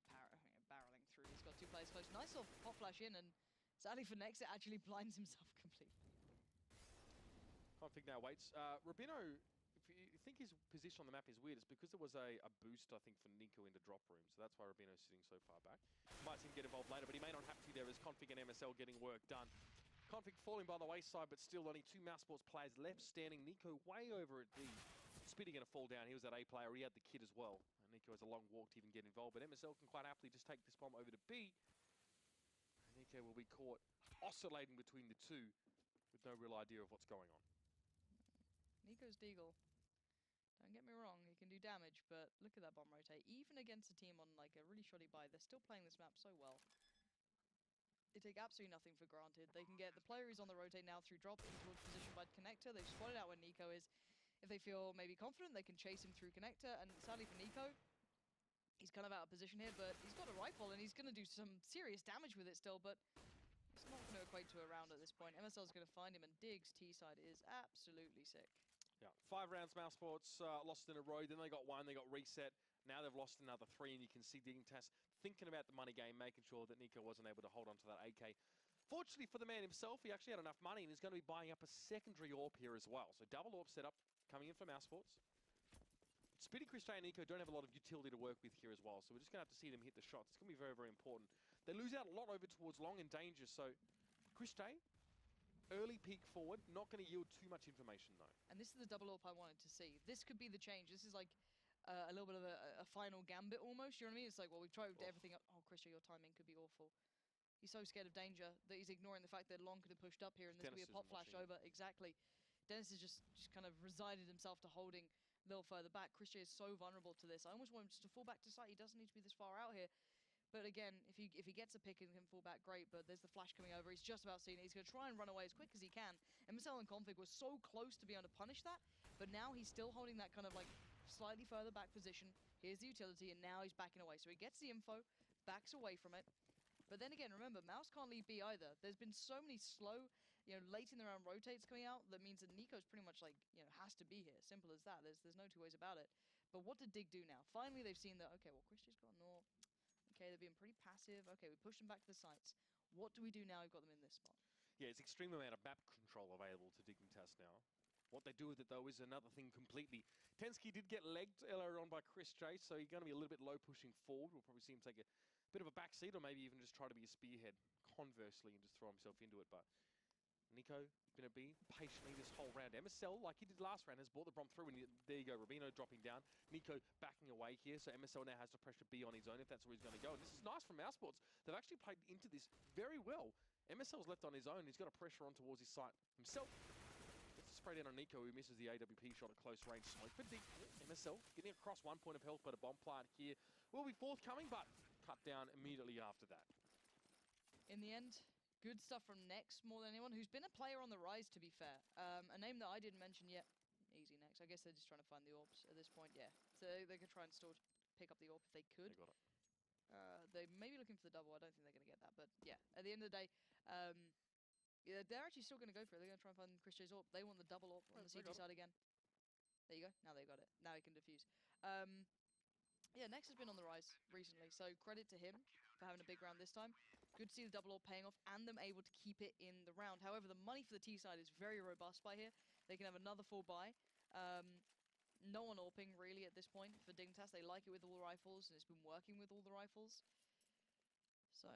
barreling through. He's got 2 players close. Nice little pop flash in, and sadly for Nex, it actually blinds himself completely. Config now waits. Rubino, if you think his position on the map is weird, it's because there was a boost, I think, for Nico into drop room. So that's why Rubino's sitting so far back. Might see him get involved later, but he may not have to there as Config and MSL getting work done. Config falling by the wayside, but still only 2 Mousesports players left standing. Nico way over at D. Spitty going to fall down. He was that A player. He had the kit as well. And Nico has a long walk to even get involved. But MSL can quite happily just take this bomb over to B. And Nico will be caught oscillating between the 2 with no real idea of what's going on. Nico's Deagle. Don't get me wrong, he can do damage, but look at that bomb rotate. Even against a team on like a really shoddy buy, they're still playing this map so well. They take absolutely nothing for granted. They can get the player who's on the rotate now through drop in towards position by connector. They've spotted out where Nico is. If they feel maybe confident, they can chase him through connector. And sadly for Nico, he's kind of out of position here, but he's got a rifle and he's going to do some serious damage with it still, but it's not going to equate to a round at this point. MSL's going to find him, and Diggs T-side is absolutely sick. Yeah, 5 rounds mousesports lost in a row. Then they got 1, they got reset. Now they've lost another 3, and you can see Dignitas thinking about the money game, making sure that Nico wasn't able to hold on to that AK. Fortunately for the man himself, he actually had enough money and is going to be buying up a secondary AWP here as well. So double AWP setup coming in for mousesports. Spitty, Chris J, and Nico don't have a lot of utility to work with here as well, so we're just going to have to see them hit the shots. It's going to be very, very important. They lose out a lot over towards long and danger, so Chris J, early peek forward, not going to yield too much information though. And this is the double AWP I wanted to see. This could be the change. This is like a little bit of a final gambit almost, you know what I mean? It's like, well, we've tried everything up. Oh, Chris J, your timing could be awful. He's so scared of danger that he's ignoring the fact that Long could have pushed up here and this could be a pop flash over. Exactly. Dennis has just kind of resigned himself to holding a little further back. Chris J is so vulnerable to this. I almost want him just to fall back to site. He doesn't need to be this far out here. But again, if he gets a pick and can fall back, great. But there's the flash coming over. He's just about seen it. He's going to try and run away as quick as he can. MSL and Config were so close to be able to punish that. But now he's still holding that kind of like slightly further back position. Here's the utility, and now he's backing away. So he gets the info, backs away from it. But then again, remember, Mouse can't leave B either. There's been so many slow, late in the round rotates coming out that means that Nico's pretty much like, has to be here. Simple as that. There's no two ways about it. But what did Dig do now? Finally, they've seen that, okay, well, Christian's got Nor. Okay, they're being pretty passive. Okay, we pushed them back to the sites. What do we do now we've got them in this spot? Yeah, it's extreme amount of map control available to Dignitas now. What they do with it, though, is another thing completely. Tensky did get legged earlier on by Chris J, so he's going to be a little bit low pushing forward. We'll probably see him take a bit of a backseat, or maybe even just try to be a spearhead conversely and just throw himself into it. But Nico going to be patiently this whole round. MSL, like he did last round, has brought the bomb through, and there you go, Rubino dropping down. Nico backing away here, so MSL now has to pressure B on his own if that's where he's going to go. And this is nice from mousesports. They've actually played into this very well. MSL's left on his own. He's got a pressure on towards his site himself. Gets a spray down on Nico, who misses the AWP shot at close range. Smoke for MSL getting across 1 point of health, but a bomb plant here will be forthcoming, but cut down immediately after that. In the end, good stuff from Nex more than anyone, who's been a player on the rise, to be fair. A name that I didn't mention yet. Easy Nex. I guess they're just trying to find the AWPs at this point, yeah. So they could try and still pick up the AWP if they could. They got it. They may be looking for the double. I don't think they're going to get that. But yeah, at the end of the day, yeah, they're actually still going to go for it. They're going to try and find Chris J's AWP. They want the double AWP on the CT side again. There you go. Now they got it. Now he can defuse. Yeah, Nex has been on the rise recently, so credit to him for having a big round this time. Good to see the double AWP paying off and them able to keep it in the round. However, the money for the T side is very robust by here. They can have another full buy. No one AWPing really at this point for Dignitas. They like it with all the rifles, and it's been working with all the rifles. So,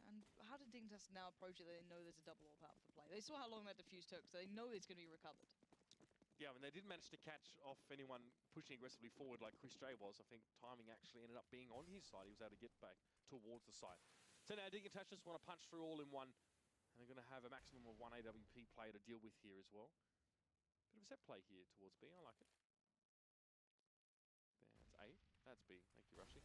and how did Dignitas now approach it? They know there's a double AWP out for play. They saw how long that defuse took, so they know it's going to be recovered. Yeah, I mean, they did manage to catch off anyone pushing aggressively forward like Chris J was. I think timing actually ended up being on his side. He was able to get back towards the site. So now Dignitas just want to punch through all in one, and they're going to have a maximum of 1 AWP player to deal with here as well. Bit of a set play here towards B. I like it. That's A. That's B. Thank you, Rushy.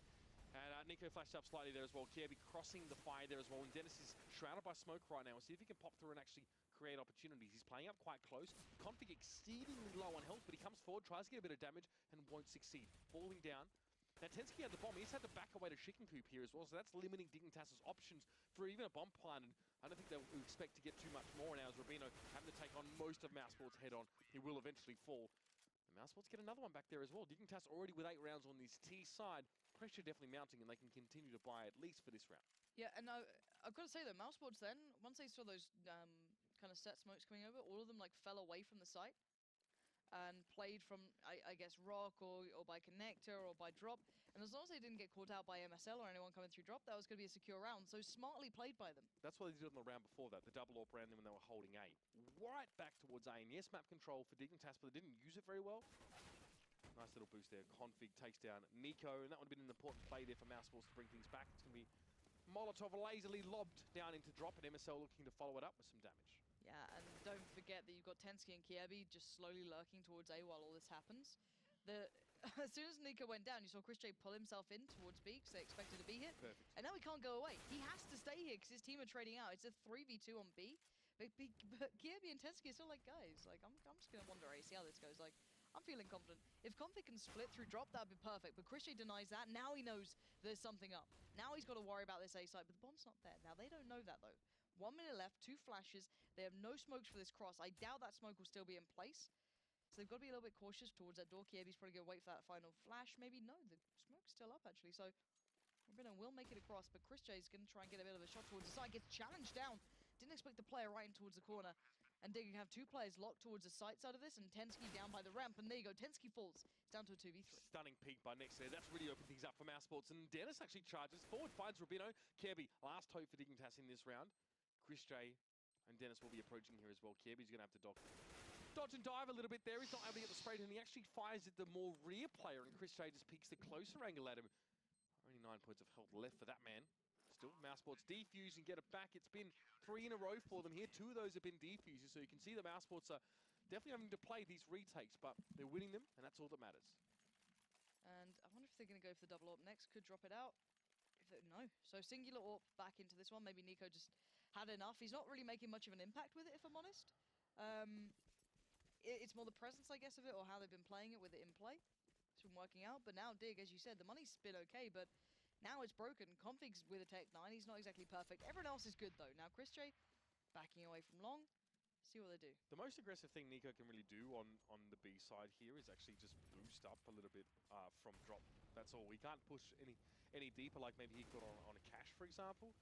And Nico flashed up slightly there as well. Kirby crossing the fire there as well. And Dennis is shrouded by smoke right now. We'll see if he can pop through and actually create opportunities. He's playing up quite close. Config exceedingly low on health, but he comes forward, tries to get a bit of damage, and won't succeed. Falling down. Now, Tensky had the bomb. He's had to back away to Chicken-Coop here as well, so that's limiting Dignitas' options for even a bomb plant. And I don't think they'll expect to get too much more now as Rubino having to take on most of mousesports head on. He will eventually fall. And mousesports get another one back there as well. Dignitas already with 8 rounds on this T side. Pressure definitely mounting, and they can continue to buy at least for this round. Yeah, and I've got to say though, mousesports then, once they saw those kind of set smokes coming over, all of them like fell away from the site and played from, I guess, rock or by connector or by drop. And as long as they didn't get caught out by MSL or anyone coming through drop, that was going to be a secure round. So smartly played by them. That's what they did on the round before that. The double AWP ran them when they were holding A. Right back towards A. And yes, map control for Dignitas, but they didn't use it very well. Nice little boost there. Config takes down Nico, and that would have been an important play there for mousesports to bring things back. It's going to be Molotov lazily lobbed down into drop, and MSL looking to follow it up with some damage. Yeah, and don't forget that you've got Tensky and Kiebi just slowly lurking towards A while all this happens. As soon as Nico went down, you saw Chris J pull himself in towards B because they expected a B hit. Perfect. And now he can't go away. He has to stay here because his team are trading out. It's a 3v2 on B. But Kiebi and Tensky are still like, guys, like, I'm just going to wander A, see how this goes. Like, I'm feeling confident. If Config can split through drop, that'd be perfect. But Chris J denies that. Now he knows there's something up. Now he's got to worry about this A side, but the bomb's not there. Now, they don't know that, though. 1 minute left, 2 flashes. They have no smokes for this cross. I doubt that smoke will still be in place. So they've got to be a little bit cautious towards that door. Kiebi's probably going to wait for that final flash. Maybe no, the smoke's still up, actually. So Rabino will make it across, but Chris J is going to try and get a bit of a shot towards the side. Gets challenged down. Didn't expect the player right in towards the corner. And Dig have 2 players locked towards the side side of this, and Tensky down by the ramp. And there you go, Tensky falls. It's down to a 2v3. Stunning peek by Nex there. That's really opened things up for Mousesports. And Dennis actually charges forward, finds Rubino. Kiebi, last hope for Dignitas in this round. Chris J and Dennis will be approaching here as well. Kiebi's going to have to dodge and dive a little bit there. He's not able to get the spray, and he actually fires at the more rear player, and Chris J just peeks the closer angle at him. Only 9 points of health left for that man. Still, Mousesports defuse and get it back. It's been 3 in a row for them here. 2 of those have been defuses, so you can see the Mousesports are definitely having to play these retakes, but they're winning them, and that's all that matters. And I wonder if they're going to go for the double AWP next. Could drop it out. No. So singular AWP back into this one. Maybe Nico just had enough. He's not really making much of an impact with it, if I'm honest. It's more the presence, I guess, of it, or how they've been playing it with it in play. It's been working out. But now Dig, as you said, the money's been okay, but now it's broken. Config's with a Tech 9. He's not exactly perfect. Everyone else is good, though. Now Chris J backing away from long. See what they do. The most aggressive thing Nico can really do on the B side here is actually just boost up a little bit from drop. That's all. We can't push any deeper like maybe he could on a cache, for example.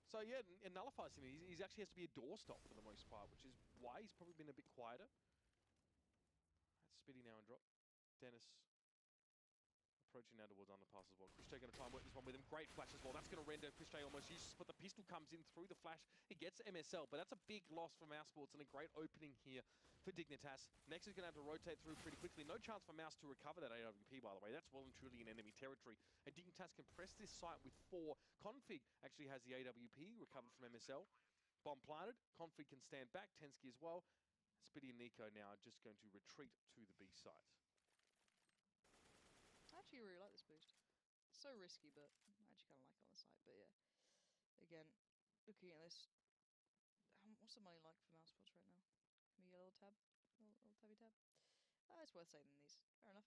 So yeah, it nullifies him. He actually has to be a doorstop for the most part, which is why he's probably been a bit quieter. That's Spitty now and drop. Dennis approaching now towards underpass as well. Chris J going to try and work this one with him. Great flash as well. That's going to render Chris J almost useless, but the pistol comes in through the flash. He gets MSL, but that's a big loss for Mousesports and a great opening here for Dignitas. Next is going to have to rotate through pretty quickly. No chance for Mouse to recover that AWP, by the way. That's well and truly in enemy territory. And Dignitas can press this site with 4. Config actually has the AWP recovered from MSL. Bomb planted. Config can stand back. Tensky as well. Spitty and Nico now are just going to retreat to the B site. I actually really like this boost. It's so risky, but I actually kind of like it on the side. But yeah, again, looking at this, what's the money like for Mousesports right now? Can we get a little tab? Little tabby tab? It's worth saving these. Fair enough.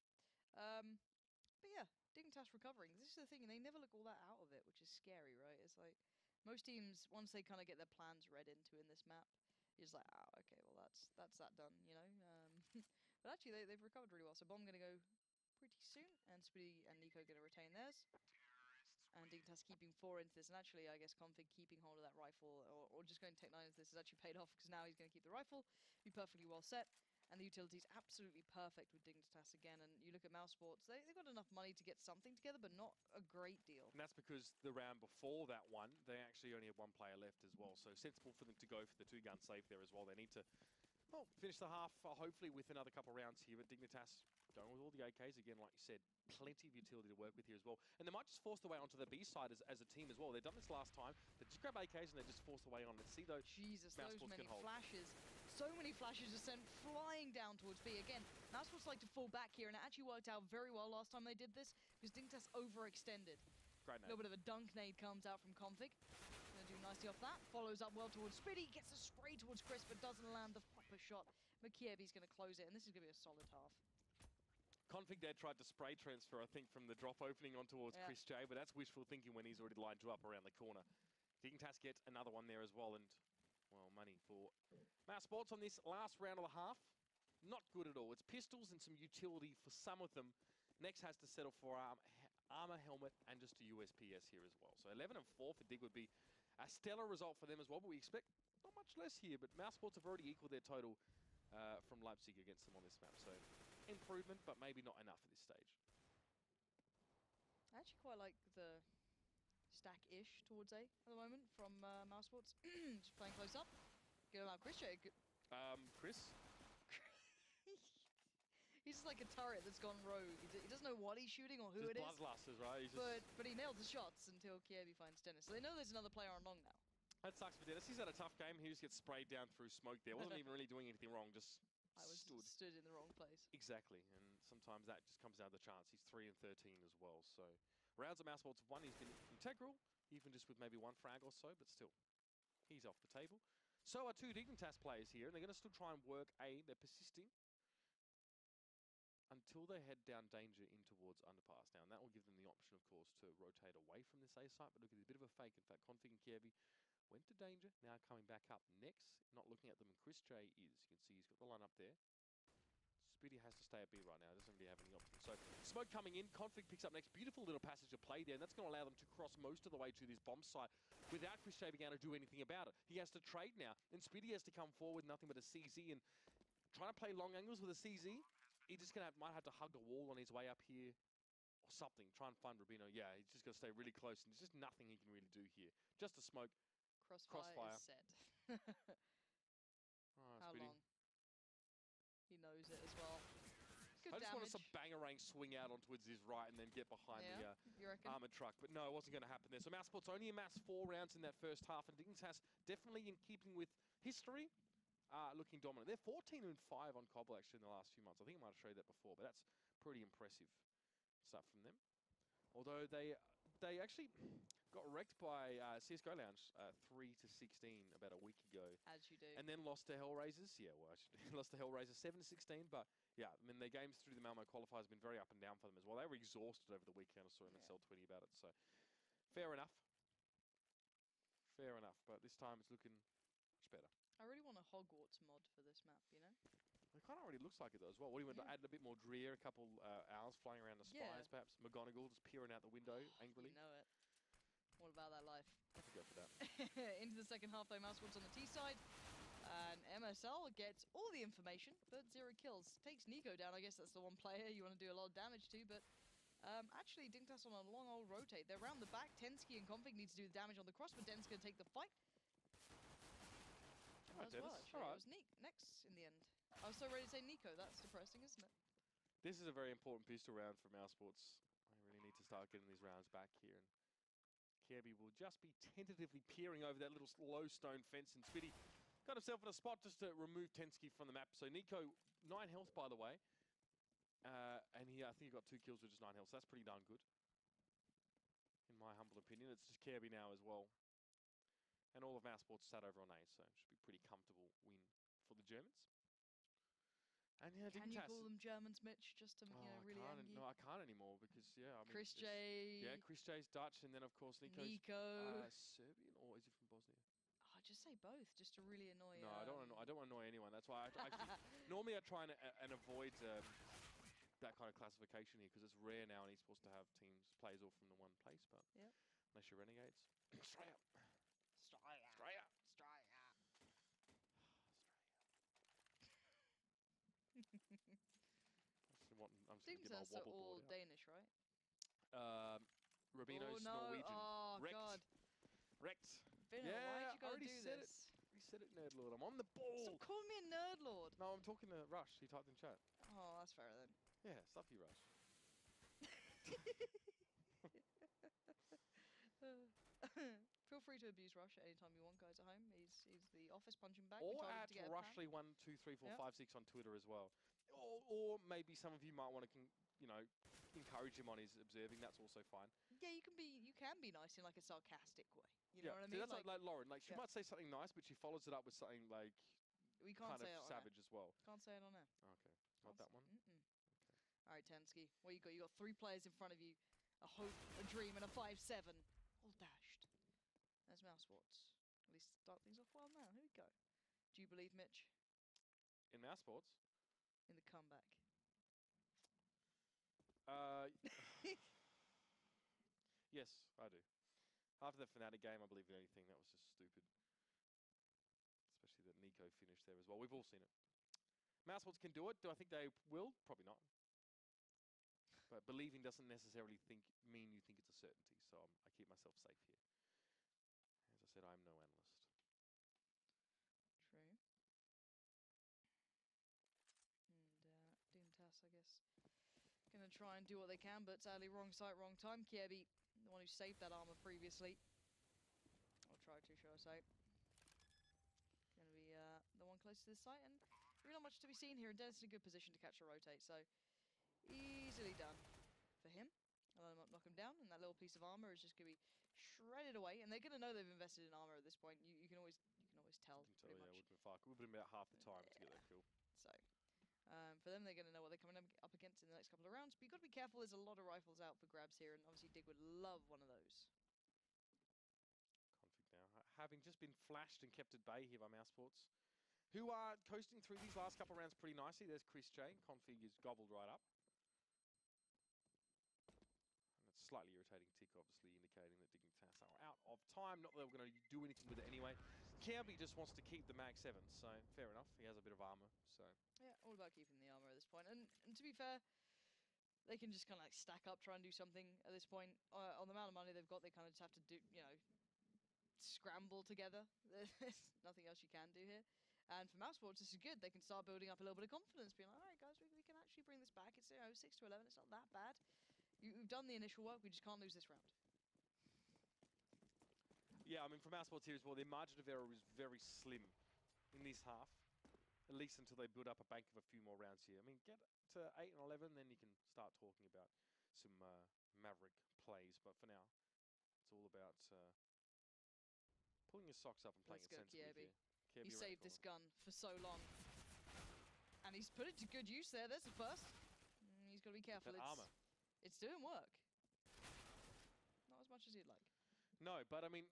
But yeah, Dignitas recovering. This is the thing, they never look all that out of it, which is scary, right? It's like, most teams, once they kind of get their plans read into in this map, you're just like, oh, okay, well, that's that done, you know? But actually, they've recovered really well. So Bomb going to go pretty soon, and Spitty and Nico going to retain theirs. And Dignitas keeping 4 into this, and actually, I guess Config keeping hold of that rifle, or just going to Tech 9 into this has actually paid off, because now he's going to keep the rifle, be perfectly well set, and the utility's absolutely perfect with Dignitas again. And you look at Mousesports, they've got enough money to get something together, but not a great deal. And that's because the round before that one, they actually only had 1 player left as well, so sensible for them to go for the 2-gun safe there as well. They need to, well, finish the half, hopefully with another couple rounds here, but Dignitas going with all the AKs again, like you said. Plenty of utility to work with here as well. And they might just force their way onto the B side as a team as well. They've done this last time. They just grab AKs and they just force their way on. Let's see those. Jesus, those many flashes. So many flashes are sent flying down towards B. Again, Mousesports like to fall back here, and it actually worked out very well last time they did this, because Dignitas overextended. Great nade. A little bit of a dunk nade comes out from Config. Gonna do nicely off that. Follows up well towards Spitty. Gets a spray towards Chris, but doesn't land the proper shot. Makiebi's gonna close it, and this is gonna be a solid half. Config there tried to spray transfer, I think, from the drop opening on towards Chris J, but that's wishful thinking when he's already lined you up around the corner. Dignitas get another one there as well, and, well, money for Mousesports on this last round of the half. Not good at all. It's pistols and some utility for some of them. Next has to settle for armor, helmet, and just a USPS here as well. So 11 and 4 for Dig would be a stellar result for them as well, but we expect not much less here. But Mousesports have already equaled their total from Leipzig against them on this map, so improvement, but maybe not enough at this stage. I actually quite like the stack-ish towards A at the moment from Mousesports. Just playing close up. Get him out, Chris J. Chris? He's just like a turret that's gone rogue. He doesn't know what he's shooting or who just it is. Bloodlusters, right? But he nailed the shots until Kiebi finds Dennis. So they know there's another player on long now. That sucks for Dennis. He's had a tough game. He just gets sprayed down through smoke there. Wasn't even really doing anything wrong, just I was stood in the wrong place. Exactly, and sometimes that just comes down to chance. He's 3 and 13 as well, so rounds at Mousesports 1, he's been integral, even just with maybe 1 frag or so, but still, he's off the table. So are 2 Dignitas players here, and they're going to still try and work A. They're persisting until they head down danger in towards underpass now, and that will give them the option, of course, to rotate away from this A site. But look at a bit of a fake. In fact, Config and Kievi went to danger, now coming back up next. Not looking at them, and Chris J is. You can see he's got the line up there. Speedy has to stay at B right now, doesn't really have any options. So, smoke coming in, Config picks up next. Beautiful little passage of play there, and that's going to allow them to cross most of the way to this bomb site without Chris J being able to do anything about it. He has to trade now, and Speedy has to come forward with nothing but a CZ, and trying to play long angles with a CZ, he just might have to hug a wall on his way up here, or something. Try and find Rubino. Yeah, he's just got to stay really close, and there's just nothing he can really do here. Just a smoke. Crossfire. Is set. Oh, How Speedy. long? He knows it as well. Good I just wanted damage. some bangerang swing out on towards his right and then get behind the You reckon? armoured truck. But no, it wasn't going to happen there. So Mousesports only amassed 4 rounds in that first half, and Dignitas definitely in keeping with history, looking dominant. They're 14 and 5 on Cobble actually in the last few months. I think I might have showed that before, but that's pretty impressive stuff from them. Although they actually got wrecked by CSGO Lounge 3 to 16 about a week ago. As you do. And then lost to Hellraisers. Yeah, well, actually lost to Hellraisers 7 to 16. But yeah, I mean, their games through the Malmo qualifiers have been very up and down for them as well. They were exhausted over the weekend. I saw MSL tweeting about it. So fair enough. Fair enough. But this time it's looking much better. I really want a Hogwarts mod for this map, you know? It kind of already looks like it though as well. What do you want to add a bit more Dreer, a couple owls flying around the spires perhaps? McGonagall just peering out the window angrily. You know it. What about that life? I could go for that. Into the second half though, Mousesports on the T side. And MSL gets all the information, but 0 kills. Takes Nico down. I guess that's the one player you want to do a lot of damage to, but actually Dignitas on a long old rotate. They're around the back. Tensky and Config need to do the damage on the cross, but Den's going to take the fight. Right, As well, Dennis. actually. All It was next in the end. I was so ready to say Nico. That's depressing, isn't it? This is a very important pistol round for Mousesports. I really need to start getting these rounds back here. And Kirby will just be tentatively peering over that little low stone fence, and Spitty got himself in a spot just to remove Tensky from the map. So Nico, 9 health by the way. And I think he got 2 kills with just 9 health, so that's pretty darn good. In my humble opinion. It's just Kirby now as well. And all of Mousesports sat over on A, so it should be a pretty comfortable win for the Germans. And yeah, Can you call them Germans, Mitch? Just to, really angry? No, I can't anymore because, I mean... Chris J. Yeah, Chris J's Dutch, and then, of course, Nico. Serbian, or is he from Bosnia? Oh, just say both, just to really annoy... No, I don't want to annoy anyone. That's why normally I try and avoid that kind of classification here, because it's rare now and he's supposed to have players all from the one place, but unless you're Renegades. Straight up. I'm just gonna get my Dignitas are wobble all board out. Danish, right? Rubino's no. Norwegian. Oh, Wrecked. God. Wrecked. Vinno, Yeah, why'd you I gotta already do said this? You said it, Nerd Lord. I'm on the ball. Stop calling me a nerd lord. No, I'm talking to Rush. He typed in chat. Oh, that's fair then. Yeah, stuff you, Rush. Feel free to abuse Rush anytime you want, guys at home. He's the office punching bag. Or We told him at to get a pan. Rushley12345 on Twitter as well. Or maybe some of you might want to, encourage him on his observing. That's also fine. Yeah, you can be nice in like a sarcastic way. You know what I See, mean? that's like Lauren. Like she might say something nice, but she follows it up with something like we can't kind say of it on savage as well. Can't say it on air. Okay, not that one. Okay. All right, Tensky. What you got? You got 3 players in front of you. A hope, a dream, and a 5-7. All dashed. There's Mousesports. At least start things off well now. Here we go. Do you believe, Mitch? In Mousesports? In the comeback. Yes, I do. After the Fnatic game, I believe in anything. That was just stupid. Especially that Nico finished there as well. We've all seen it. Mousesports can do it. Do I think they will? Probably not. But believing doesn't necessarily mean you think it's a certainty. So I keep myself safe here. As I said, I'm no analyst. True. And Dignitas, I guess, gonna try and do what they can, but sadly wrong site, wrong time. Kiebi, the one who saved that armor previously, will try to, shall I say. Gonna be the one close to this site, and really not much to be seen here. And Dennis in a good position to catch a rotate, so easily done for him. I'll knock him down, and that little piece of armor is just gonna be shredded away. And they're gonna know they've invested in armor at this point. You can always tell So, pretty yeah, much. would have been far. Would have been about half the time to get that kill. So, for them, they're going to know what they're coming up against in the next couple of rounds. But you've got to be careful. There's a lot of rifles out for grabs here, and obviously Dig would love one of those. Config now, having just been flashed and kept at bay here by Mousesports, who are coasting through these last couple of rounds pretty nicely. There's Chris J. Config is gobbled right up. And it's slightly irritating tick, obviously, indicating that Dig and Tass are out of time. Not that they were going to do anything with it anyway. Kirby just wants to keep the Mag 7, so fair enough. He has a bit of armor, so... Yeah, all about keeping the armor at this point. And to be fair, they can just kind of like stack up, try and do something at this point. On the amount of money they've got, they kind of just have to do, scramble together. There's nothing else you can do here. And for Mousesports, this is good. They can start building up a little bit of confidence, being like, all right, guys, we can actually bring this back. It's 6 to 11. It's not that bad. You've done the initial work. We just can't lose this round. Yeah, I mean, for Mousesports here as well, their margin of error is very slim in this half, at least until they build up a bank of a few more rounds here. I mean, get to 8 and 11, then you can start talking about some Maverick plays. But for now, it's all about pulling your socks up and playing it sensibly here. He saved this gun for so long. And he's put it to good use there. There's the first. He's got to be careful. That armor. It's doing work. Not as much as you'd like. No, but I mean,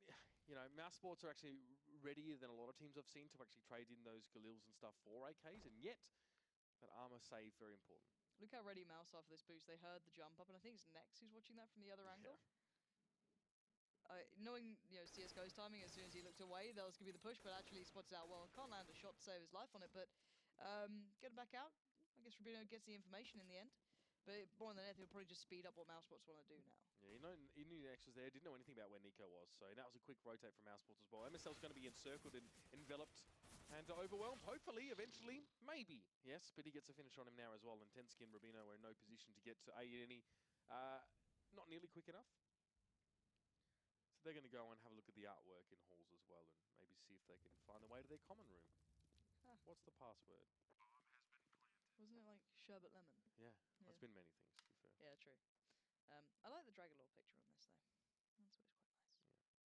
Mousesports are actually readier than a lot of teams I've seen to actually trade in those Galils and stuff for AKs, and yet that armor save very important. Look how ready Mouse are for this boost. They heard the jump up, and I think it's Nex who's watching that from the other angle. Knowing CSGO's timing, as soon as he looked away, that was going to be the push, but actually he spots out, well, can't land a shot to save his life on it, but get it back out. I guess Rubino gets the information in the end. But more than that, he'll probably just speed up what Mousesports want to do now. Yeah, he knew Nex was there, didn't know anything about where Nico was, so that was a quick rotate from Mousesports as well. MSL's going to be encircled and enveloped and overwhelmed, hopefully, eventually, maybe. Yes, but he gets a finish on him now as well, and Tensky and Rubino are in no position to get to any, not nearly quick enough. So they're going to go and have a look at the artwork in halls as well, and maybe see if they can find a way to their common room. Huh. What's the password? Wasn't it like sherbet lemon? Yeah, it's been many things, to be fair. Yeah, true. I like the Dragon Lore picture on this, though. That's always quite nice.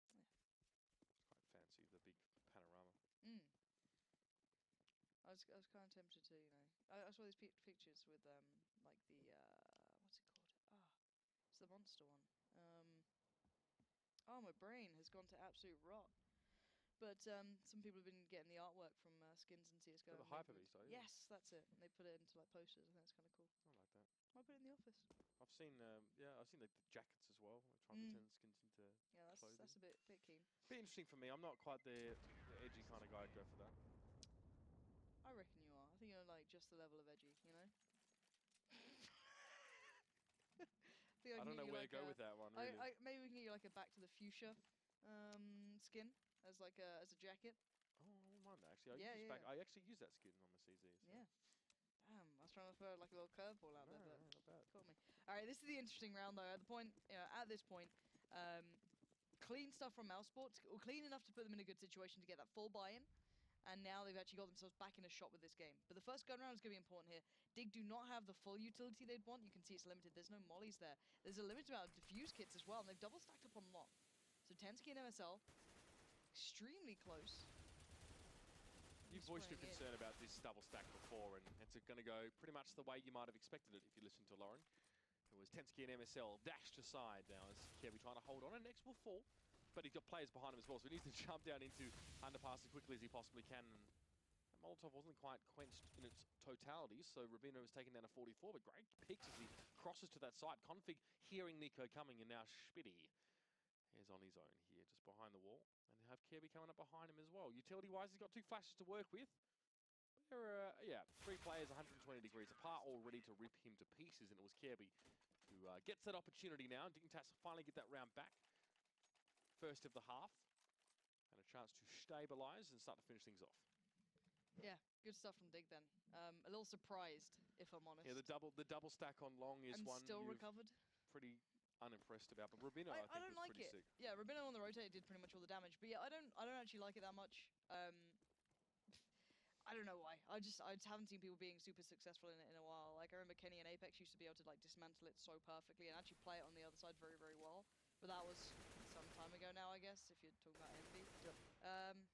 Yeah. It's quite fancy, the big panorama. I was kind of tempted to, I saw these pictures with, like the, what's it called? It's the monster one. Oh, my brain has gone to absolute rot. But some people have been getting the artwork from Skins and CSGO. The Hyper-Beast, are you? Yes, that's it. And they put it into like posters. I think that's kind of cool. I like that. Might put it in the office. I've seen, I've seen the jackets as well. Trying to turn skins into clothing. That's a bit keen. Be interesting for me. I'm not quite the edgy kind of guy to go for that. I reckon you are. I think you're like just the level of edgy, I don't know where to go with that one, really. Maybe we can get you like a Back to the Fuchsia skin as like as a jacket. Oh, I wouldn't mind that, actually. I actually use that skin on my CZ. So. Yeah. Damn, I was trying to throw like a little curveball out there, but not bad. caught me. All right, this is the interesting round though. At this point, clean stuff from Mousesports, or clean enough to put them in a good situation to get that full buy-in. And now they've actually got themselves back in a shot with this game. But the first gun round is going to be important here. Dig do not have the full utility they'd want. You can see it's limited. There's no mollies there. There's a limited amount of diffuse kits as well, and they've double stacked up on long. So Tensky and MSL, extremely close. You've voiced your concern about this double stack before, and it's going to go pretty much the way you might have expected it if you listened to Lauren. It was Tensky and MSL dashed aside now as Kirby trying to hold on, and Nex will fall. But he's got players behind him as well, so he needs to jump down into underpass as quickly as he possibly can. And Molotov wasn't quite quenched in its totality, so Rubino was taken down to 44, but great picks as he crosses to that side. Config hearing Nico coming, and now Spitty is on his own here, just behind the wall. And they have Kirby coming up behind him as well. Utility-wise, he's got 2 flashes to work with. There are, 3 players 120 degrees apart, all ready to rip him to pieces, and it was Kirby who gets that opportunity now. Dignitas finally get that round back. First of the half, and a chance to stabilize and start to finish things off. Yeah, good stuff from Dig then. A little surprised, if I'm honest. Yeah, the double stack on long is and one still you've recovered. pretty unimpressed about. But Rubino, I think, don't was like pretty it. sick. Yeah, Rubino on the rotate did pretty much all the damage, but yeah, I don't actually like it that much. I don't know why. I just haven't seen people being super successful in it in a while. Like I remember Kenny and Apex used to be able to like dismantle it so perfectly and actually play it on the other side very, very well. But that was some time ago now, I guess, if you're talking about Envy. Yep.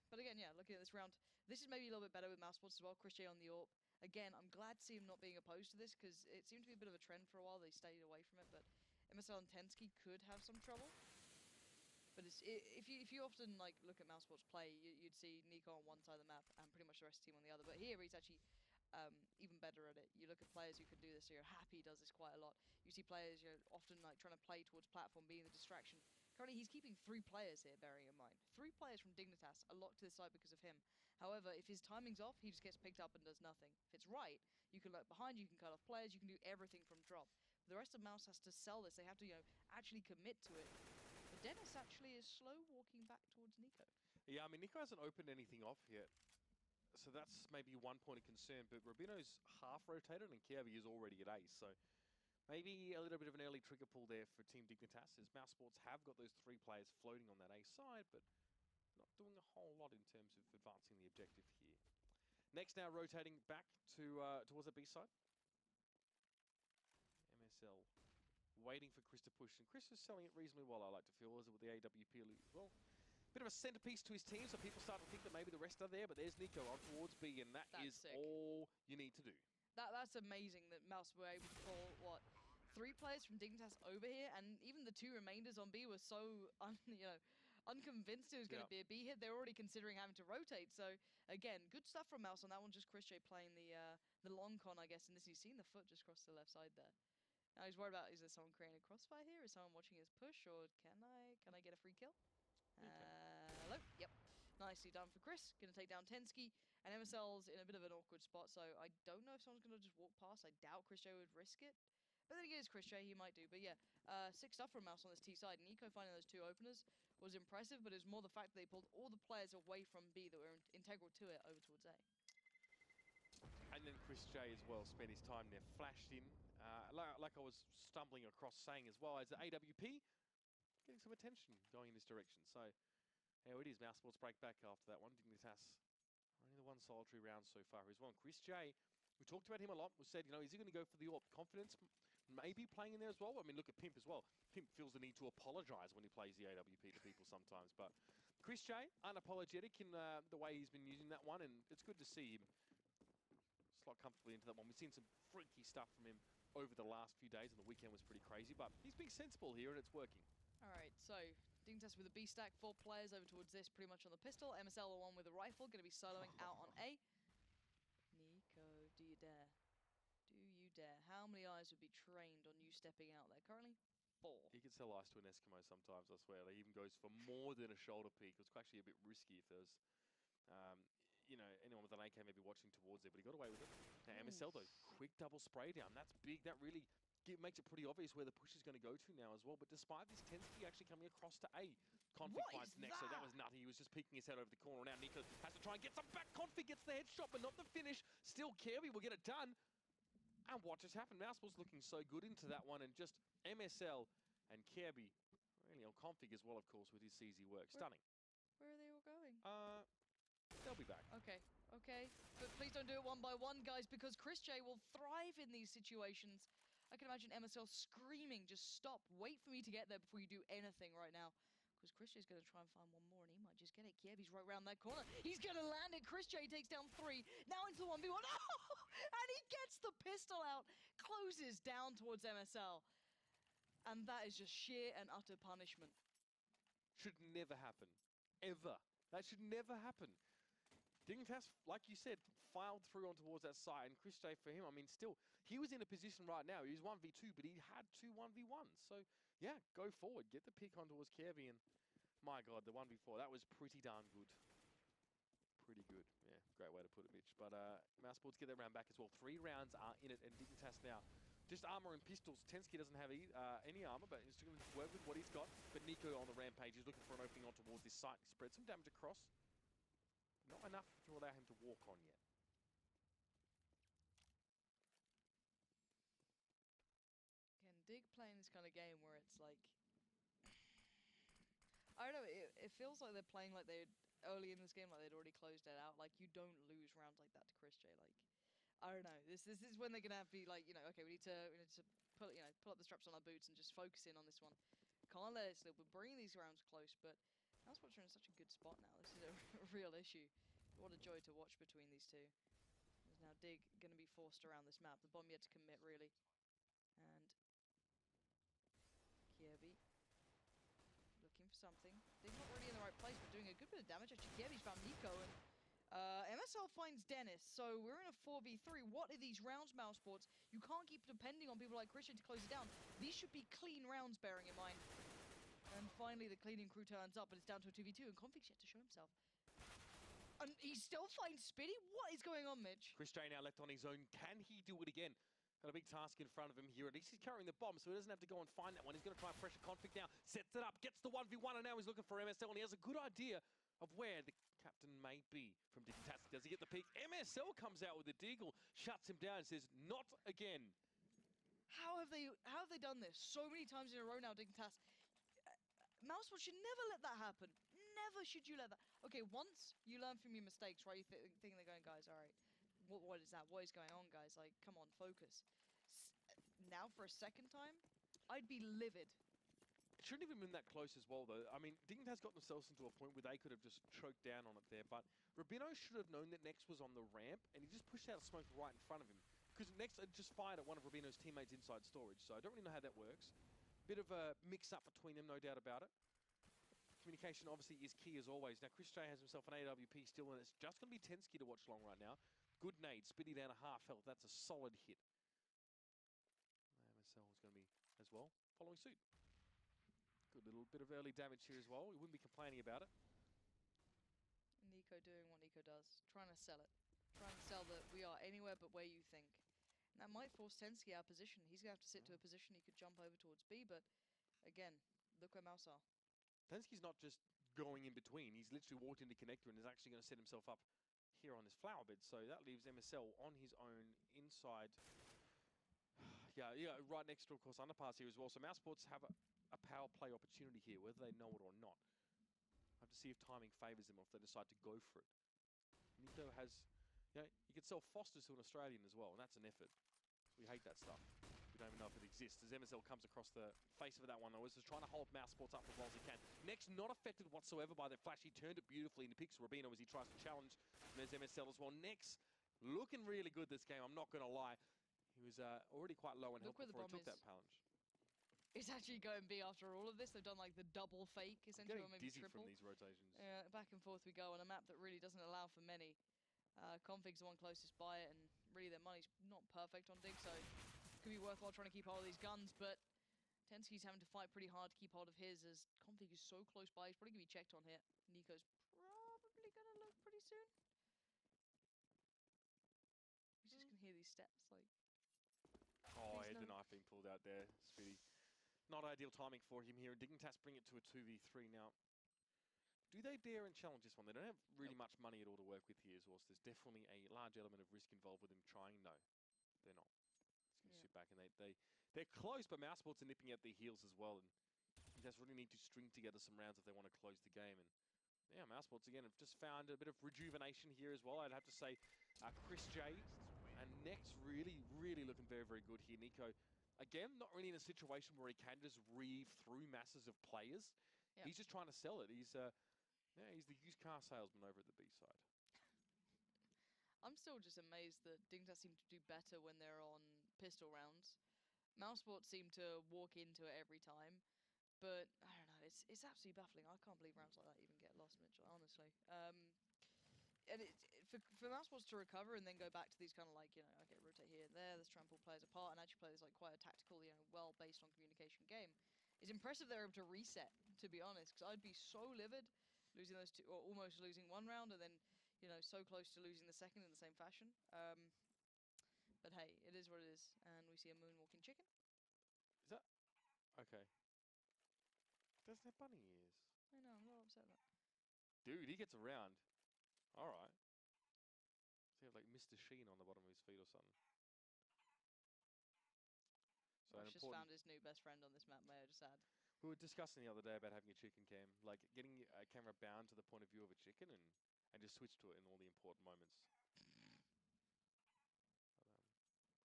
But again, yeah, looking at this round, this is maybe a little bit better with Mousesports as well. Chris J on the AWP. Again, I'm glad to see him not being opposed to this because it seemed to be a bit of a trend for a while. They stayed away from it, but MSL and Tensky could have some trouble. But if you often like look at Mousesports play, you'd see Nico on one side of the map and pretty much the rest of the team on the other. But here he's actually even better at it. You look at players who can do this. So you're happy he does this quite a lot. You see players often like trying to play towards platform, being the distraction. Currently he's keeping 3 players here, bearing in mind. 3 players from Dignitas are locked to the side because of him. However, if his timing's off, he just gets picked up and does nothing. If it's right, you can look behind, you can cut off players, you can do everything from drop. The rest of Mouse has to sell this. They have to, actually commit to it. But Dennis actually is slow walking back towards Nico. Yeah, I mean, Nico hasn't opened anything off yet. So that's maybe one point of concern. But Rubino's half rotated and Kirby is already at ace. So maybe a little bit of an early trigger pull there for Team Dignitas, as Mousesports have got those 3 players floating on that ace side, but not doing a whole lot in terms of advancing the objective here. Next now rotating back to towards the B side. MSL waiting for Chris to push, and Chris is selling it reasonably well, I like to feel, as with the AWP as well. Bit of a centerpiece to his team, so people start to think that maybe the rest are there, but there's Nico on towards B, and that's sick. all you need to do. That's amazing that Mouse were able to pull, 3 players from Dignitas over here, and even the 2 remainders on B were so, unconvinced it was going to be a B hit. They're already considering having to rotate. So again, good stuff from Mouse on that one. Just Chris J playing the long con, I guess, and this he's seen the foot just cross the left side there. Now he's worried about, is there someone creating a crossfire here? Is someone watching his push, or can I get a free kill? Hello? Yep. Nicely done for Chris. Going to take down Tensky. And MSL's in a bit of an awkward spot, so I don't know if someone's going to just walk past. I doubt Chris J would risk it. But then again, it's Chris J, he might do. But yeah, sick stuff from Mouse on this T side. Nico finding those 2 openers was impressive, but it was more the fact that they pulled all the players away from B that were integral to it over towards A. And then Chris J as well spent his time there, flashed in. Like I was stumbling across saying as well, as the AWP, getting some attention going in this direction. So, here it is, Mousesports break back after that one. Dignitas, only the 1 solitary round so far as well. And Chris J, we talked about him a lot. We said, is he going to go for the AWP? Confidence maybe playing in there as well. I mean, look at Pimp as well. Pimp feels the need to apologise when he plays the AWP to people sometimes. But Chris J, unapologetic in the way he's been using that one, and it's good to see him slot comfortably into that one. We've seen some freaky stuff from him over the last few days, and the weekend was pretty crazy, but he's being sensible here, and it's working. All right, so Dignitas with a B stack, 4 players over towards this, pretty much on the pistol. MSL, the one with a rifle, going to be soloing out on A. Nico, do you dare? Do you dare? How many eyes would be trained on you stepping out there? Currently, 4. He can sell ice to an Eskimo sometimes, I swear. He even goes for more than a shoulder peek. It's actually a bit risky if there's, anyone with an AK maybe watching towards it, but he got away with it. Now, MSL, though, quick double spray down. That's big. That really makes it pretty obvious where the push is going to go to now as well. But despite this, Tensky actually coming across to A. Config finds next, so that was nutty. He was just peeking his head over the corner. Now Nico has to try and get some back. Config gets the headshot, but not the finish. Still, Kirby will get it done. And what just happened? Mousesports looking so good into that one, and just MSL and Kirby, really on Config as well, of course, with his CZ work. Stunning. Where are they all going? They'll be back. Okay. But please don't do it 1 by 1, guys, because Chris J will thrive in these situations. I can imagine MSL screaming, just stop, wait for me to get there before you do anything right now. Because Chris J's going to try and find one more, and he might just get it. Kirby's right around that corner. He's going to land it. Chris J takes down 3. Now into the 1v1. Oh! And he gets the pistol out. Closes down towards MSL. And that is just sheer and utter punishment. Should never happen. Ever. That should never happen. Dignitas, like you said, filed through on towards that side, and Chris J for him, I mean, still, he was in a position right now, he was 1v2, but he had 2 1v1s. So, yeah, go forward, get the pick on towards Kirby, and my God, the 1v4, that was pretty darn good. Pretty good. Yeah, great way to put it, Mitch. But Mousesports get that round back as well. 3 rounds are in it, and Dignitas now just armor and pistols. Tensky doesn't have any armor, but he's going to work with what he's got. But Nico on the rampage is looking for an opening on towards this site. Spread some damage across. Not enough to allow him to walk on yet. Again, Dig playing this kind of game where it's like, I don't know, it feels like they're playing like they'd early in this game, like they'd already closed it out. Like, you don't lose rounds like that to Chris J. Like, I don't know. This is when they're gonna have to be like, okay, we need to pull pull up the straps on our boots and just focus in on this one. Can't let it slip. We're bringing these rounds close, but Mousesports are in such a good spot now. This is a real issue. What a joy to watch between these two. There's now Dig going to be forced around this map. The bomb yet to commit, really. And Kievi looking for something. Dig's not really in the right place, but doing a good bit of damage. Actually, Kievi's found Nico, and MSL finds Dennis. So we're in a 4v3. What are these rounds, Mousesports? You can't keep depending on people like Christian to close it down. These should be clean rounds, bearing in mind. And finally, the cleaning crew turns up, but it's down to a 2v2, and Config's yet to show himself. And he still finds Spitty? What is going on, Mitch? Chris J now left on his own. Can he do it again? Got a big task in front of him here. At least he's carrying the bomb, so he doesn't have to go and find that one. He's going to try and pressure Config now. Sets it up, gets the 1v1, and now he's looking for MSL, and he has a good idea of where the captain may be from Dignitas. Does he get the peek? MSL comes out with a deagle, shuts him down, and says, not again. How have they done this so many times in a row now, Dignitas? Mousesports should never let that happen. Never should you let that. Okay, once you learn from your mistakes, right? You think they're going, guys, all right, what is that? What is going on, guys? Like, come on, focus. Now for a second time, I'd be livid. It shouldn't even been that close as well, though. I mean, Dignitas got themselves into a point where they could have just choked down on it there, but Rabino should have known that Nex was on the ramp, and he just pushed out smoke right in front of him. Because Nex had just fired at one of Rabino's teammates inside storage, so I don't really know how that works. Bit of a mix-up between them, no doubt about it. Communication obviously is key as always. Now, Chris J has himself an AWP still, and it's just going to be Tensky to watch long right now. Good nade, Spitty down a half health. That's a solid hit. MSL is going to be, as well, following suit. Good little bit of early damage here as well. We wouldn't be complaining about it. Nico doing what Nico does, trying to sell it. Trying to sell that we are anywhere but where you think. And that might force Tensky out of position. He's going to have to sit to a position he could jump over towards B, but again, look where Mouse are. Tensky's not just going in between. He's literally walked into connector and is actually going to set himself up here on this flower bed. So that leaves MSL on his own inside. yeah, right next to, of course, underpass here as well. So Mousesports have a power play opportunity here, whether they know it or not. Have to see if timing favours them or if they decide to go for it. Nico has, you can sell Fosters to an Australian as well, and that's an effort. We hate that stuff. We don't even know if it exists. As MSL comes across the face of that one, though, is just trying to hold Mousesports up as well as he can. Next, not affected whatsoever by that flash. He turned it beautifully and he picks Rabino as he tries to challenge. And there's MSL as well. Next, looking really good this game, I'm not going to lie. He was already quite low in health before he took that challenge. It's actually going B after all of this. They've done like the double fake, essentially, or maybe dizzy triple. From these rotations. Back and forth we go on a map that really doesn't allow for many. Config's the one closest by it, and really their money's not perfect on Dig, so it could be worthwhile trying to keep hold of these guns, but Tensky's having to fight pretty hard to keep hold of his, as Config is so close by. He's probably going to be checked on here. Nico's probably going to look pretty soon. He's just going to hear these steps, like... Oh, he had the knife being pulled out there, Spitty. Not ideal timing for him here. Dignitas bring it to a 2v3 now. Do they dare and challenge this one? They don't have really much money at all to work with here as well, so there's definitely a large element of risk involved with them trying. No, they're not. Just going to sit back, and they're close, but Mousesports are nipping at their heels as well, and Dignitas really need to string together some rounds if they want to close the game. And yeah, Mousesports again have just found a bit of rejuvenation here as well. I'd have to say Chris J and Nex really looking very, very good here. Nico, again, not really in a situation where he can just reave through masses of players. Yep. He's just trying to sell it. He's the used car salesman over at the B side. I'm still just amazed that Dignitas seem to do better when they're on pistol rounds. Mousesports seem to walk into it every time, but I don't know, it's absolutely baffling. I can't believe rounds like that even get lost, Mitchell, honestly. And for Mousesports to recover and then go back to these kind of like, okay, rotate here and there, let's try and pull players apart and actually play this like quite a tactical, well based on communication game. It's impressive they're able to reset, to be honest, because I'd be so livid losing those two, or almost losing one round and then, so close to losing the second in the same fashion. But hey, it is what it is, and we see a moonwalking chicken. Is that... Okay. Doesn't have bunny ears. I know, I'm not upset with that. Dude, he gets around. Alright. Does he have like Mr. Sheen on the bottom of his feet or something? So an Rosh just important. found his new best friend on this map, may I just add. We were discussing the other day about having a chicken cam, like getting a camera bound to the point of view of a chicken and just switch to it in all the important moments.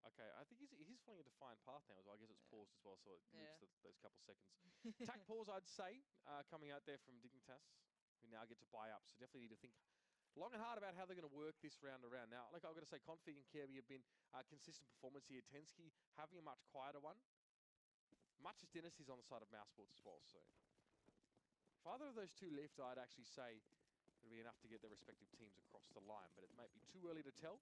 Okay, I think he's following a defined path now as well. I guess it's paused as well, so it Yeah. loops those couple seconds. Tac pause, I'd say, coming out there from Dignitas. We now get to buy up, so definitely need to think long and hard about how they're going to work this round around. Now, like I've got to say, Config and Kirby have been consistent performance here. Tensky having a much quieter one. Much as Dennis is on the side of Mousesports as well, so if either of those two left, I'd actually say it'll be enough to get their respective teams across the line, but it might be too early to tell.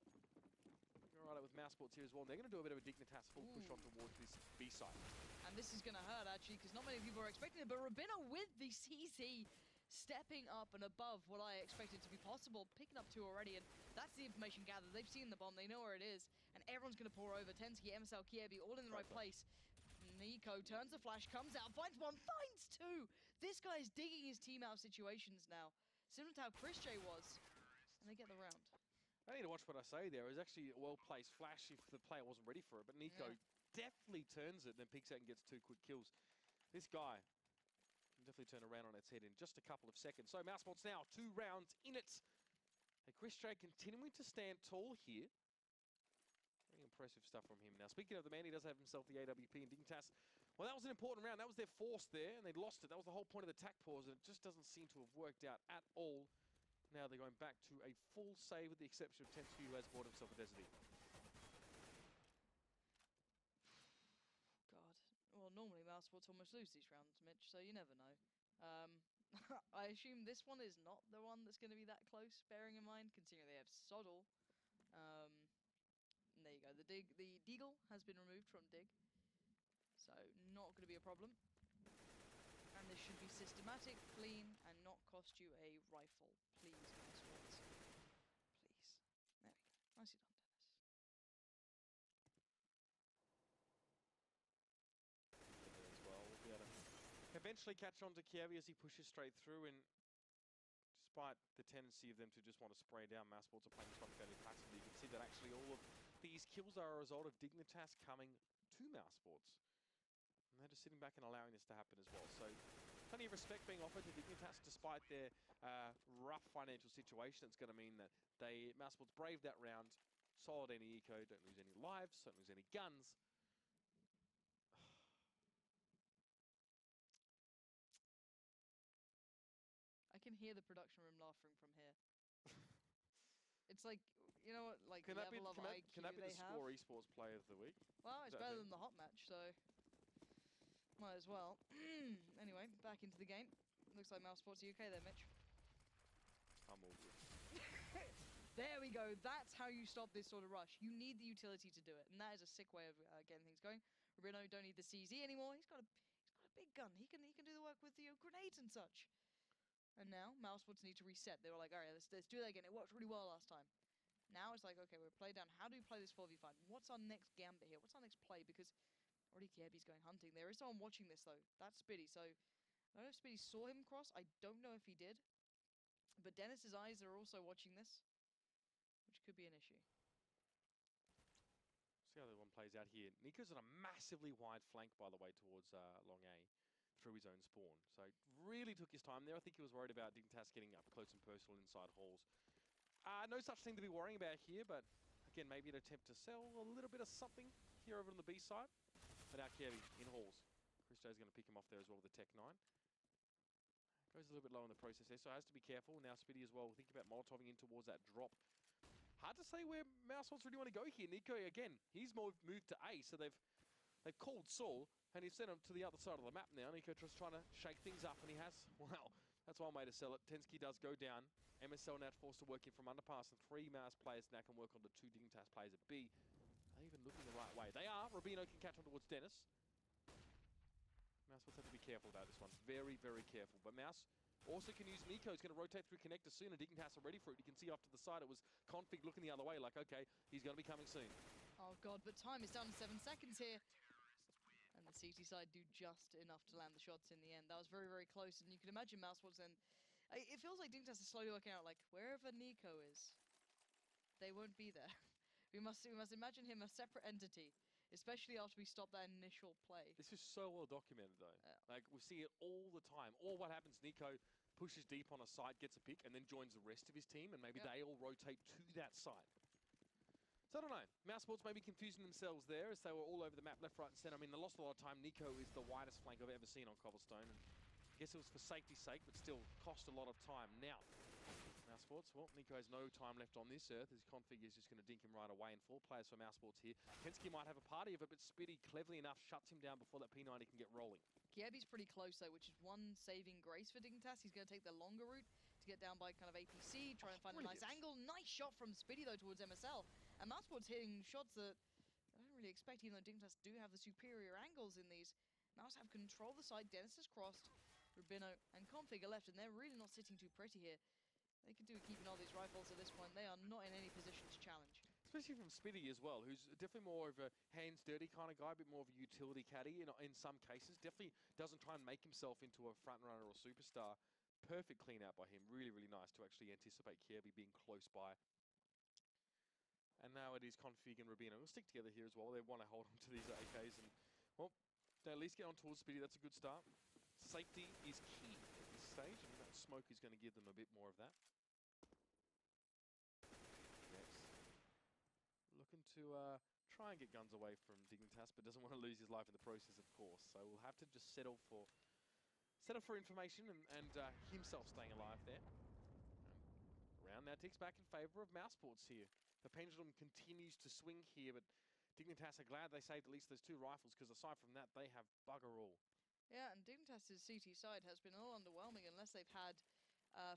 All right, with Mousesports here as well. They're going to do a bit of a Dignitas full push on towards this B side. And this is going to hurt, actually, because not many people are expecting it, but Rabina with the CZ stepping up and above what I expected to be possible, picking up 2 already, and that's the information gathered. They've seen the bomb, they know where it is, and everyone's going to pour over. Tensky, MSL, Kiebi, all in the right place. Nico turns the flash, comes out, finds 1, finds 2! This guy is digging his team out of situations now, similar to how Chris J was, and they get the round. I need to watch what I say there. It was actually a well-placed flash if the player wasn't ready for it, but Nico definitely turns it and then peeks out and gets 2 quick kills. This guy can definitely turn around on its head in just a couple of seconds. So Mousesports now, 2 rounds in it. And Chris J continuing to stand tall here. Very impressive stuff from him. Now, speaking of the man, he does have himself the AWP and Dignitas. Well, that was an important round. That was their force there, and they'd lost it. That was the whole point of the tac pause, and it just doesn't seem to have worked out at all. Now they're going back to a full save with the exception of Tensky, who has bought himself a Desert Eagle. God. Well, normally Mousesports almost lose these rounds, Mitch, so you never know. I assume this one is not the one that's going to be that close, bearing in mind, considering they have Soddle. And there you go. The Deagle has been removed from Dig, so not going to be a problem. And this should be systematic, clean, and not cost you a rifle. Please, Mousesports. Please. There we go. Nicely done, Dennis. As well, we'll be able to eventually catch on to Kievi as he pushes straight through, and despite the tendency of them to just want to spray down, Mousesports are playing this one fairly passively. You can see that actually all of these kills are a result of Dignitas coming to Mousesports. And they're just sitting back and allowing this to happen as well. So plenty of respect being offered to Dignitas despite their rough financial situation. It's going to mean that Mousesports braved that round. Solid any eco, don't lose any lives, don't lose any guns. I can hear the production room laughing from here. It's like, you know what, like Can that be, level of IQ can that be they the have. Score Esports Player of the Week? Well, Is it's that a better thing? than the hot match, so might as well. Anyway, back into the game. Looks like Mousesports UK there, Mitch. I'm all good. There we go. That's how you stop this sort of rush. You need the utility to do it, and that is a sick way of getting things going. Rubino don't need the CZ anymore. He's got a big gun. He can do the work with the grenades and such. And now Mousesports need to reset. They were like, all right, let's do that again. It worked really well last time. Now it's like, okay, we're played down. How do we play this 4v5? What's our next gambit here? What's our next play? Because already Kiebi's going hunting. There is someone watching this, though. That's Spiddy. So I don't know if Spiddy saw him cross. I don't know if he did. But Dennis's eyes are also watching this, which could be an issue. See how the one plays out here. Nico's on a massively wide flank, by the way, towards Long A through his own spawn. So really took his time there. I think he was worried about Dignitas getting up close and personal inside halls. No such thing to be worrying about here, but again, maybe an attempt to sell a little bit of something here over on the B side. But now Kievi in halls. Chris J's going to pick him off there as well with the Tech 9. Goes a little bit low in the process there, so has to be careful. Now Spiddy as well, think about Molotoving in towards that drop. Hard to say where Mousesports really want to go here. Nico, again, he's moved to A, so they've called Saul, and he's sent him to the other side of the map now. Nico just trying to shake things up, and he has. Wow, that's one way to sell it. Tensky does go down. MSL now forced to work in from underpass, and 3 Mouse players now can work on the 2 Dignitas players at B. Are they even looking the right way? They are. Rubino can catch on towards Dennis. Mousesports have to be careful about this one. Very, very careful. But Mouse also can use Nico. He's going to rotate through connector soon, and Dignitas are ready for it. You can see off to the side, it was Config looking the other way, like, okay, he's going to be coming soon. Oh, God, but time is down to 7 seconds here. And the CT side do just enough to land the shots in the end. That was very, very close, and you can imagine Mousesports then. It feels like Dignitas is slowly working out, like, wherever Nico is, they won't be there. We must imagine him a separate entity. especially after we stopped that initial play. This is so well documented, though. Yeah. Like, we see it all the time. Or what happens, Nico pushes deep on a side, gets a pick, and then joins the rest of his team, and maybe Yep. they all rotate to that side. So I don't know. Mousesports may be confusing themselves there as they were all over the map, left, right, and center. I mean, they lost a lot of time. Nico is the widest flank I've ever seen on Cobblestone. And I guess it was for safety's sake, but still cost a lot of time. Now, Mousesports, well, Nico has no time left on this earth. His config is just going to dink him right away. And 4 players for Mousesports here. Pensky might have a party of it, but Spitty, cleverly enough, shuts him down before that P90 can get rolling. Kiebi's pretty close though, which is one saving grace for Dignitas. He's going to take the longer route to get down by kind of APC, try and find a nice brilliant. angle. Nice shot from Spitty though towards MSL. And Mousesports hitting shots that I don't really expect, even though Dignitas do have the superior angles in these. Mouse have control of the side. Dennis has crossed. Rubino and Config are left, and they're really not sitting too pretty here. They could do with keeping all these rifles at this point. They are not in any position to challenge. Especially from Spitty as well, who's definitely more of a hands-dirty kind of guy, a bit more of a utility caddy in some cases. Definitely doesn't try and make himself into a front-runner or superstar. Perfect clean out by him. Really, really nice to actually anticipate Kirby being close by. And now it is Config and Rubino. We'll stick together here as well. They want to hold on to these AKs. And, well, they at least get on towards Spitty. That's a good start. Safety is key at this stage, and that smoke is going to give them a bit more of that. Looking to try and get guns away from Dignitas, but doesn't want to lose his life in the process, of course. So we'll have to just settle for information and himself staying alive there. Round now ticks back in favour of Mousesports here. The pendulum continues to swing here, but Dignitas are glad they saved at least those 2 rifles, because aside from that, they have bugger all. Yeah, and Dignitas' CT side has been a little underwhelming unless they've had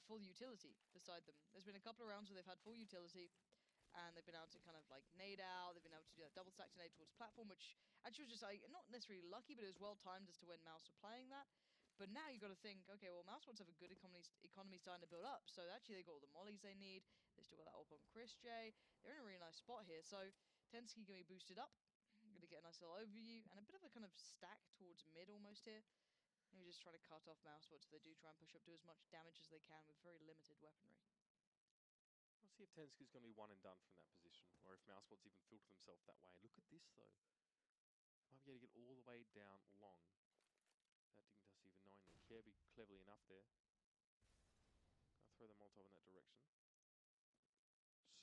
full utility beside them. There's been a couple of rounds where they've had full utility, and they've been able to kind of like nade out. They've been able to do that double stack to nade towards platform, which actually was just like not necessarily lucky, but it was well timed as to when Mouse were playing that. But now you've got to think, okay, well, Mousesports have a good economy starting to build up, so actually they got all the mollies they need. They still got that up on Chris J. They're in a really nice spot here. So Tensky going to be boosted up. Going to get a nice little overview and a bit of a kind of stack towards mid almost here. Maybe just trying to cut off Mousesports if they do try and push up, do as much damage as they can with very limited weaponry. We'll see if Tensky's going to be one and done from that position, or if Mousesports even filter themselves that way. Look at this, though. Might be able to get all the way down long. That Dignitas even knowing that. Kirby cleverly enough there. I'll throw the Molotov in that direction.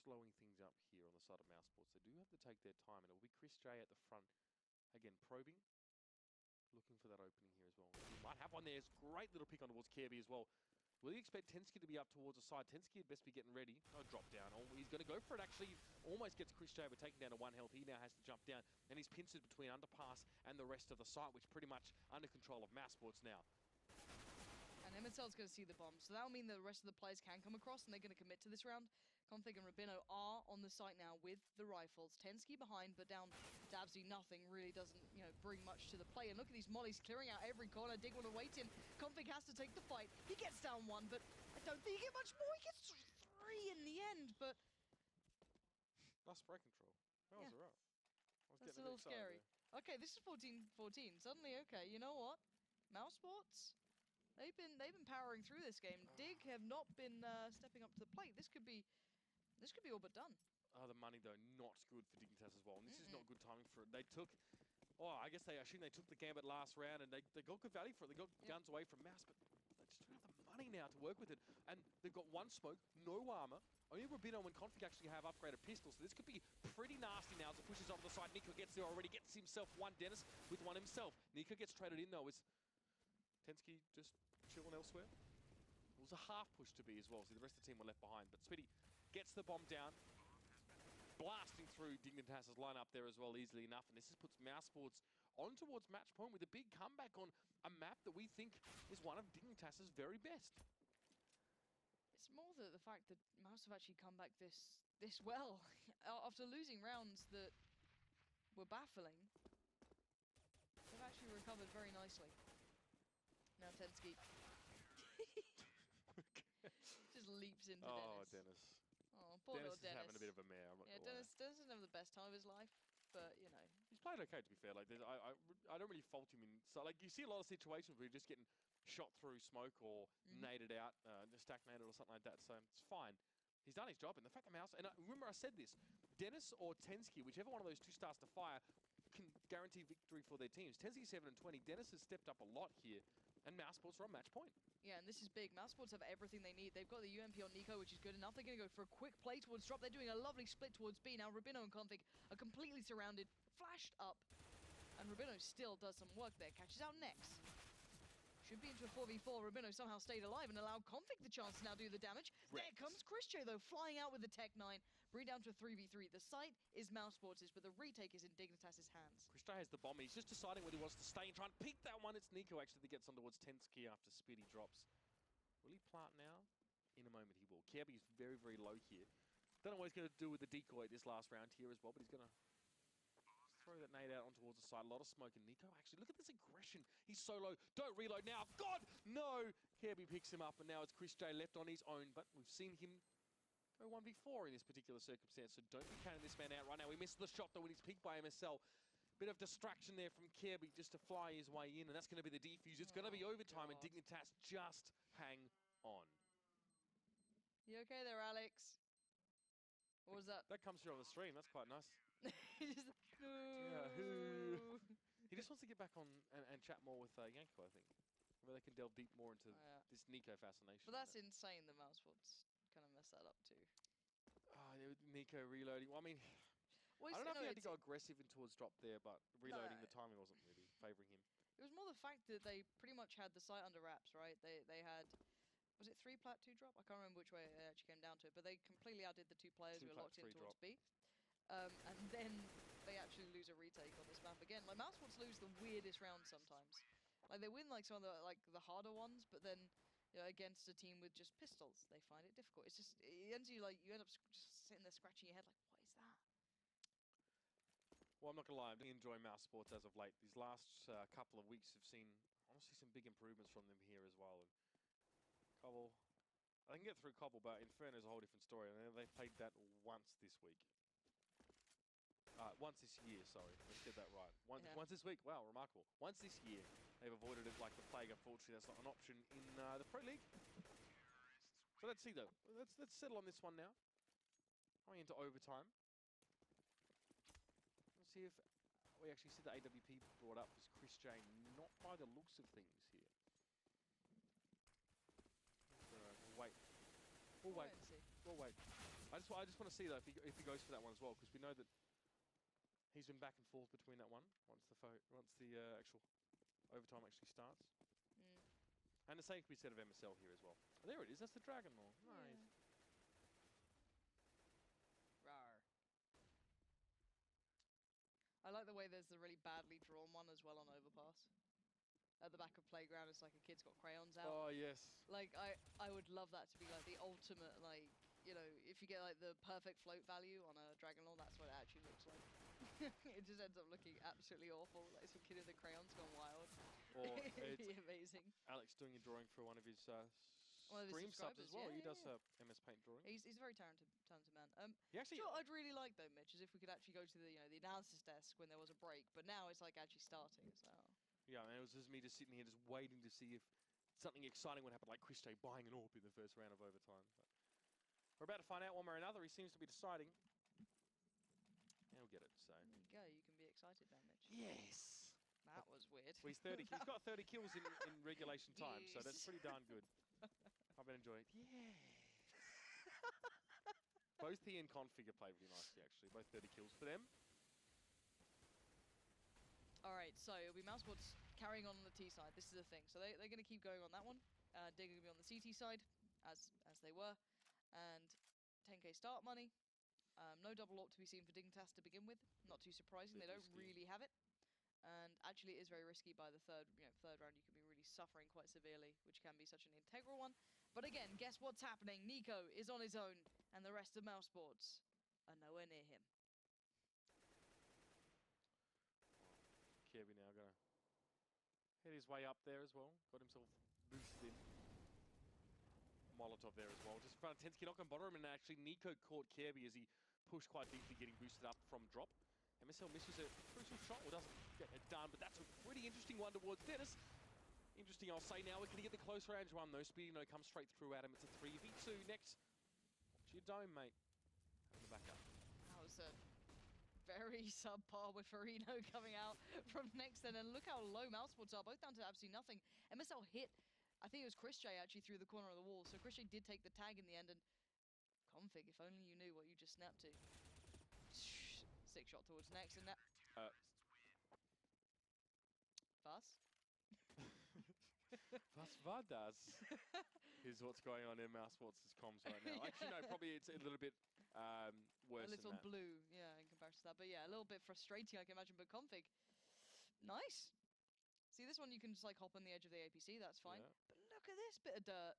Slowing things up here on the side of Mousesports. They do have to take their time, and it will be Chris J at the front. Again, probing. Looking for that opening here as well. He might have one there. It's a great little pick on towards Kirby as well. Will you expect Tensky to be up towards the side? Tensky had best be getting ready. No drop down. Oh, he's going to go for it, actually. Almost gets Chris J, but taken down to 1 health. He now has to jump down, and he's pincered between underpass and the rest of the site, which pretty much under control of Mousesports now. And MSL's going to see the bomb, so that'll mean that the rest of the players can come across, and they're going to commit to this round. Config and Rubino are on the site now with the rifles. Tensky behind, but down to absolutely nothing. Really doesn't, bring much to the play. And look at these mollies clearing out every corner. Dig want to wait in. Config has to take the fight. He gets down 1, but I don't think he get much more. He gets 3 in the end, but Nice spray control. That was rough. that's a little scary. Okay, this is 14-14. Suddenly, okay, you know what? Mousesports, they've been powering through this game. Dig have not been stepping up to the plate. This could be all but done. The money, though, not good for Dignitas as well. And this is not good timing for it. They took... Oh, I guess they took the Gambit last round, and they got good value for it. They got guns away from Mouse, but they just don't have the money now to work with it. And they've got 1 smoke, no armor. Only Rubino and Config actually have upgraded pistols, so this could be pretty nasty now as it pushes off the side. Nico gets there already, gets himself 1 Dennis with 1 himself. Nico gets traded in, though, as Tensky just chilling elsewhere. It was a half push to be as well, so the rest of the team were left behind. But Spitty gets the bomb down, blasting through Dignitas' line up there as well easily enough. And this just puts Mousesports on towards match point with a big comeback on a map that we think is one of Dignitas' very best. It's more the fact that Mouse have actually come back this well after losing rounds that were baffling. They've actually recovered very nicely. Now Tensky just leaps into Dennis. Oh, poor Dennis little is having a bit of a mare. I'm not gonna Dennis doesn't have the best time of his life, but he's played okay, to be fair. Like, I don't really fault him in. So, like, you see a lot of situations where you're just getting shot through smoke or naded out, just stack naded or something like that. So it's fine. He's done his job. And the fact that Mouse, and remember I said this, Dennis or Tensky, whichever one of those 2 starts to fire, can guaranteed victory for their teams. Tenzi 7-20. Dennis has stepped up a lot here, and Mousesports are on match point. Yeah, and this is big. Mousesports have everything they need. They've got the UMP on Nico, which is good enough. They're going to go for a quick play towards drop. They're doing a lovely split towards B. Now Rabino and Config are completely surrounded, flashed up, and Rabino still does some work there. Catches out next. Should be into a 4v4. Rabino somehow stayed alive and allowed Config the chance to now do the damage. There comes Christian, though, flying out with the Tech 9. Bring down to a 3v3. The site is Mousesports', but the retake is in Dignitas' hands. Christo has the bomb. He's just deciding whether he wants to stay and try and peek that one. It's Nico actually that gets on towards Tensky after Speedy drops. Will he plant now? In a moment he will. Kirby's very, very low here. Don't know what he's going to do with the decoy this last round here as well, but he's going to throw that nade out on towards the side. A lot of smoke, and Nico actually, look at this aggression. He's so low. Don't reload now. God, no! Kirby picks him up, and now it's Chris J left on his own, but we've seen him go 1v4 in this particular circumstance, so don't be counting this man out right now. We missed the shot, though, when he's peaked by MSL. Bit of distraction there from Kirby just to fly his way in, and that's going to be the defuse. It's going to be overtime, and Dignitas just hang on. You okay there, Alex? What was that? That comes through on the stream. That's quite nice. Just, Yeah, he just wants to get back on and chat more with Yanko, I think. Where they can delve deep more into this Nico fascination. But that's insane that Mousesports kind of messed that up too. Nico reloading. Well, I mean, Well, I don't know if he had to it's- go aggressive in towards drop there, but reloading, the timing wasn't really favouring him. It was more the fact that they pretty much had the site under wraps, right? They had, was it 3 plat 2 drop? I can't remember which way it actually came down to it, but they completely outdid the 2 players who 2 were plat, locked in 3 towards drop. B. And then they actually lose a retake on this map again. Like Mousesports lose the weirdest rounds sometimes. Like they win like some of the harder ones, but then against a team with just pistols, they find it difficult. It's just it ends you like you end up just sitting there scratching your head like, what is that? Well, I'm not going to lie, I'm really enjoying Mousesports as of late. These last couple of weeks have seen, honestly, some big improvements from them here as well. And Cobble, I can get through Cobble, but Inferno is a whole different story. And they played that once this week. Once this year, sorry. Let's get that right. Once this week. Wow, remarkable. Once this year, they've avoided it like the plague. Unfortunately, that's not an option in the Pro League. So let's see, though. Let's settle on this one now. Going into overtime. Let's see if we actually see the AWP brought up as Chris J. Not by the looks of things here. We'll wait. We'll wait. and see. We'll wait. I just want to see, though, if he goes for that one as well, because we know that he's been back and forth between that one once the actual overtime actually starts. And the same can be said of MSL here as well. Oh, there it is. That's the Dragon Lore. Nice. Rawr. I like the way there's the really badly drawn one as well on Overpass. At the back of Playground, it's like a kid's got crayons out. Oh, yes. Like, I would love that to be like the ultimate, like, if you get like the perfect float value on a Dragon Lore, that's what it actually looks like. It just ends up looking absolutely awful. Like some kid with the crayons gone wild. Or It'd it's be amazing. Alex doing a drawing for one of his One of his stream subs as subscribers, well. yeah, He does yeah. MS Paint drawing. He's a very talented man. He actually, Sure, I'd really like though, Mitch, is if we could actually go to the the analysis desk when there was a break, but now it's like actually starting. So yeah, man, it was just me just sitting here just waiting to see if something exciting would happen, like Chris J buying an AWP in the first round of overtime. But we're about to find out one way or another. He seems to be deciding. And he'll get it, so. there you go. You can be excited now, Mitch. Yes. That was weird. Well, he's got 30 kills in regulation time, so that's Yes. pretty darn good. I've been enjoying it. Yes. Both he and Config played really nicely, actually. Both 30 kills for them. All right, so it'll be Mousesports carrying on the T side. This is the thing. So they're going to keep going on that one. They're going to be on the CT side, as they were. And 10k start money. No double AWP to be seen for Dignitas to begin with. Not too surprising. They don't really have it. And actually, it is very risky by the third round. You can be really suffering quite severely, which can be such an integral one. But again, guess what's happening? Nico is on his own, and the rest of Mousesports are nowhere near him. Kirby now going to head his way up there as well. Got himself boosted in. Molotov there as well. Just in front of Tensky, not going to bother him. And actually, Nico caught Kirby as he pushed quite deeply, getting boosted up from drop. MSL misses a crucial shot, or doesn't get it done, but that's a pretty interesting one towards Dennis. Interesting, I'll say now. We're going to get the close range one, though. Speedy No comes straight through at him. It's a 3v2 next. Watch your dome, mate. Having the back up. That was a very subpar with Farino coming out from next then. And look how low Mousesports are, both down to absolutely nothing. MSL hit, I think it was Chris J actually through the corner of the wall. So Chris J did take the tag in the end. And Config, if only you knew what you just snapped to. Sick shot towards next. And that... Fast? Was war das? Is what's going on in Mousesports' comms right now. Yeah. Actually, no, probably it's a little bit worse A little than that. blue, yeah, in comparison to that. But yeah, a little bit frustrating, I can imagine. But Config, nice. See, this one you can just like hop on the edge of the APC, that's fine. Yeah. But look at this bit of dirt.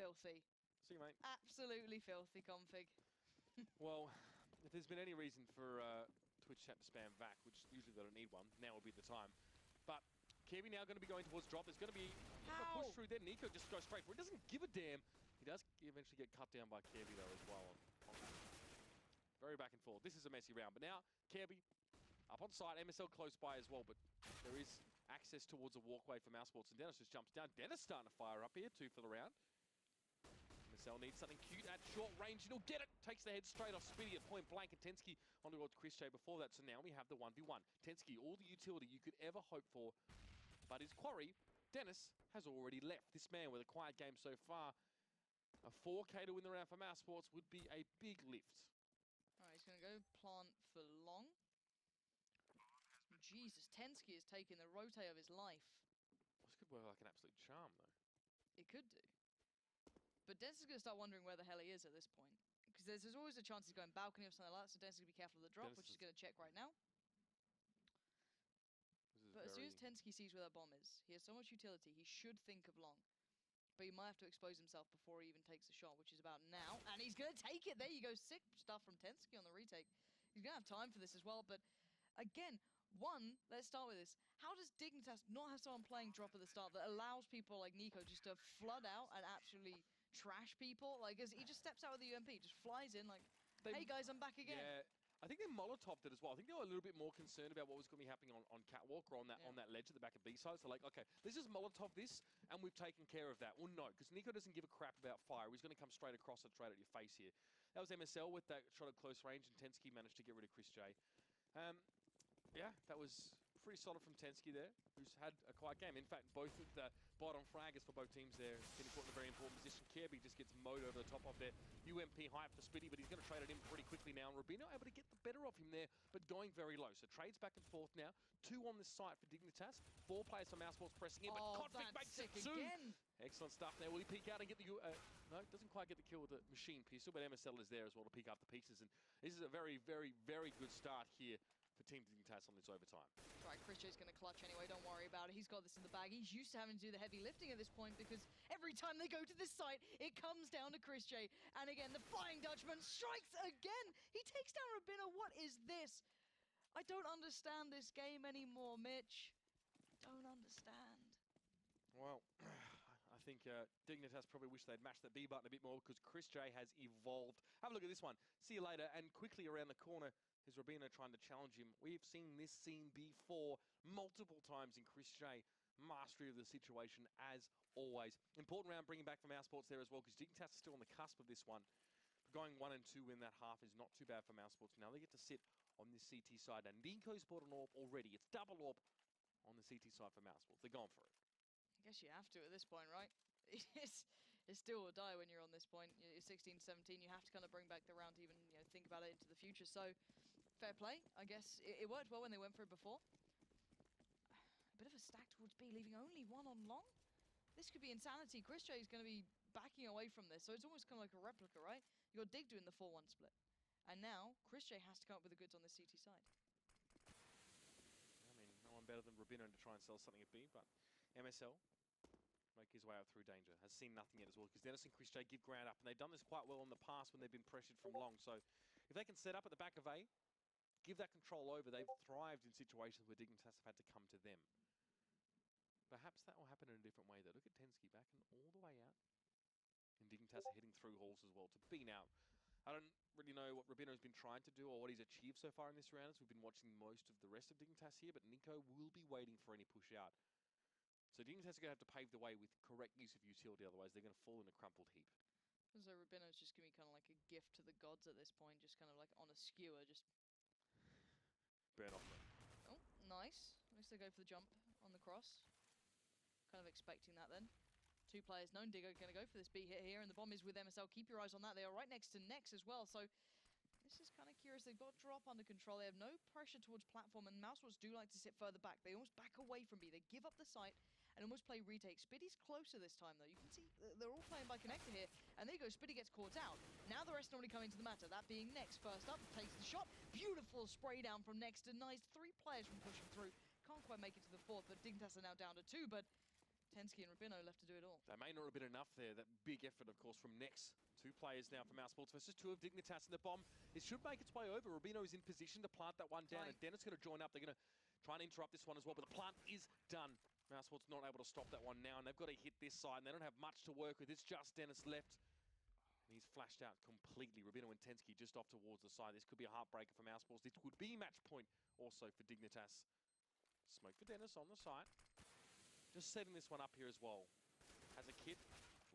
Filthy. See you, mate. Absolutely filthy, Config. Well, if there's been any reason for Twitch chat to spam VAC, which usually they don't need one, now would be the time. But Kirby now going to be going towards drop. There's going to be a push through there. Nico just goes straight for it. He doesn't give a damn. He does eventually get cut down by Kirby, though, as well. Very back and forth. This is a messy round. But now, Kirby up on site. MSL close by as well. But there is access towards a walkway for Mousesports. And Dennis just jumps down. Dennis starting to fire up here. 2 for the round. MSL needs something cute at short range. And he'll get it. Takes the head straight off Spitty at point blank. And Tensky on towards Chris J before that. So now we have the 1v1. Tensky, all the utility you could ever hope for. But his quarry, Dennis, has already left. This man with a quiet game so far. A 4K to win the round for Mousesports would be a big lift. All right, he's going to go plant for long. Jesus, Tensky is taking the rotate of his life. This could work like an absolute charm, though. It could do. But Dennis is going to start wondering where the hell he is at this point. Because there's always a chance he's going balcony or something like that, so Dennis is going to be careful of the drop, Dennis which he's going to check right now. But as soon as Tensky sees where that bomb is, he has so much utility, he should think of long. But he might have to expose himself before he even takes the shot, which is about now. And he's going to take it. There you go. Sick stuff from Tensky on the retake. He's going to have time for this as well. But again, let's start with this. How does Dignitas not have someone playing drop at the start that allows people like Nico just to flood out and absolutely trash people? Like, as he just steps out with the UMP, just flies in like, hey guys, I'm back again. Yeah, I think they Molotoved it as well. I think they were a little bit more concerned about what was going to be happening on Catwalk or on that ledge at the back of B-side. So like, okay, let's just Molotov this, and we've taken care of that. Well, no, because Nico doesn't give a crap about fire. He's going to come straight across it, straight at your face here. That was MSL with that shot at close range, and Tensky managed to get rid of Chris J. Yeah, that was pretty solid from Tensky there, who's had a quiet game. In fact, both of the bottom fraggers for both teams there has been put in a very important position. Kirby just gets mowed over the top of there. UMP hype for Spitty, but he's going to trade it in pretty quickly now. And Rubino able to get the better of him there, but going very low. So trades back and forth now. 2 on this site for Dignitas. 4 players for Mousesports pressing in, but Config makes it 2. Again. Excellent stuff there. Will he peek out and get the... no, doesn't quite get the kill with the machine pistol, but MSL is there as well to pick up the pieces. And this is a very, very, very good start here for Team Dignitas on this overtime. Right, Chris J's going to clutch anyway, don't worry about it. He's got this in the bag. He's used to having to do the heavy lifting at this point because every time they go to this site, it comes down to Chris J. And again, the Flying Dutchman strikes again. He takes down Rubino. What is this? I don't understand this game anymore, Mitch. Don't understand. Well, I think Dignitas probably wish they'd mashed that B button a bit more because Chris J has evolved. Have a look at this one. See you later. And quickly around the corner is Rubino trying to challenge him. We've seen this scene before multiple times in Chris J. Mastery of the situation as always. Important round bringing back for Mousesports there as well because Dignitas is still on the cusp of this one. Going 1 and 2 in that half is not too bad for Mousesports. Now they get to sit on this CT side. And Nico's bought an AWP already. It's double AWP on the CT side for Mousesports. They're going for it. I guess you have to at this point, right? It's still or die when you're on this point. You're 16, 17. You have to kind of bring back the round to even think about it into the future. So fair play. I guess it worked well when they went for it before. A bit of a stack towards B, leaving only 1 on long. This could be insanity. Chris J is going to be backing away from this. So it's almost kind of like a replica, right? You got Dig doing the 4-1 split. And now Chris J has to come up with the goods on the CT side. I mean, no one better than Rubino to try and sell something at B, but MSL make his way out through danger. Has seen nothing yet as well, because Dennis and Chris J give ground up, and they've done this quite well in the past when they've been pressured from long. So if they can set up at the back of A, give that control over, they've thrived in situations where Dignitas have had to come to them. Perhaps that will happen in a different way, though. Look at Tensky backing all the way out. And Dignitas are heading through halls as well to B now. I don't really know what Rubino's been trying to do or what he's achieved so far in this round, as we've been watching most of the rest of Dignitas here, but Nico will be waiting for any push out. So Dignitas are going to have to pave the way with correct use of utility, otherwise they're going to fall in a crumpled heap. So Rubino's just gonna be kind of like a gift to the gods at this point, just kind of like on a skewer, just. Burn off them. Oh, nice. Nice to go for the jump on the cross. Kind of expecting that then. Two players known. Digger going to go for this B hit here, and the bomb is with MSL. Keep your eyes on that. They are right next to Nex as well, so this is kind of curious. They've got drop under control. They have no pressure towards platform, and Mousesports do like to sit further back. They almost back away from B. They give up the site and almost play retake. Spiddy's closer this time, though. You can see they're all playing by connector here, and there you go. Spiddy gets caught out. Now the rest normally coming to the matter. That being Nex first up, takes the shot. Beautiful spray down from Nex. Denies 3 players from pushing through. Can't quite make it to the 4th, but Dignitas are now down to 2, but Tensky and Rubino left to do it all. That may not have been enough there. That big effort, of course, from Nex. 2 players now for Mousesports versus 2 of Dignitas, and the bomb, it should make its way over. Rubino is in position to plant that one down, and Dennis going to join up. They're going to try and interrupt this one as well, but the plant is done. Mousesports not able to stop that one now, and they've got to hit this side, and they don't have much to work with. It's just Dennis left, and he's flashed out completely. Rubino and Tensky just off towards the side. This could be a heartbreaker for Mousesports. This would be match point also for Dignitas. Smoke for Dennis on the side. Just setting this one up here as well. Has a kit.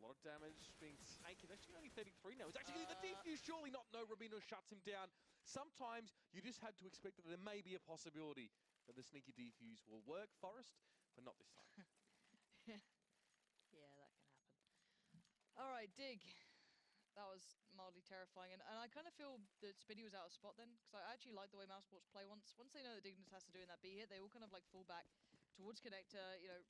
A lot of damage being taken. Actually only 33 now. He's actually getting the defuse. Surely not. No, Rubino shuts him down. Sometimes you just had to expect that there may be a possibility that the sneaky defuse will work, Forest, but not this time. Yeah, that can happen. All right, Dig. That was mildly terrifying, and I kind of feel that Spiddy was out of spot then, because I actually like the way Mousesports play. Once they know that Dignitas are doing that B hit, they all kind of like fall back towards connector, you know,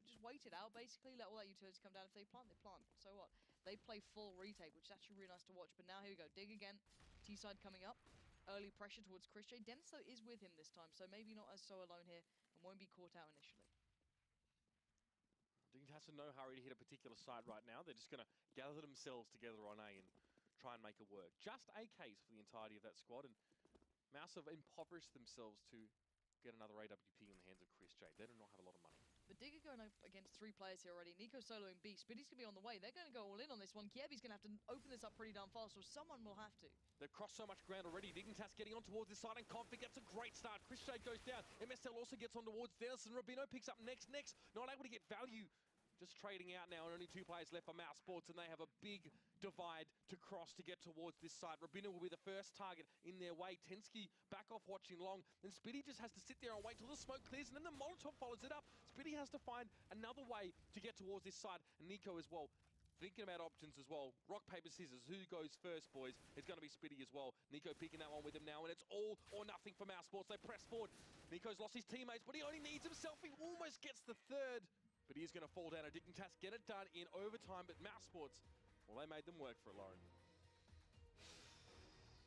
just wait it out basically, let all that utility come down. If they plant, they plant. So what? They play full retake, which is actually really nice to watch. But now here we go, Dig again, T-side coming up. Early pressure towards Chris J. Dennis though is with him this time, so maybe not as so alone here, and won't be caught out initially. Dignitas in no hurry to hit a particular side right now. They're just going to gather themselves together on A and try and make it work. Just AKs for the entirety of that squad, and Mouse have impoverished themselves to get another AWP in the hands of Chris J. They do not have a lot of money. But Digger going up against 3 players here already. Nico soloing B. Spiddy's going to be on the way. They're going to go all in on this one. Kiebi's going to have to open this up pretty darn fast, or someone will have to. They've crossed so much ground already. Dignitas getting on towards this side, and Config gets a great start. Chris J goes down. MSL also gets on towards Dennis, and Rubino picks up Nex. Nex not able to get value. Just trading out now, and only 2 players left for Mousesports, and they have a big divide to cross to get towards this side. Rubino will be the first target in their way. Tensky back off watching long. Then Spiddy just has to sit there and wait till the smoke clears, and then the Molotov follows it up. Spiddy has to find another way to get towards this side, and Nico as well. Thinking about options as well. Rock, paper, scissors. Who goes first, boys? It's going to be Spiddy as well. Nico picking that one with him now, and it's all or nothing for Mousesports. They press forward. Nico's lost his teammates, but he only needs himself. He almost gets the 3rd. But he is going to fall down. Dignitas get it done in overtime, but Mousesports, well, they made them work for it, Lauren.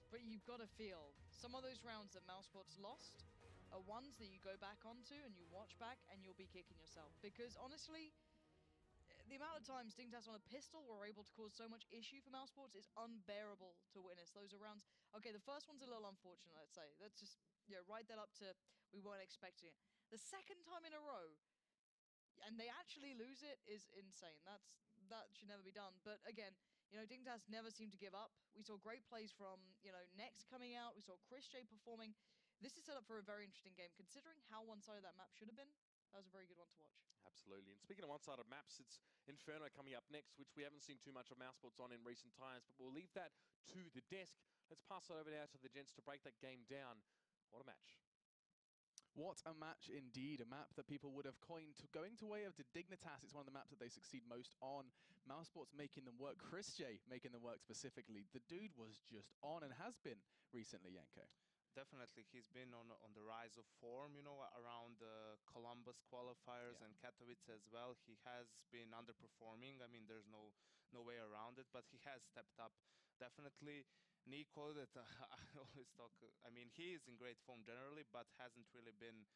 But you've got to feel some of those rounds that Mousesports lost are ones that you go back onto and you watch back and you'll be kicking yourself. Because honestly, the amount of times Dignitas on a pistol were able to cause so much issue for Mousesports is unbearable to witness. Those are rounds. Okay, the first one's a little unfortunate, let's say. Let's just write that up to we weren't expecting it. The second time in a row, and they actually lose it, is insane. That should never be done. But again, Dignitas never seemed to give up. We saw great plays from, Nex coming out. We saw Chris J performing. This is set up for a very interesting game. Considering how one-sided that map should have been, that was a very good one to watch. Absolutely. And speaking of one-sided maps, it's Inferno coming up next, which we haven't seen too much of Mousesports on in recent times, but we'll leave that to the desk. Let's pass it over now to the gents to break that game down. What a match. What a match indeed. A map that people would have coined going to way of Dignitas. It's one of the maps that they succeed most on. Mousesports making them work. Chris J making them work specifically. The dude was just on and has been recently, Yanko. Definitely, he's been on the rise of form, around the Columbus qualifiers and Katowice as well. He has been underperforming. I mean, there's no way around it, but he has stepped up. Definitely, Nico, that I always talk, I mean, he is in great form generally, but hasn't really been,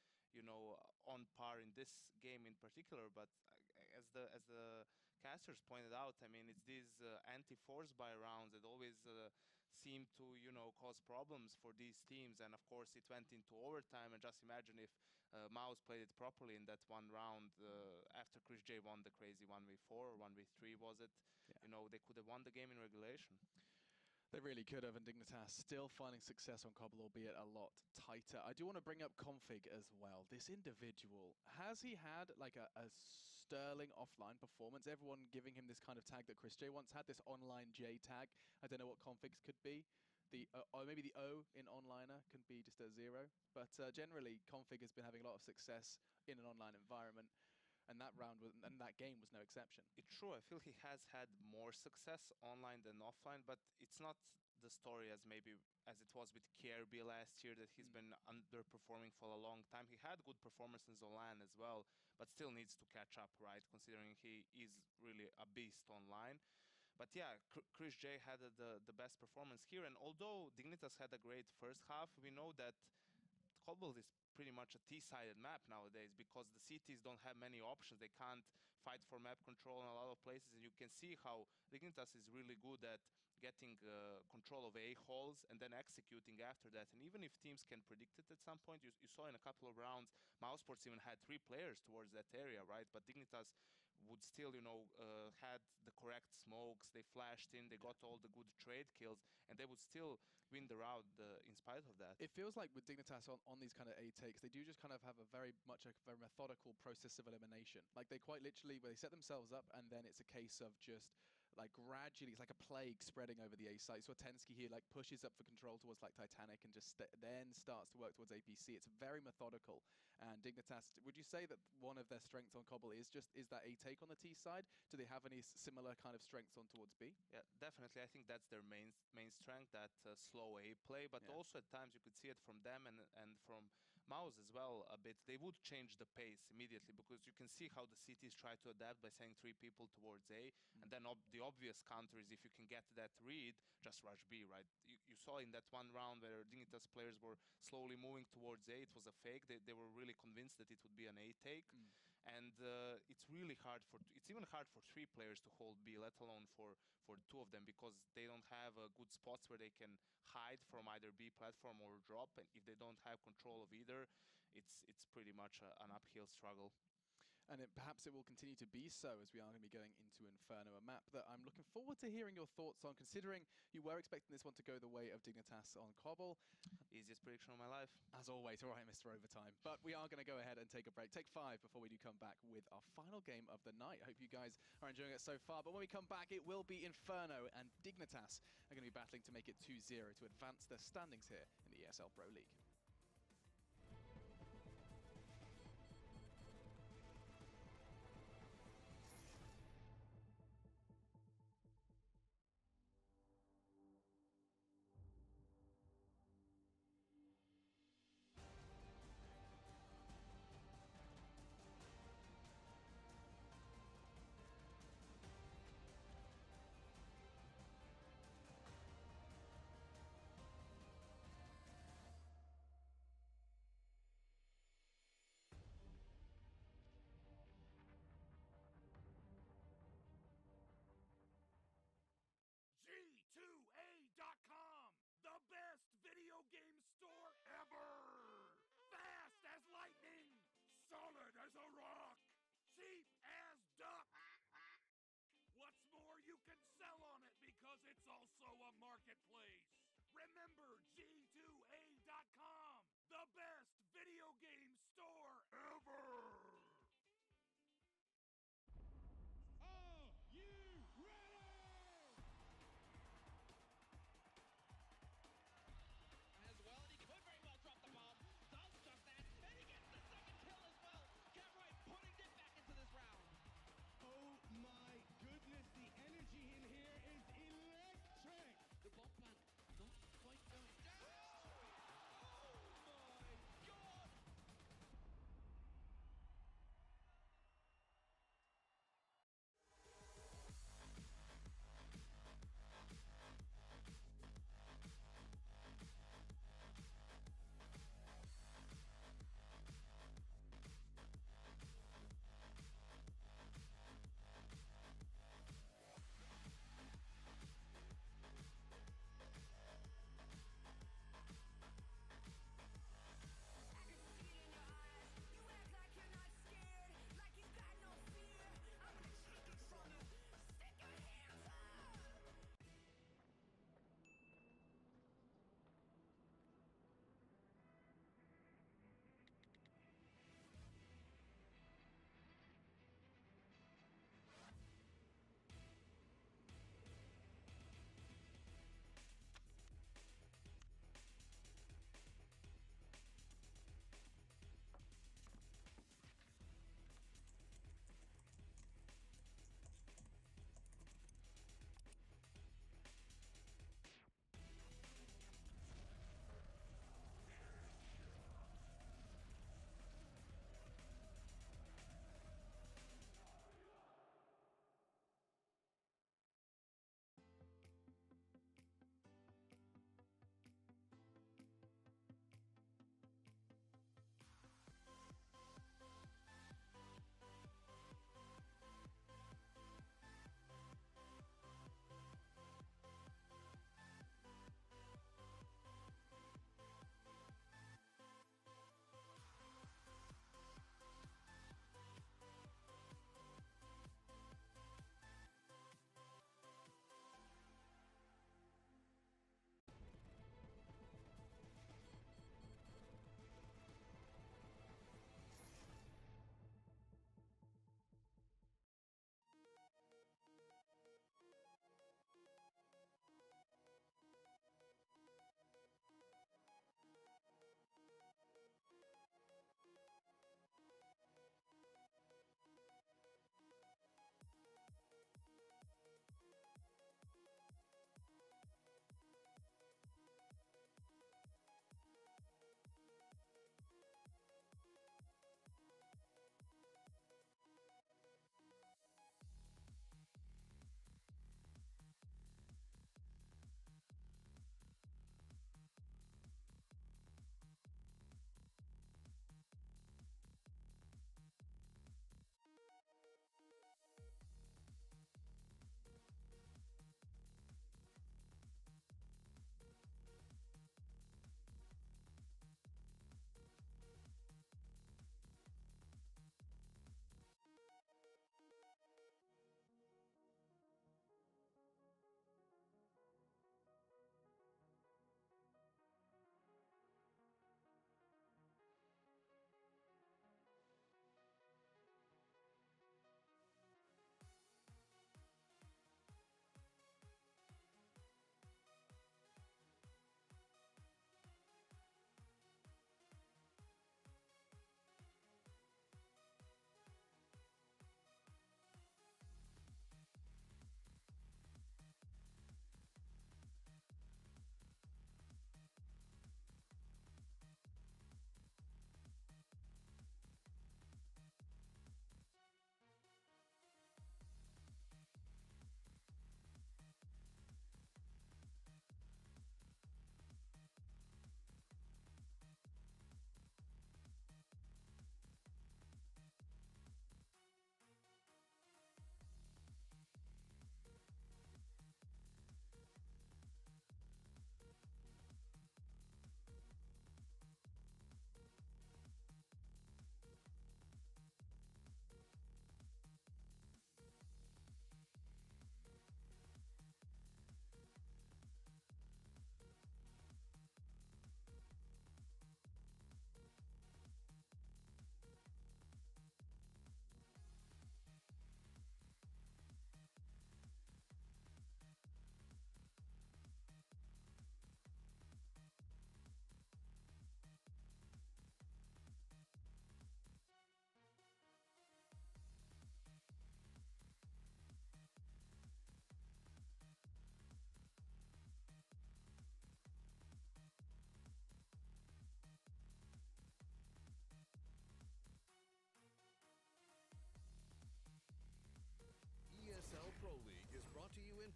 on par in this game in particular. But as the casters pointed out, I mean, it's these anti-force buy rounds that always seem to, cause problems for these teams. And of course, it went into overtime. And just imagine if Mouse played it properly in that one round after Chris J won the crazy 1v4 or 1v3, was it? Yeah. They could have won the game in regulation. They really could have, and Dignitas still finding success on Cobble, albeit a lot tighter. I do want to bring up Config as well. This individual, has he had like a sterling offline performance. Everyone giving him this kind of tag that Chris J once had, this online J tag. I don't know what configs could be. Or maybe the O in onliner can be just a 0. But generally, config has been having a lot of success in an online environment. And that that game was no exception. It's true. I feel he has had more success online than offline, but it's not the story as maybe as it was with KRB last year, that he's been underperforming for a long time. He had good performance in Zolan as well, but still needs to catch up, right? Considering he is really a beast online. But yeah, Chris J had the best performance here, and although Dignitas had a great first half, we know that Cobalt is pretty much a T-sided map nowadays because the CTs don't have many options. They can't fight for map control in a lot of places, and you can see how Dignitas is really good at getting control of A-holes and then executing after that. And even if teams can predict it at some point, you saw in a couple of rounds, Mousesports even had 3 players towards that area, right? But Dignitas would still, had the correct smokes, they flashed in, they got all the good trade kills, and they would still win the round in spite of that. It feels like with Dignitas on these kind of A takes, they do just kind of have a very methodical process of elimination. Like they quite literally, they set themselves up, and then it's a case of just like gradually, it's like a plague spreading over the A site. So Atensky here like pushes up for control towards like Titanic and just then starts to work towards APC. It's very methodical. And Dignitas, would you say that one of their strengths on Cobble is that A take on the T side? Do they have any similar kind of strengths on towards B? Yeah, definitely. I think that's their main strength, that slow A play. But also at times you could see it from them and from Mouse as well a bit. They would change the pace immediately because you can see how the CTs try to adapt by sending 3 people towards A. And then the obvious counter is if you can get that read, just rush B, right? You saw in that one round where Dignitas players were slowly moving towards A, it was a fake. They were really convinced that it would be an A take. And it's really hard it's even hard for 3 players to hold B, let alone for 2 of them, because they don't have good spots where they can hide from either B platform or drop. And if they don't have control of either, it's pretty much an uphill struggle. And perhaps it will continue to be so as we are going to be going into Inferno, a map that I'm looking forward to hearing your thoughts on, considering you were expecting this one to go the way of Dignitas on Cobble. Easiest prediction of my life. As always, all right, Mr. Overtime. But we are going to go ahead and take a break. Take 5 before we do come back with our final game of the night. I hope you guys are enjoying it so far. But when we come back, it will be Inferno, and Dignitas are going to be battling to make it 2-0 to advance their standings here in the ESL Pro League. G2A.com, the best video game store ever! Fast as lightning, solid as a rock, cheap as duck. What's more, you can sell on it because it's also a marketplace. Remember G2A.com, the best video game store ever! As well, and he could very well drop the bomb. Does just that, and he gets the second kill as well. Get right, putting it back into this round. Oh my goodness, the energy in here is electric! The bomb plant not quite going down.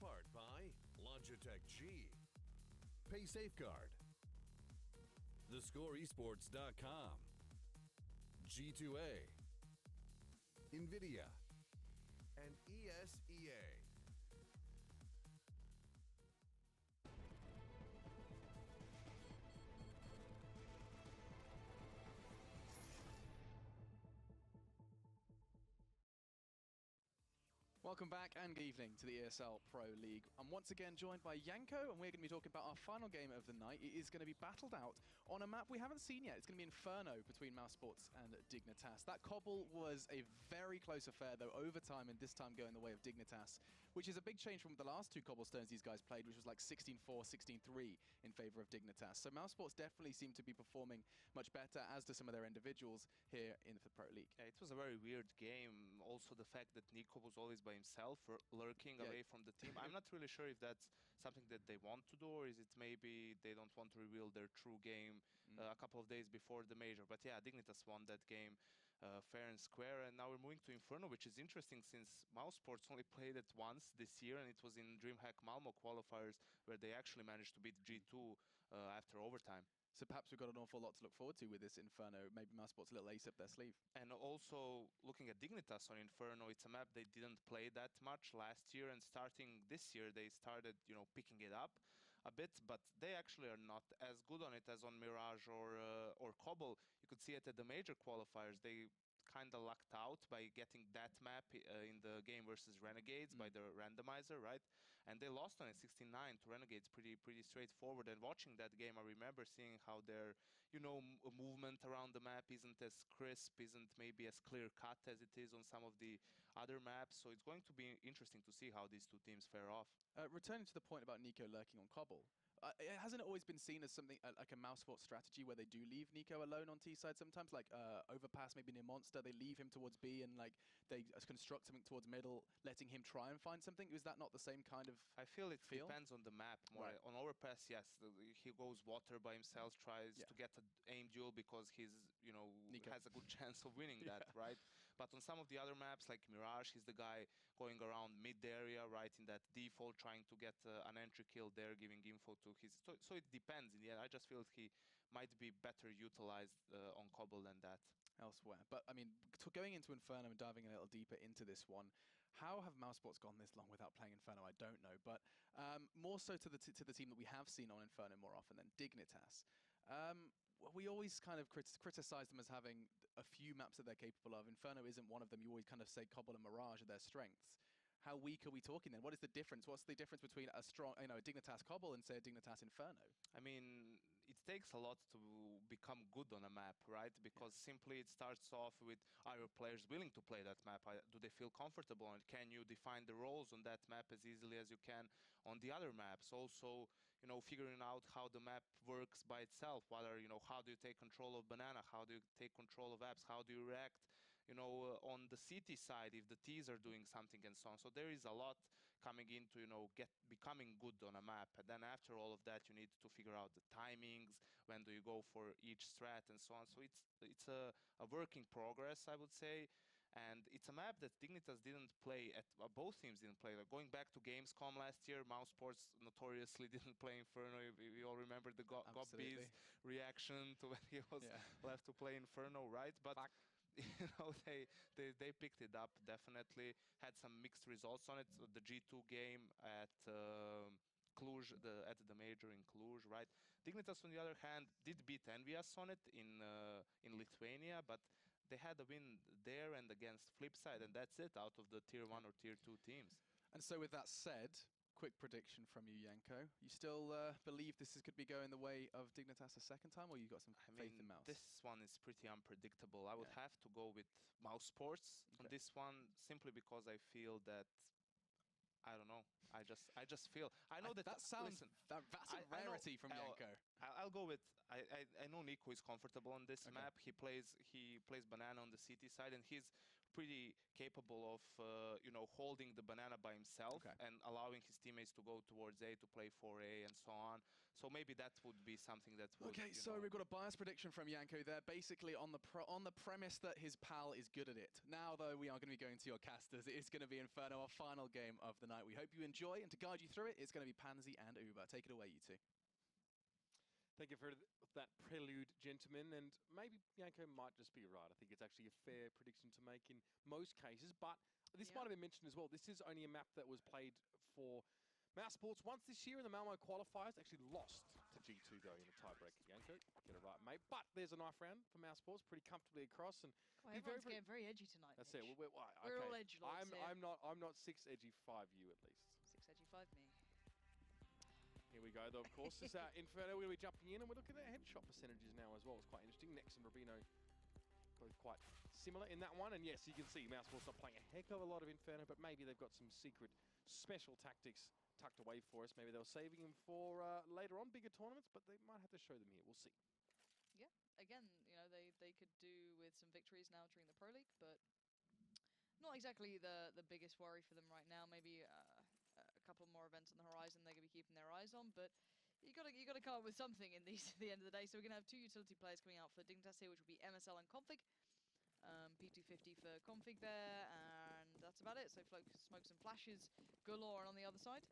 part by Logitech G. Pay Safeguard. TheScoreEsports.com. G2A. NVIDIA. And ESEA. Welcome back and good evening to the ESL Pro League. I'm once again joined by Yanko, and we're going to be talking about our final game of the night. It is going to be battled out on a map we haven't seen yet. It's going to be Inferno between mousesports and Dignitas. That cobble was a very close affair, though, over time, and this time going the way of Dignitas, which is a big change from the last two cobblestones these guys played, which was like 16-4, 16-3 in favor of Dignitas. So mousesports definitely seem to be performing much better, as do some of their individuals here in the Pro League. Yeah, it was a very weird game. Also, the fact that Nico was always by himself, lurking away from the team. I'm not really sure if that's something that they want to do, or is it maybe they don't want to reveal their true game a couple of days before the major. But yeah, Dignitas won that game fair and square, and now we're moving to Inferno, which is interesting since mousesports only played it once this year, and it was in DreamHack Malmo qualifiers where they actually managed to beat G2 after overtime. So perhaps we've got an awful lot to look forward to with this Inferno. Maybe mousesports a little ace up their sleeve. And also, looking at Dignitas on Inferno, it's a map they didn't play that much last year, and starting this year, they started, picking it up a bit, but they actually are not as good on it as on Mirage or Cobble. You could see it at the major qualifiers. They kind of lucked out by getting that map in the game versus Renegades by the randomizer, right? And they lost on it 16-9 to Renegades, pretty straightforward. And watching that game, I remember seeing how their, movement around the map isn't as crisp, isn't maybe as clear cut as it is on some of the other maps. So it's going to be interesting to see how these two teams fare off. Returning to the point about Nico lurking on Cobble, it hasn't always been seen as something like a mousesports strategy where they do leave Nico alone on T side sometimes, like overpass maybe near Monster, they leave him towards B and like they construct something towards middle, letting him try and find something. Is that not the same kind of I feel it depends on the map more. Right. On overpass, yes, he goes water by himself, tries to get an aim duel because he's, Nico has a good chance of winning that, right? But on some of the other maps, like Mirage, he's the guy going around mid area, right, in that default, trying to get an entry kill there, giving info to his... So it depends in the end. I just feel he might be better utilized on Cobble than that. elsewhere. But I mean, going into Inferno and diving a little deeper into this one, how have mousesports gone this long without playing Inferno? I don't know, but more so to the team that we have seen on Inferno more often than Dignitas. We always kind of criticize them as having a few maps that they're capable of. Inferno isn't one of them. You always kind of say Cobble and Mirage are their strengths. How weak are we talking then? What is the difference? What's the difference between a strong, a Dignitas Cobble and say a Dignitas Inferno? I mean, it takes a lot to become good on a map, right? Because simply it starts off with, are your players willing to play that map? Do they feel comfortable? And can you define the roles on that map as easily as you can on the other maps? Also, figuring out how the map works by itself. Whether, how do you take control of Banana? How do you take control of apps? How do you react, on the CT side if the Ts are doing something and so on. So there is a lot coming into, becoming good on a map. And then after all of that, you need to figure out the timings, when do you go for each strat and so on. So it's a work in progress, I would say. And it's a map that Dignitas didn't play at, both teams didn't play. Like going back to Gamescom last year, mousesports notoriously didn't play Inferno. We all remember the Gobby's reaction to when he was left to play Inferno, right? But they picked it up, definitely. Had some mixed results on it. So the G2 game at Cluj, at the major in Cluj, right? Dignitas, on the other hand, did beat Envious on it in Lithuania, but they had a win there and against Flipside, and that's it out of the Tier 1 or Tier 2 teams. And so with that said, quick prediction from you, Yanko. You still believe this could be going the way of Dignitas a second time, or you got some faith in Mouse? This one is pretty unpredictable. I would have to go with mousesports on this one, simply because I feel that, I don't know. I just feel. I know that sounds. Listen, that's a rarity from Yanko. I'll go with. I know Nico is comfortable on this map. He plays Banana on the CT side, and he's pretty capable of holding the Banana by himself and allowing his teammates to go towards A to play 4A and so on. So maybe that would be something that would, Okay, you so know, we've got a biased prediction from Yanko there, basically on the premise that his pal is good at it. Now, though, we are going to be going to your casters. It is going to be Inferno, our final game of the night. We hope you enjoy, and to guide you through it, it's going to be Pansy and Uber. Take it away, you two. Thank you for that prelude, gentlemen, and maybe Yanko might just be right. I think it's actually a fair prediction to make in most cases, but this might have been mentioned as well. This is only a map that was played for mousesports once this year in the Malmo qualifiers. Actually lost to G2, though, in a tiebreaker. Yanko, get it right, mate. But there's a knife round for mousesports, pretty comfortably across, and Oh, everyone's getting very edgy tonight. that's Mitch. it. We're We're all edgy lords here. I'm not 6 edgy, 5 you at least. 6 edgy, 5 me. Here we go, though, of course. This Inferno, we're going to be jumping in, and we're looking at headshot percentages now as well. It's quite interesting. Nex and Rubino both quite similar in that one. And yes, you can see Mousesports not playing a heck of a lot of Inferno, but maybe they've got some secret special tactics tucked away for us. Maybe they were saving them for later on, bigger tournaments, but they might have to show them here. We'll see. Yeah, again, you know, they could do with some victories now during the Pro League, but not exactly the biggest worry for them right now. Maybe a couple more events on the horizon they're going to be keeping their eyes on, but you got to come up with something in these at the end of the day. So we're going to have 2 utility players coming out for Dignitas here, which will be MSL and Config. P250 for Config there, and that's about it. So Smokes and Flashes galore on the other side.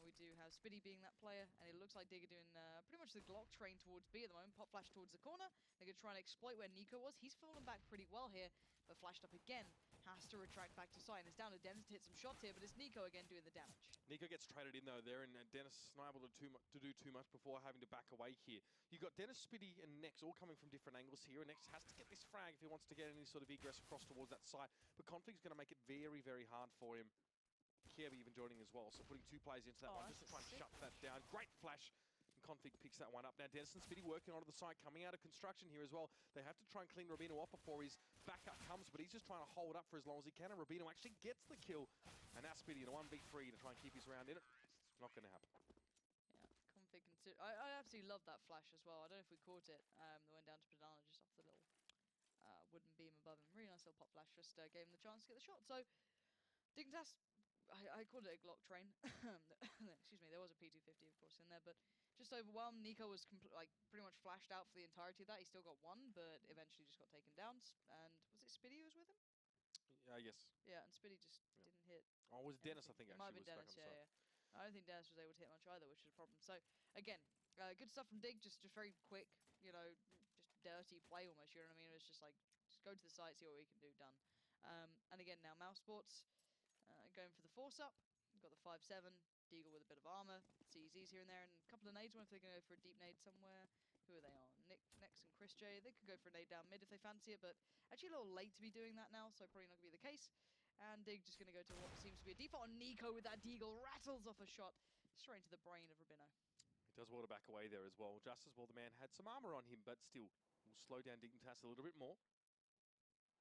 We do have Spiddy being that player, and it looks like Dig are doing pretty much the Glock train towards B at the moment. Pop Flash towards the corner. They're going to try and exploit where Nico was. He's fallen back pretty well here, but flashed up again. Has to retract back to side. And it's down to Dennis to hit some shots here, but it's Nico again doing the damage. Nico gets traded in though there, and Dennis not able to do too much before having to back away here. You've got Dennis, Spiddy, and Nex all coming from different angles here, and Nex has to get this frag if he wants to get any sort of egress across towards that side. But Config's going to make it very, very hard for him. Kirby even joining as well, so putting 2 players into that one just to try and shut that down. Great flash. Config picks that one up. Now Dennis and Spiddy working onto the side, coming out of construction here as well. They have to try and clean Rubino off before his backup comes, but he's just trying to hold up for as long as he can, and Rubino actually gets the kill. And that's Spiddy in a 1v3 to try and keep his round in it. It's not going to happen. Yeah, Config I absolutely love that flash as well. I don't know if we caught it. That went down to Padana just off the little wooden beam above him. Really nice little pop flash, just gave him the chance to get the shot. So Dignitas, I called it a Glock train. Excuse me, there was a P250 of course in there, but just overwhelmed. Nico was pretty much flashed out for the entirety of that. He still got 1, but eventually just got taken down. And was it Spiddy who was with him? Yes. Yeah, and Spiddy just didn't hit. Oh, it was Dennis, I think, It might actually, have been was Dennis, back on the side. yeah. I don't think Dennis was able to hit much either, which is a problem. So, again, good stuff from Dig, just very quick, you know, just dirty play almost, you know what I mean? It was just like, just go to the site, see what we can do, done. And again, now Mousesports, going for the force-up. We've got the 5-7, Deagle with a bit of armor, CZs here and there, and a couple of nades. I wonder if they're going to go for a deep nade somewhere. Who are they on? Nex and Chris J. They could go for a nade down mid if they fancy it, but actually a little late to be doing that now, so probably not going to be the case. And Dig just going to go to what seems to be a default on Nico with that Deagle, rattles off a shot straight into the brain of Rubino. He does water back away there as well. Just as well, the man had some armor on him, but still will slow down Dignitas a little bit more.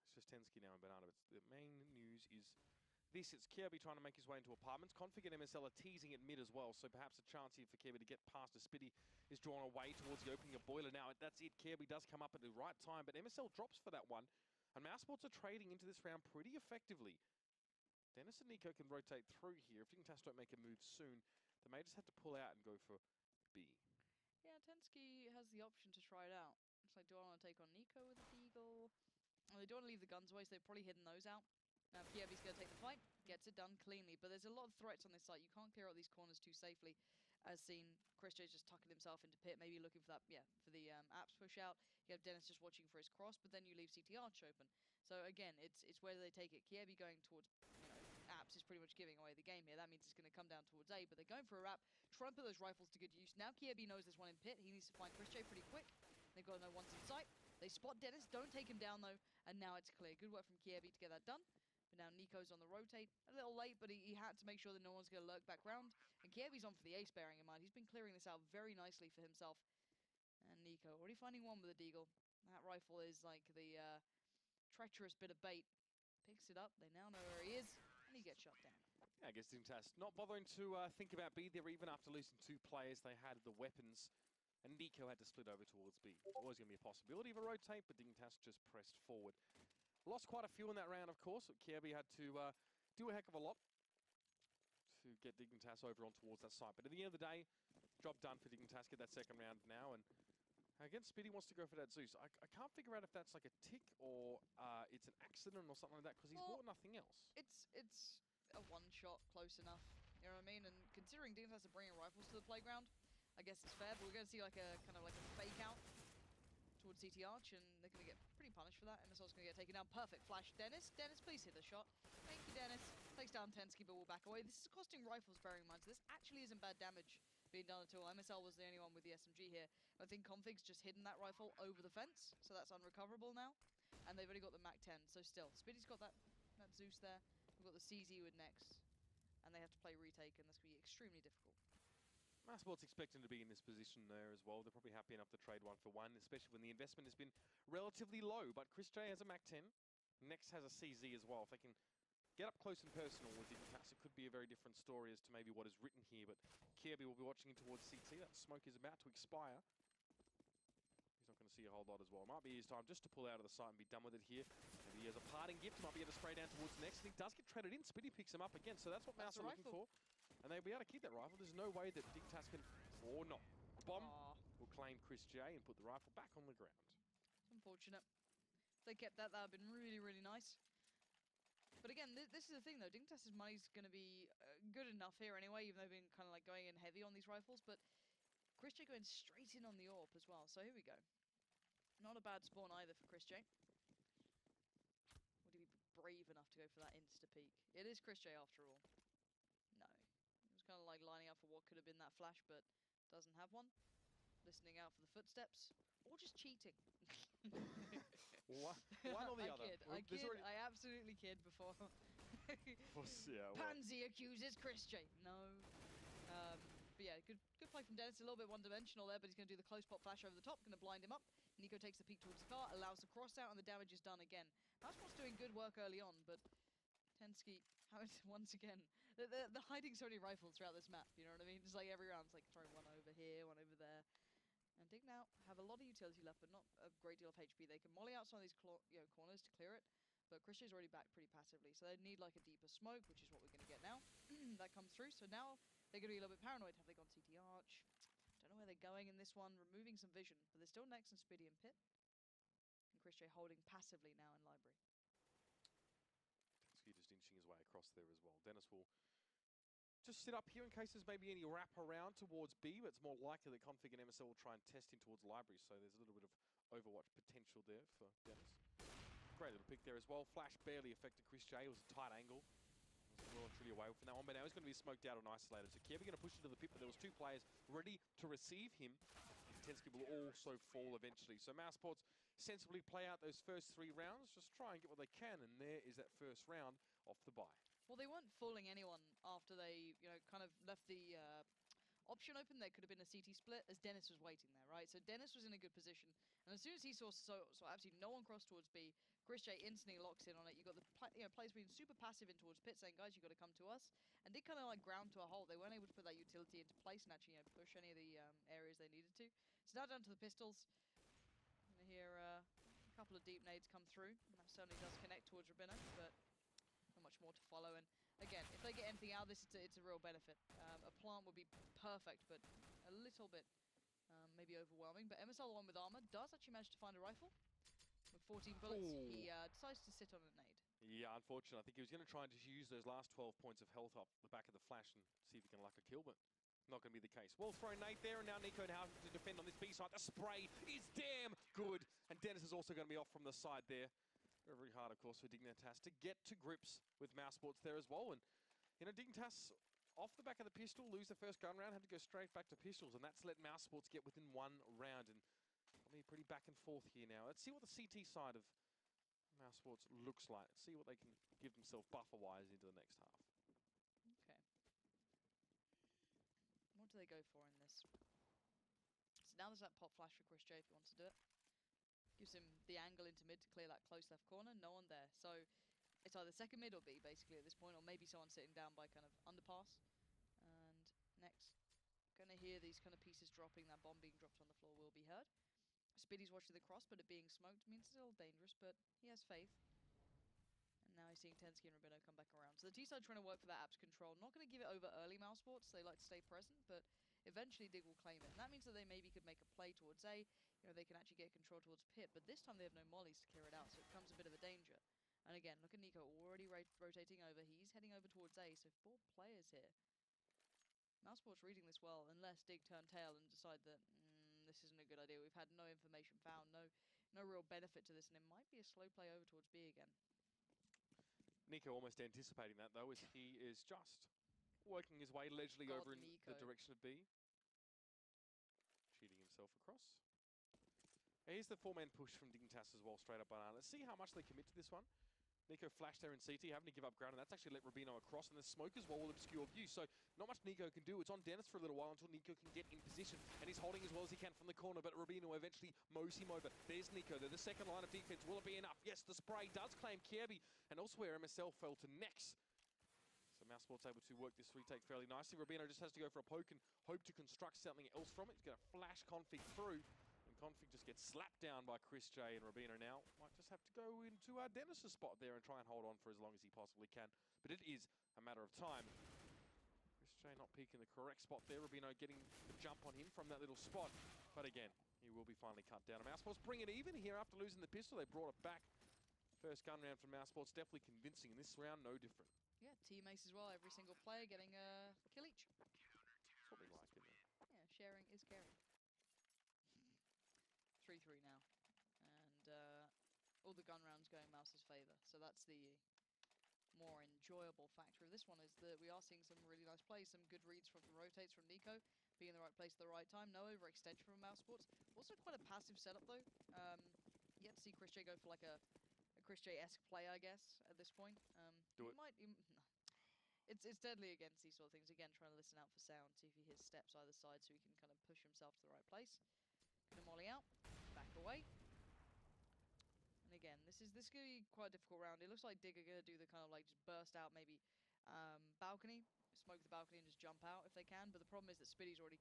It's just Tensky now in Banana, but the main news is this. It's Kirby trying to make his way into apartments. Config and MSL are teasing at mid as well, so perhaps a chance here for Kirby to get past as Spiddy is drawn away towards the opening of Boiler. Now, that's it. Kirby does come up at the right time, but MSL drops for that one. And Mousesports are trading into this round pretty effectively. Dennis and Nico can rotate through here. If Dignitas don't make a move soon, they may just have to pull out and go for B. Yeah, Tensky has the option to try it out. It's like, do I want to take on Nico with a Deagle? Well, they don't want to leave the guns away, so they've probably hidden those out. Now, Kirby's going to take the fight, gets it done cleanly, but there's a lot of threats on this site. You can't clear out these corners too safely. As seen, Chris J's just tucking himself into pit, maybe looking for that, for the apps push out. You have Dennis just watching for his cross, but then you leave CT Arch open. So again, it's where do they take it? Kirby going towards, apps is pretty much giving away the game here. That means it's going to come down towards A, but they're going for a wrap, trying to put those rifles to good use. Now Kirby knows there's one in pit. He needs to find Chris J pretty quick. They've got no ones in sight. They spot Dennis, don't take him down though, and now it's clear. Good work from Kirby to get that done. But now Nico's on the rotate. A little late, but he had to make sure that no one's going to lurk back round. And Kirby's on for the ace, bearing in mind. He's been clearing this out very nicely for himself. And Nico already finding one with a Deagle. That rifle is like the treacherous bit of bait. Picks it up. They now know where he is, and he gets shot down. Yeah, I guess Dignitas not bothering to think about B there, even after losing 2 players. They had the weapons, and Nico had to split over towards B. Always going to be a possibility of a rotate, but Dignitas just pressed forward. Lost quite a few in that round, of course. Kirby had to do a heck of a lot to get Dignitas over on towards that side. But at the end of the day, job done for Dignitas, get that second round now, and again, Spitty wants to go for that Zeus. I can't figure out if that's like a tick or it's an accident or something like that, because he's bought nothing else. It's a one-shot close enough, you know what I mean? And considering Dignitas are bringing rifles to the playground, I guess it's fair, but we're going to see like a kind of like a fake out towards CT Arch, and they're going to get pretty punished for that. MSL's going to get taken down. Perfect flash. Dennis, please hit the shot. Thank you, Dennis. Takes down Tensky, but will back away. This is costing rifles, bearing in mind. So this actually isn't bad damage being done at all. MSL was the only one with the SMG here. I think Config's just hidden that rifle over the fence, so that's unrecoverable now. And they've only got the MAC-10, so still. Spitty's got that Zeus there. We've got the CZ with next. And they have to play retake, and that's going to be extremely difficult. Mousesport's expecting to be in this position there as well. They're probably happy enough to trade 1-for-1, especially when the investment has been relatively low. But Chris J has a MAC-10. Next has a CZ as well. If they can get up close and personal with Dignitas, it could be a very different story as to maybe what is written here. But Kirby will be watching in towards CT. That smoke is about to expire. He's not going to see a whole lot as well. It might be his time just to pull out of the site and be done with it here. Maybe he has a parting gift. Might be able to spray down towards next. And he does get traded in. Spitty picks him up again. So that's what Mouse are looking for. And they'll be able to keep that rifle. There's no way that Dignitas can, or not. Bomb will claim Chris J and put the rifle back on the ground. It's unfortunate. If they kept that, that would have been really, really nice. But again, this is the thing though. Dignitas' money's going to be good enough here anyway, even though they've been kind of like going in heavy on these rifles. But Chris J going straight in on the AWP as well. So here we go. Not a bad spawn either for Chris J. Would he be brave enough to go for that insta-peek? It is Chris J after all. No. It was kind of like lining up for what could have been that flash, but doesn't have one. Listening out for the footsteps. Or just cheating. One or the other. I absolutely kid before. Pansy accuses Chris J. No. But yeah, good play from Dennis. A little bit one-dimensional there, but he's going to do the close pop flash over the top. Going to blind him up. Nico takes the peek towards the car, allows the cross out, and the damage is done again. Mousesport's doing good work early on, but Tensky, once again, they're hiding so many rifles throughout this map, you know what I mean? Just like every round, it's like throwing one over here, one over there. And Dig now have a lot of utility left, but not a great deal of HP. They can molly out some of these corners to clear it, but Christian's already back pretty passively, so they need like a deeper smoke, which is what we're going to get now. That comes through, so now they're going to be a little bit paranoid. Have they gone CT Arch? Don't know where they're going in this one, removing some vision, but they're still next in Spitty and Pit. And Christian holding passively now in Library. Tensky just inching his way across there as well. Dennis will just sit up here in case there's maybe any wrap around towards B, but it's more likely that Config and MSL will try and test in towards Library, so there's a little bit of Overwatch potential there for Dennis. Great little pick there as well. Flash barely affected Chris J. It was a tight angle. Was well and truly away from that one, but now he's going to be smoked out and isolated. So Kirby going to push into the pit, but there was two players ready to receive him. Tensky will also fall eventually. So Mousesports sensibly play out those first 3 rounds, just try and get what they can, and there is that first round off the bye. Well, they weren't fooling anyone after they, kind of left the option open. There could have been a CT split as Dennis was waiting there, right? So Dennis was in a good position. And as soon as he saw absolutely no one cross towards B, Chris J instantly locks in on it. You've got the players being super passive in towards Pit, saying, guys, you've got to come to us. And did kind of like ground to a hole. They weren't able to put that utility into place and actually push any of the areas they needed to. So now down to the pistols. I'm going to hear a couple of deep nades come through. And that certainly does connect towards Rabino, but not much more to follow. And again, if they get anything out of this, it's a real benefit. A plant would be perfect, but a little bit maybe overwhelming. But MSL, the one with armor, does actually manage to find a rifle. With 14 bullets, he decides to sit on a nade. Yeah, unfortunately. I think he was going to try and just use those last 12 points of health up the back of the flash and see if he can luck a kill, but not going to be the case. Well thrown nade there, and now Nico and Howard to defend on this B side. The spray is damn good. And Dennis is also going to be off from the side there. Very hard, of course, for Dignitas to get to grips with Mousesports there as well. And, Dignitas, off the back of the pistol, lose the first gun round, had to go straight back to pistols, and that's let Mousesports get within 1 round. And probably pretty back and forth here now. Let's see what the CT side of Mousesports looks like. Let's see what they can give themselves buffer-wise into the next half. Okay. What do they go for in this? So now there's that pop flash for Chris J if he wants to do it. Gives him the angle into mid to clear that close left corner. No one there. So it's either second mid or B, basically, at this point, or maybe someone sitting down by kind of underpass. And next, going to hear these kind of pieces dropping. That bomb being dropped on the floor will be heard. Spitty's watching the cross, but it being smoked means it's a little dangerous, but he has faith. And now he's seeing Tensky and Rabino come back around. So the T-side trying to work for that apps control. Not going to give it over early, Mousesports. They like to stay present, but eventually Dig will claim it. And that means that they maybe could make a play towards A. You know, they can actually get control towards Pit, but this time they have no mollies to clear it out, so it becomes a bit of a danger. And again, look at Nico already rotating over. He's heading over towards A, so 4 players here. Mousesports reading this well, unless Dig turn tail and decide that this isn't a good idea. We've had no information found, no real benefit to this, and it might be a slow play over towards B again. Nico almost anticipating that, though, as he is just working his way leisurely over in the direction of B. Cheating himself across. Here's the 4-man push from Dignitas as well, straight up Banana. Let's see how much they commit to this one. Nico flashed there in CT, having to give up ground, and that's actually let Rubino across, and the smoke as well will obscure view. So not much Nico can do. It's on Dennis for a little while until Nico can get in position, and he's holding as well as he can from the corner, but Rubino eventually mows him over. There's Nico. They're the second line of defense. Will it be enough? Yes, the spray does claim Kirby, and elsewhere MSL fell to Nex. So Mousesports able to work this retake fairly nicely. Rubino just has to go for a poke and hope to construct something else from it. He's going to flash Config through. Config just gets slapped down by Chris J, and Rubino now might just have to go into Dennis's spot there and try and hold on for as long as he possibly can. But it is a matter of time. Chris J not peeking the correct spot there. Rubino getting the jump on him from that little spot. But again, he will be finally cut down. And Mousesports bring it even here after losing the pistol. They brought it back. First gun round from Mousesports, definitely convincing. In this round, no different. Yeah, team ace as well. Every single player getting a kill each. That's what we like, isn't it? Yeah, sharing is caring. 3-3 now, and all the gun rounds going Mouse's favour. So that's the more enjoyable factor of this one, is that we are seeing some really nice plays, some good reads from the rotates from Nico, being in the right place at the right time. No overextension from Mousesports. Also quite a passive setup though. Yet to see Chris J go for like a Chris J-esque play, I guess, at this point. Do it. It's deadly against these sort of things. Again, trying to listen out for sound, see if he hears steps either side so he can kind of push himself to the right place. Gonna molly out, back away. And again, this is gonna be quite a difficult round. It looks like Dig are gonna do the kind of like just burst out maybe balcony, smoke the balcony and just jump out if they can. But the problem is that Spiddy's already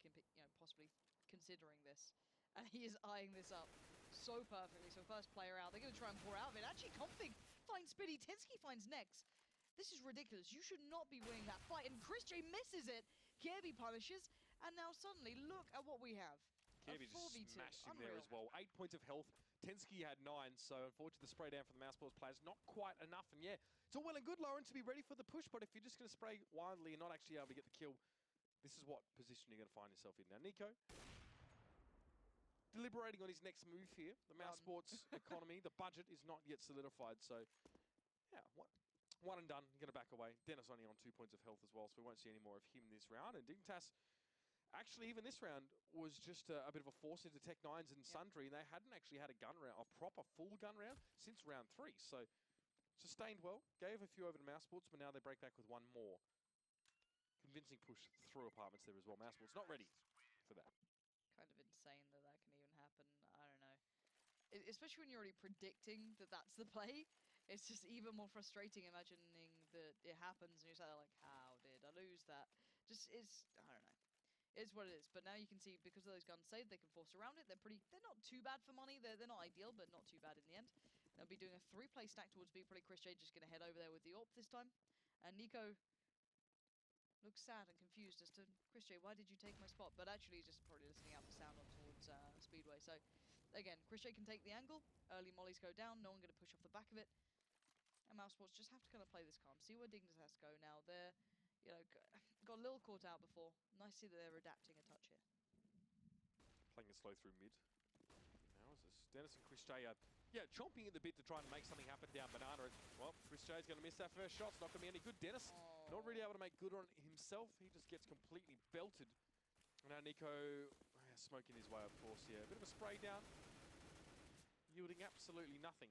possibly considering this, and he is eyeing this up so perfectly. So first player out, they're gonna try and pour out of it. Actually, Config finds Spiddy, Tensky finds Nex. This is ridiculous. You should not be winning that fight, and Chris J misses it. Kirby punishes, and now suddenly look at what we have. Kirby just smashed him there as well. 8 points of health. Tensky had 9, so unfortunately the spray down from the Mousesports players not quite enough. And yeah, it's all well and good, Lauren, to be ready for the push, but if you're just going to spray wildly and not actually able to get the kill, this is what position you're going to find yourself in. Now, Nico, deliberating on his next move here. The Mousesports economy, the budget is not yet solidified, so yeah, one and done. Going to back away. Dennis only on 2 points of health as well, so we won't see any more of him this round. And Dignitas, actually, even this round was just a bit of a force into Tech9s and Sundry, and they hadn't actually had a gun round, a proper full gun round, since round 3. So, sustained well, gave a few over to Mousesports, but now they break back with one more. Convincing push through apartments there as well. Mousesports not ready for that. Kind of insane that that can even happen. I don't know. Especially when you're already predicting that that's the play. It's just even more frustrating imagining that it happens and you're like, how did I lose that? I don't know. It's what it is. But now you can see, because of those guns saved, they can force around it. They're not too bad for money. They're not ideal, but not too bad in the end. They'll be doing a 3-play stack towards B. Probably Chris J just going to head over there with the AWP this time. And Nico looks sad and confused as to, Chris J, why did you take my spot? But actually he's just probably listening out for sound on towards Speedway. So again, Chris J can take the angle. Early mollies go down. No one going to push off the back of it. And Mousesports just have to kind of play this calm. See where Dignitas go now. They're, got a little caught out before. Nice to see that they're adapting a touch here. Playing it slow through mid. Now is this Dennis and Chris J are, chomping at the bit to try and make something happen down Banana. Well, Chris J's going to miss that first shot. It's not going to be any good. Dennis not really able to make good on himself. He just gets completely belted. And now Nico smoking his way, of course. Yeah, a bit of a spray down. Yielding absolutely nothing.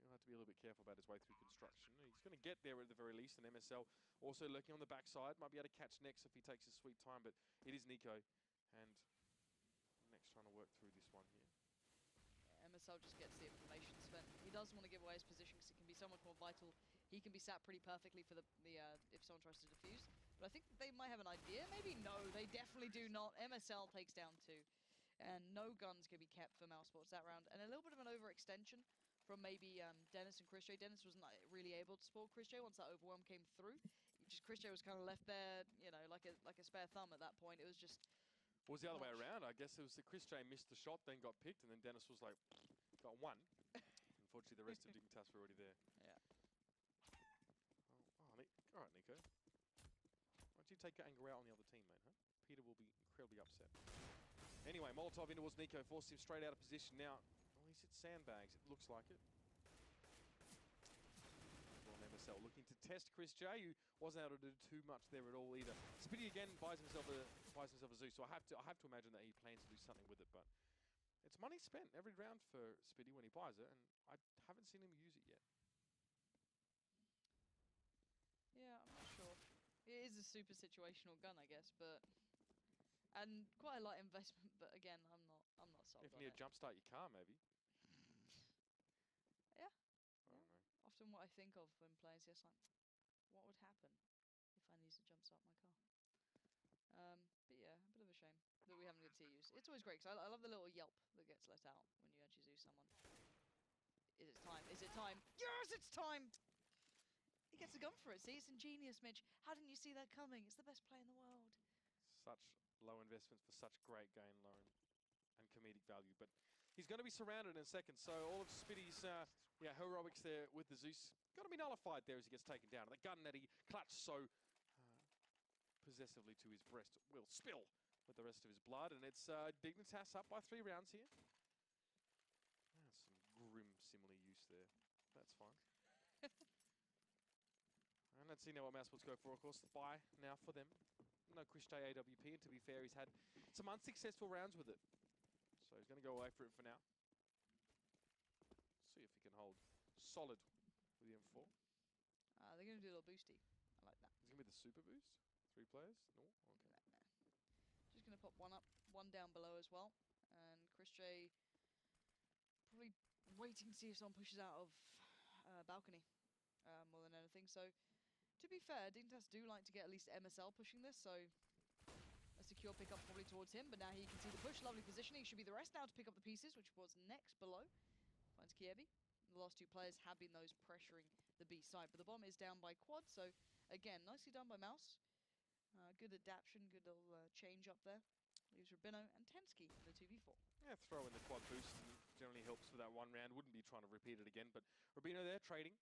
He'll have to be a little bit careful about his way through construction. He's going to get there at the very least, and MSL also lurking on the backside. Might be able to catch Nex if he takes his sweet time, but it is Nico, and Nex trying to work through this one here. Yeah, MSL just gets the information spent. He doesn't want to give away his position because it can be so much more vital. He can be sat pretty perfectly for if someone tries to defuse. But I think they might have an idea. Maybe no, they definitely do not. MSL takes down 2. And no guns can be kept for Mousesports that round. And a little bit of an overextension from maybe Dennis and Chris J. Dennis wasn't really able to support Chris J once that overwhelm came through. Chris J was kind of left there, you know, like a spare thumb at that point. It was just. Well, it was the other way much. around. I guess it was that Chris J missed the shot, then got picked, and then Dennis was like, got one. Unfortunately, the rest of Dignitas were already there. Yeah. All right, Nico. Why don't you take your anger out on the other team, mate, huh? Peter will be incredibly upset. Anyway, Molotov in towards Nico, forced him straight out of position. Now, well, he's hit sandbags, it looks like it. Well, MSL looking to test Chris J, who wasn't able to do too much there at all either. Spitty again buys himself a Zeus, so I have to imagine that he plans to do something with it, but it's money spent every round for Spitty when he buys it, and I haven't seen him use it yet. Yeah, I'm not sure. It is a super situational gun, I guess, but and quite a light investment. But again, I'm not sold If on you need it. to jumpstart your car, maybe. Yeah. I don't know. Often what I think of when playing CS, like, what would happen if I needed to jumpstart my car? But yeah, a bit of a shame that we haven't got TUs. It's always great because I love the little yelp that gets let out when you actually do someone. Is it time? Is it time? Yes, it's time! He gets a gun for it. See, it's ingenious, Mitch. How didn't you see that coming? It's the best play in the world. Such low investments for such great gain, Lauren, and comedic value. But he's going to be surrounded in a second, so all of Spitty's heroics there with the Zeus going to be nullified there as he gets taken down. The gun that he clutched so possessively to his breast will spill with the rest of his blood, and it's Dignitas up by 3 rounds here. That's some grim simile use there. That's fine. And let's see now what Mousesports go for. Of course, the buy now for them. No Chris J AWP, and to be fair, he's had some unsuccessful rounds with it. So he's going to go away for it for now. See if he can hold solid with the M4. They're going to do a little boosty. I like that. Is it going to be the super boost? 3 players? No? Okay. Just going to pop one up, one down below as well. And Chris J probably waiting to see if someone pushes out of balcony more than anything. So, to be fair, Dignitas do like to get at least MSL pushing this, so a secure pickup probably towards him, but now he can see the push. Lovely positioning. Should be the rest now to pick up the pieces, which was next below. Finds Kiebi. The last 2 players have been those pressuring the B side, but the bomb is down by Quad, so again, nicely done by Mouse. Good adaptation, good little change up there. Leaves Rabino and Tensky in the 2v4. Yeah, throw in the quad boost and generally helps for that 1 round. Wouldn't be trying to repeat it again, but Rabino there trading.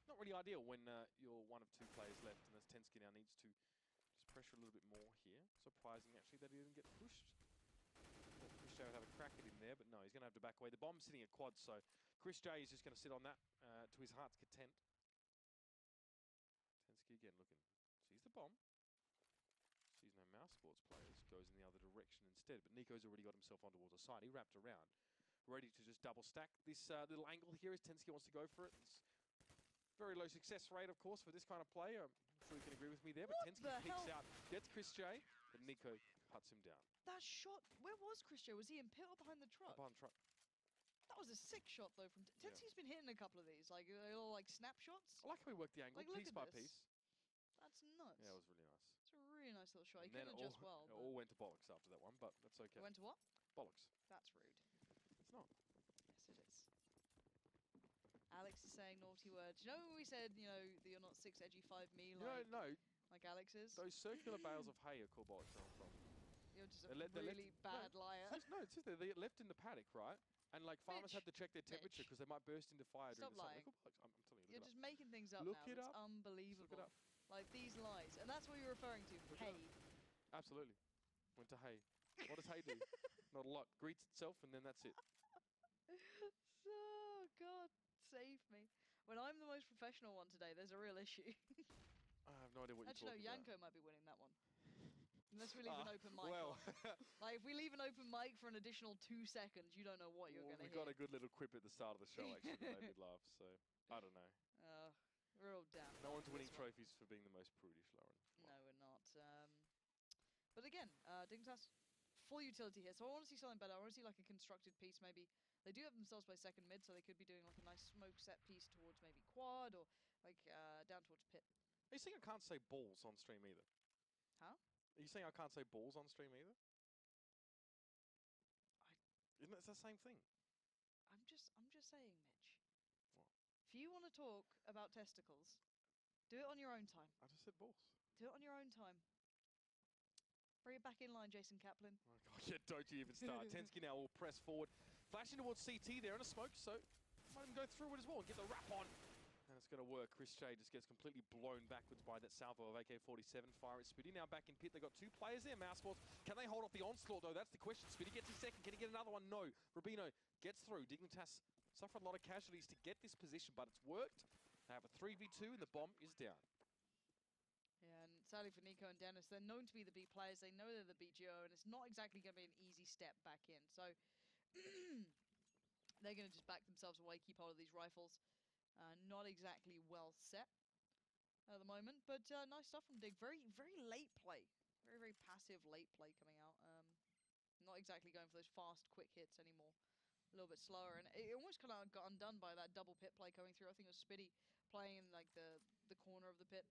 Not really ideal when you're 1 of 2 players left, and as Tensky now needs to just pressure a little bit more here. Surprising, actually, that he didn't get pushed. Chris J would have a crack at him there, but no, he's going to have to back away. The bomb's sitting at quad, so Chris J is just going to sit on that to his heart's content. Tensky again looking. Sees the bomb. Sees no Mousesports players. Goes in the other direction instead, but Nico's already got himself on towards the side. He wrapped around, ready to just double stack. This little angle here as Tensky wants to go for it. It's very low success rate, of course, for this kind of play. I'm sure you can agree with me there, but Tensky peeks out, gets Chris J, but Nico cuts him down. That shot, where was Chris J? Was he in pit or behind the truck? Behind the truck. That was a sick shot, though, from Tensky's been hitting a couple of these, like little snapshots. I like how he worked the angle, Like, look piece at by this. piece. That's nuts. Yeah, it was really nice. It's a really nice little shot. He And then couldn't adjust well. it all went to bollocks after that one, but that's okay. It went to what? Bollocks. That's rude. It's not. Yes, it is. Alex is saying naughty words. You know when we said, you know, that you're not 6 edgy 5 me like, No, like Alex is? those circular bales of hay are called bollocks. You're just a They're really bad liar. No, it's just they get left in the paddock, right? And like farmers Mitch, have to check their temperature because they might burst into fire Stop during the summer. lying. They're called bollocks. I'm telling you. You're just making things up Look now. it It's up. unbelievable. Look it up. Like these lies. And that's what you're referring to. Look it Hay. up. Absolutely. Went to hay. What does hay do? Not a lot. Greets itself and then that's it. Oh, God. Save me. When I'm the most professional one today, there's a real issue. I have no idea what Actually, you're no, talking Yanko might be winning that one. Unless we leave an open mic well, on. Like, if we leave an open mic for an additional 2 seconds, you don't know what you're going to we hear. got a good little quip at the start of the show, actually, that made me laugh, so I don't know. We're all down. No one's for winning this one. trophies for being the most prudish, Lauren. No, we're not. But again, Dignitas, full utility here. So I want to see something better. I want to see like a constructed piece maybe. They do have themselves by second mid, so they could be doing like a nice smoke set piece towards maybe quad or like down towards pit. Are you saying I can't say balls on stream either? Huh? Are you saying I can't say balls on stream either? Isn't it the same thing? I'm just saying, Mitch. if you want to talk about testicles, do it on your own time. I just said balls. Do it on your own time. Bring it back in line, Jason Kaplan. Oh, God, yeah, don't you even start. Tensky now will press forward. Flashing towards CT there in a smoke, so might even go through it as well and get the wrap on. And it's going to work. Chris J just gets completely blown backwards by that salvo of AK-47 fire. It's Spitty now back in pit. They've got 2 players there, Mousesports. Can they hold off the onslaught, though? That's the question. Spitty gets his second. Can he get another one? No. Rubino gets through. Dignitas suffered a lot of casualties to get this position, but it's worked. They have a 3v2, and the bomb is down. Yeah, and sadly for Nico and Dennis, they're known to be the B players. They know they're the BGO, and it's not exactly going to be an easy step back in. So they're going to just back themselves away, keep hold of these rifles. Not exactly well set at the moment, but nice stuff from Dig. Very, very late play. Very, very passive late play coming out. Not exactly going for those fast, quick hits anymore. A little bit slower, and it almost kind of got undone by that double pit play coming through. I think it was Spitty playing in like the corner of the pit,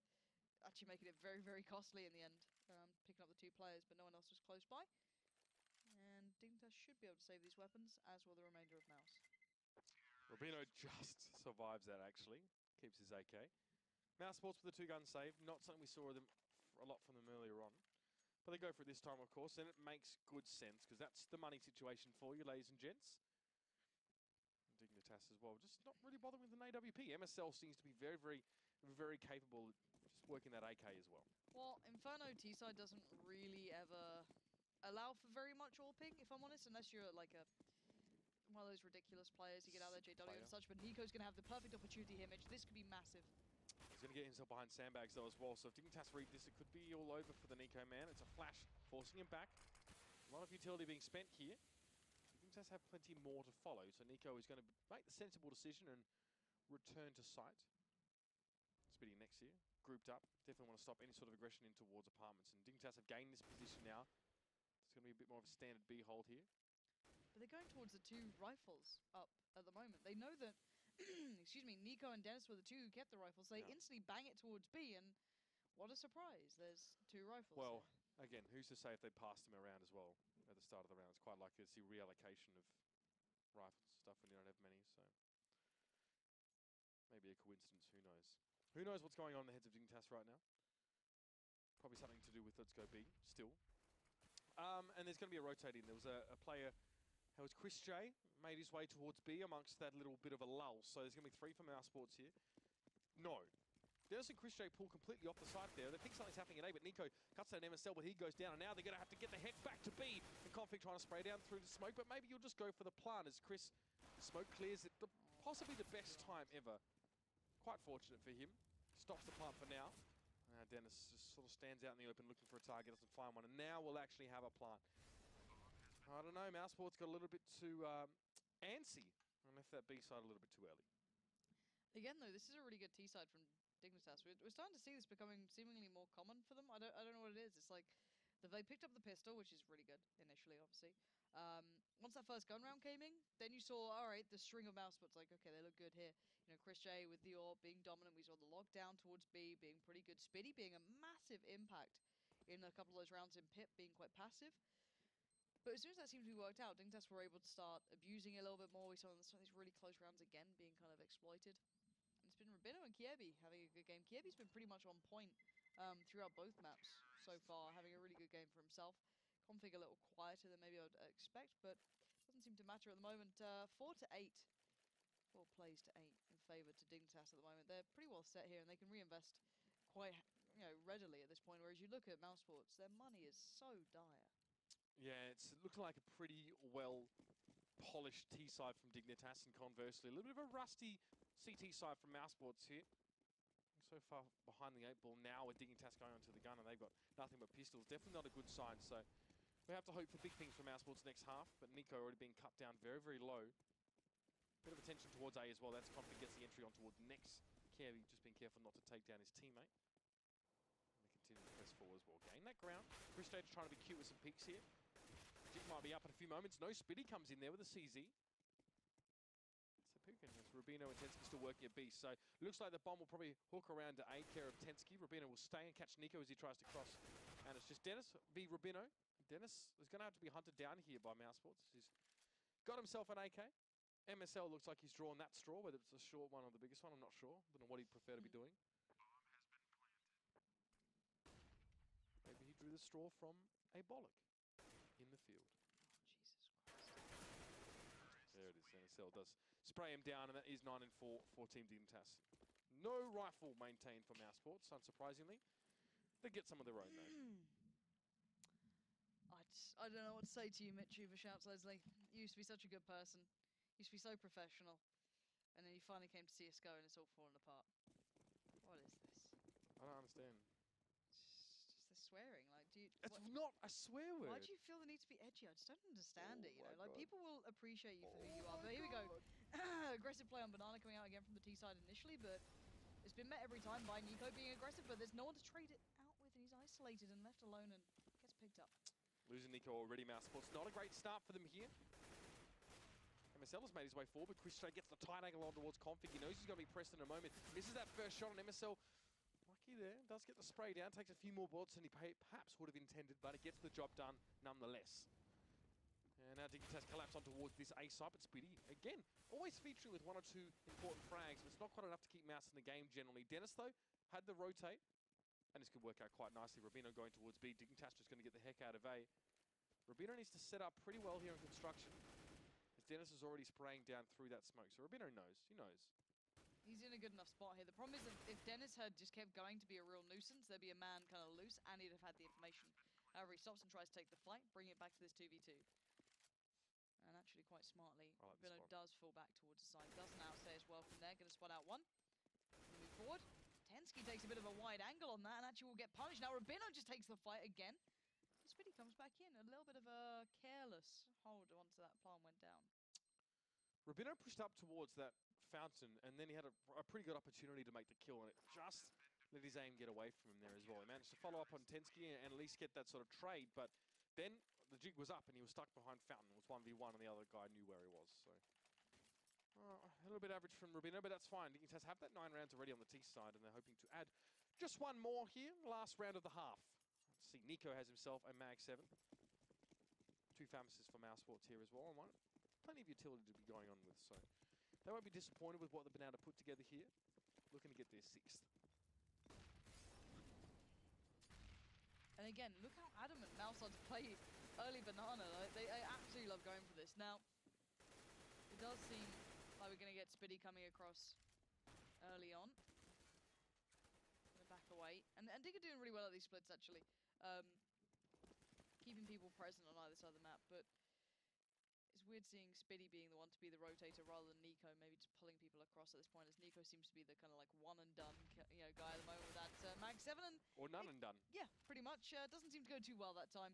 actually making it very, very costly in the end, picking up the 2 players, but no one else was close by. And Dignitas should be able to save these weapons, as will the remainder of Mouse. Rubino just survives that, actually. Keeps his AK. Mousesports with the 2-gun save. Not something we saw them a lot from them earlier on. But they go for it this time, of course, and it makes good sense, because that's the money situation for you, ladies and gents. Dignitas as well. Just not really bothering with an AWP. MSL seems to be very, very, very capable of just working that AK as well. Well, Inferno T-side doesn't really ever allow for very much AWPing, if I'm honest, unless you're like one of those ridiculous players you get out of JW and such, but Nico's going to have the perfect opportunity here, Mitch. This could be massive. He's going to get himself behind sandbags, though, as well, so if Dignitas read this, it could be all over for the Nico man. It's a flash, forcing him back. A lot of utility being spent here. Dignitas have plenty more to follow, so Nico is going to make the sensible decision and return to site. Spitty next here, grouped up. Definitely want to stop any sort of aggression in towards apartments, and Dignitas have gained this position now. It's going to be a bit more of a standard B hold here. But they're going towards the 2 rifles up at the moment. They know that, excuse me, Nico and Dennis were the 2 who kept the rifles. They instantly bang it towards B, and what a surprise. There's 2 rifles. Well, again, who's to say if they passed them around as well at the start of the round? It's quite likely to see reallocation of rifles and stuff when you don't have many, so maybe a coincidence, who knows. Who knows what's going on in the heads of Dignitas right now? Probably something to do with Let's Go B, still. And there's going to be a rotating. There was a player, it was Chris J, made his way towards B amongst that little bit of a lull. So there's going to be 3 for Mousesports here. No. Dennis and Chris J pull completely off the side there. They think something's happening at A, but Nico cuts that MSL, but he goes down, and now they're going to have to get the heck back to B. And Config trying to spray down through the smoke, but maybe you'll just go for the plant as Chris smoke clears it. Possibly the best time ever. Quite fortunate for him. Stops the plant for now. Dennis just sort of stands out in the open looking for a target, doesn't find one, and now we'll actually have a plant. I don't know, Mousesports got a little bit too antsy and left that B side a little bit too early. Again, though, this is a really good T side from Dignitas. We're starting to see this becoming seemingly more common for them. I don't know what it is. It's like they picked up the pistol, which is really good initially, obviously. Once that first gun round came in, then you saw, all right, the string of Mousesports, like, okay, they look good here. You know, Chris J with the AWP being dominant. We saw the lockdown towards B being pretty good. Spitty being a massive impact in a couple of those rounds in pit, being quite passive. But as soon as that seemed to be worked out, Dignitas were able to start abusing it a little bit more. We saw some of these really close rounds again being kind of exploited. And it's been Rubino and Kiebi having a good game. Kiebi's been pretty much on point throughout both maps so far, having a really good game for himself. Config a little quieter than maybe I'd expect, but doesn't seem to matter at the moment. 4 to 8. 4 plays to 8 in favour to Dignitas at the moment. They're pretty well set here, and they can reinvest quite readily at this point, whereas you look at Mousesports, their money is so dire. Yeah, it's looking like a pretty well-polished T-side from Dignitas, and conversely, a little bit of a rusty CT side from Mousesports here. So far behind the 8 ball now with Dignitas going onto the gun, and they've got nothing but pistols. Definitely not a good sign, so we have to hope for big things from Mousesports next half, but Nico already being cut down very, very low. Bit of attention towards A as well. That's Config gets the entry on towards next. Kiebi just being careful not to take down his teammate. And they continue to press forward as well. Gain that ground. Chris J trying to be cute with some peeks here. Jig might be up in a few moments. No, Spitty comes in there with a CZ. So Pukin has Rubino and Tensky still working at B. So looks like the bomb will probably hook around to A, care of Tensky. Rubino will stay and catch Nico as he tries to cross. And it's just Dennis v Rubino. Dennis is going to have to be hunted down here by Mousesports. He's got himself an AK. MSL looks like he's drawn that straw, whether it's the short one or the biggest one, I'm not sure. Don't know what he'd prefer to be doing. Maybe he drew the straw from a bollock in the field. There it is, MSL does spray him down, and that is 9 and 4 for Team Dignitas. No rifle maintained for Mousesports, unsurprisingly. They get some of their own, though. I don't know what to say to you, Mitch Overshouts, Leslie. You used to be such a good person. You used to be so professional. And then you finally came to CSGO and it's all fallen apart. What is this? I don't understand. Just the swearing. Like, do you... It's not a swear word. Why do you feel the need to be edgy? I just don't understand it, you know? Like, God. people will appreciate you for who you are. But here we go. Aggressive play on Banana coming out again from the T side initially, but it's been met every time by Nico being aggressive, but there's no one to trade it out with, and he's isolated and left alone and gets picked up. Losing Nico already, Mousesports. Not a great start for them here. MSL has made his way forward, but Chris Stray gets the tight angle on towards Config. He knows he's going to be pressed in a moment. Misses that first shot on MSL. Lucky there. Does get the spray down. Takes a few more bullets than he perhaps would have intended, but it gets the job done nonetheless. And now Dignitas collapse on towards this A side, but Spitty, again, always featuring with 1 or 2 important frags, but it's not quite enough to keep Mouse in the game generally. Dennis, though, had the rotate, and this could work out quite nicely. Rubino going towards B. Dignitas just going to get the heck out of A. Rubino needs to set up pretty well here in construction, as Dennis is already spraying down through that smoke. So Rubino knows. He knows. He's in a good enough spot here. The problem is that if Dennis had just kept going to be a real nuisance, there'd be a man kind of loose, and he'd have had the information. However, he stops and tries to take the flight, bring it back to this 2v2. And actually, quite smartly, Rubino does fall back towards the side. Doesn't outstay as well from there. Going to spot out one. Move forward. Tensky takes a bit of a wide angle on that and actually will get punished. Now Rubino just takes the fight again. Spitty comes back in. A little bit of a careless hold once that plan went down. Rubino pushed up towards that fountain, and then he had a pretty good opportunity to make the kill, and it just let his aim get away from him there as well. He managed to follow up on Tensky and at least get that sort of trade, but then the jig was up and he was stuck behind fountain. It was 1v1 and the other guy knew where he was. So a little bit average from Rubino, but that's fine. Dignitas have that 9 rounds already on the T side, and they're hoping to add just one more here, last round of the half. Let's see, Nico has himself a Mag 7. 2 Pharmacists for Mousesports here as well, and plenty of utility to be going on with, so they won't be disappointed with what they've been able to put together here. Looking to get their 6th. And again, look how adamant Mousesports play early Banana. Like, they absolutely love going for this. Now, it does seem like we're going to get Spitty coming across early on. Gonna back away. And Digga doing really well at these splits, actually. Keeping people present on either side of the map, but it's weird seeing Spitty being the one to be the rotator rather than Nico, maybe just pulling people across at this point, as Nico seems to be the kind of like one and done guy at the moment with that Mag 7. Or none and done. Yeah, pretty much. Doesn't seem to go too well that time.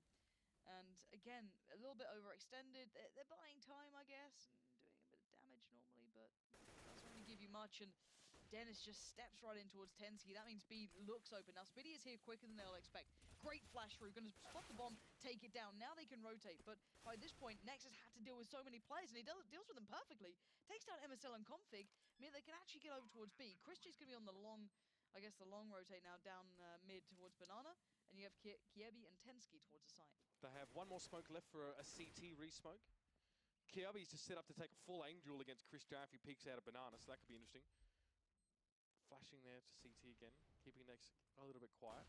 And again, a little bit overextended. They're buying time, I guess, and doing a bit of damage normally, but doesn't really give you much. And Dennis just steps right in towards Tensky. That means B looks open. Now, Spitty is here quicker than they'll expect. Great flash through. Going to spot the bomb, take it down. Now they can rotate. But by this point, Nexus had to deal with so many players, and he deals with them perfectly. Takes down MSL and Config. I mean, they can actually get over towards B. Christy's going to be on the long, I guess, the long rotate now down mid towards Banana. And you have Kiebi and Tensky towards the side. They have one more smoke left for a CT re-smoke. Kiebi's just set up to take a full aim duel against Chris J if he peeks out of Banana, so that could be interesting. Flashing there to CT again, keeping Nex a little bit quiet.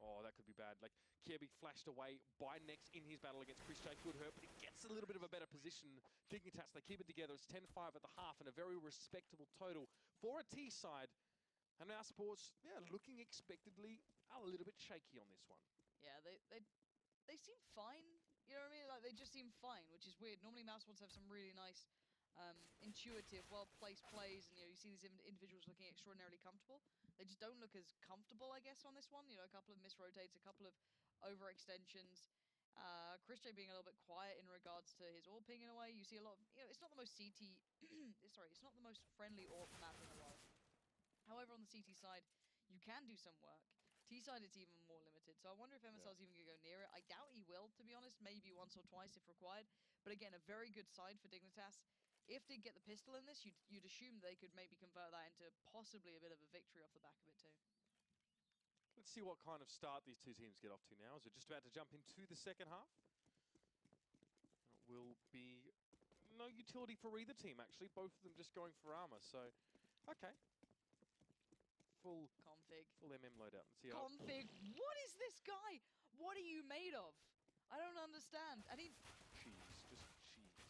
Oh, that could be bad. Like, Kiebi flashed away by Nex in his battle against Chris J. Good hurt, but he gets a little bit of a better position. Dignitas, they keep it together. It's 10-5 at the half and a very respectable total for a T side. And Mousesports, yeah, looking expectedly a little bit shaky on this one. Yeah, they seem fine. You know what I mean? Like, they just seem fine, which is weird. Normally, Mousesports have some really nice, intuitive, well-placed plays, and you see these individuals looking extraordinarily comfortable. They just don't look as comfortable, I guess, on this one. You know, a couple of misrotates, a couple of overextensions. Chris J being a little bit quiet in regards to his AWP ping in a way. You see a lot of, it's not the most CT, sorry, it's not the most friendly AWP map in the world. However, on the CT side, you can do some work. T side, it's even more limited. So I wonder if MSL's even going to go near it. I doubt he will, to be honest. Maybe once or twice if required. But again, a very good side for Dignitas. If they get the pistol in this, you'd assume they could maybe convert that into possibly a bit of a victory off the back of it too. Let's see what kind of start these two teams get off to now, as we're just about to jump into the second half. It will be no utility for either team, actually. Both of them just going for armor, so... Okay. Full MM loadout. Let's see how... Config, what is this guy? What are you made of? I don't understand. And he... Cheese, just cheese.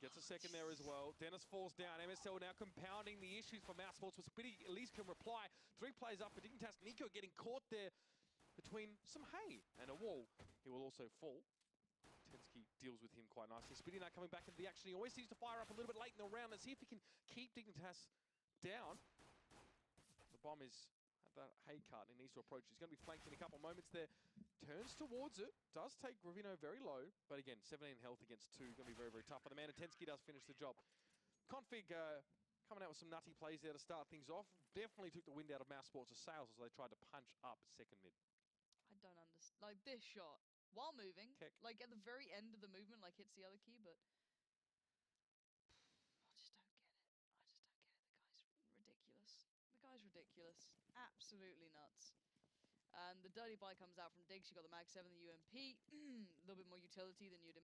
Gets a second there as well. Dennis falls down. MSL now compounding the issues for Mouse Sports. Was Spitty at least can reply. 3 plays up for Dignitas. Nico getting caught there between some hay and a wall. He will also fall. Tensky deals with him quite nicely. Spitty now coming back into the action. He always seems to fire up a little bit late in the round. Let's see if he can keep Dignitas down. The bomb is at that hay cart and he needs to approach. He's going to be flanked in a couple moments there. Turns towards it. Does take Gravino very low. But again, 17 health against 2. Going to be very, very tough. But the man at Tensky does finish the job. Config coming out with some nutty plays there to start things off. Definitely took the wind out of Mouse Sports' sails as they tried to punch up second mid. I don't understand. Like, this shot, while moving, Keck. like, at the very end of the movement, like, hits the other key, but... I just don't get it. The guy's ridiculous. Absolutely nuts. And the dirty bite comes out from Diggs. She got the Mag 7, the UMP. A little bit more utility than you'd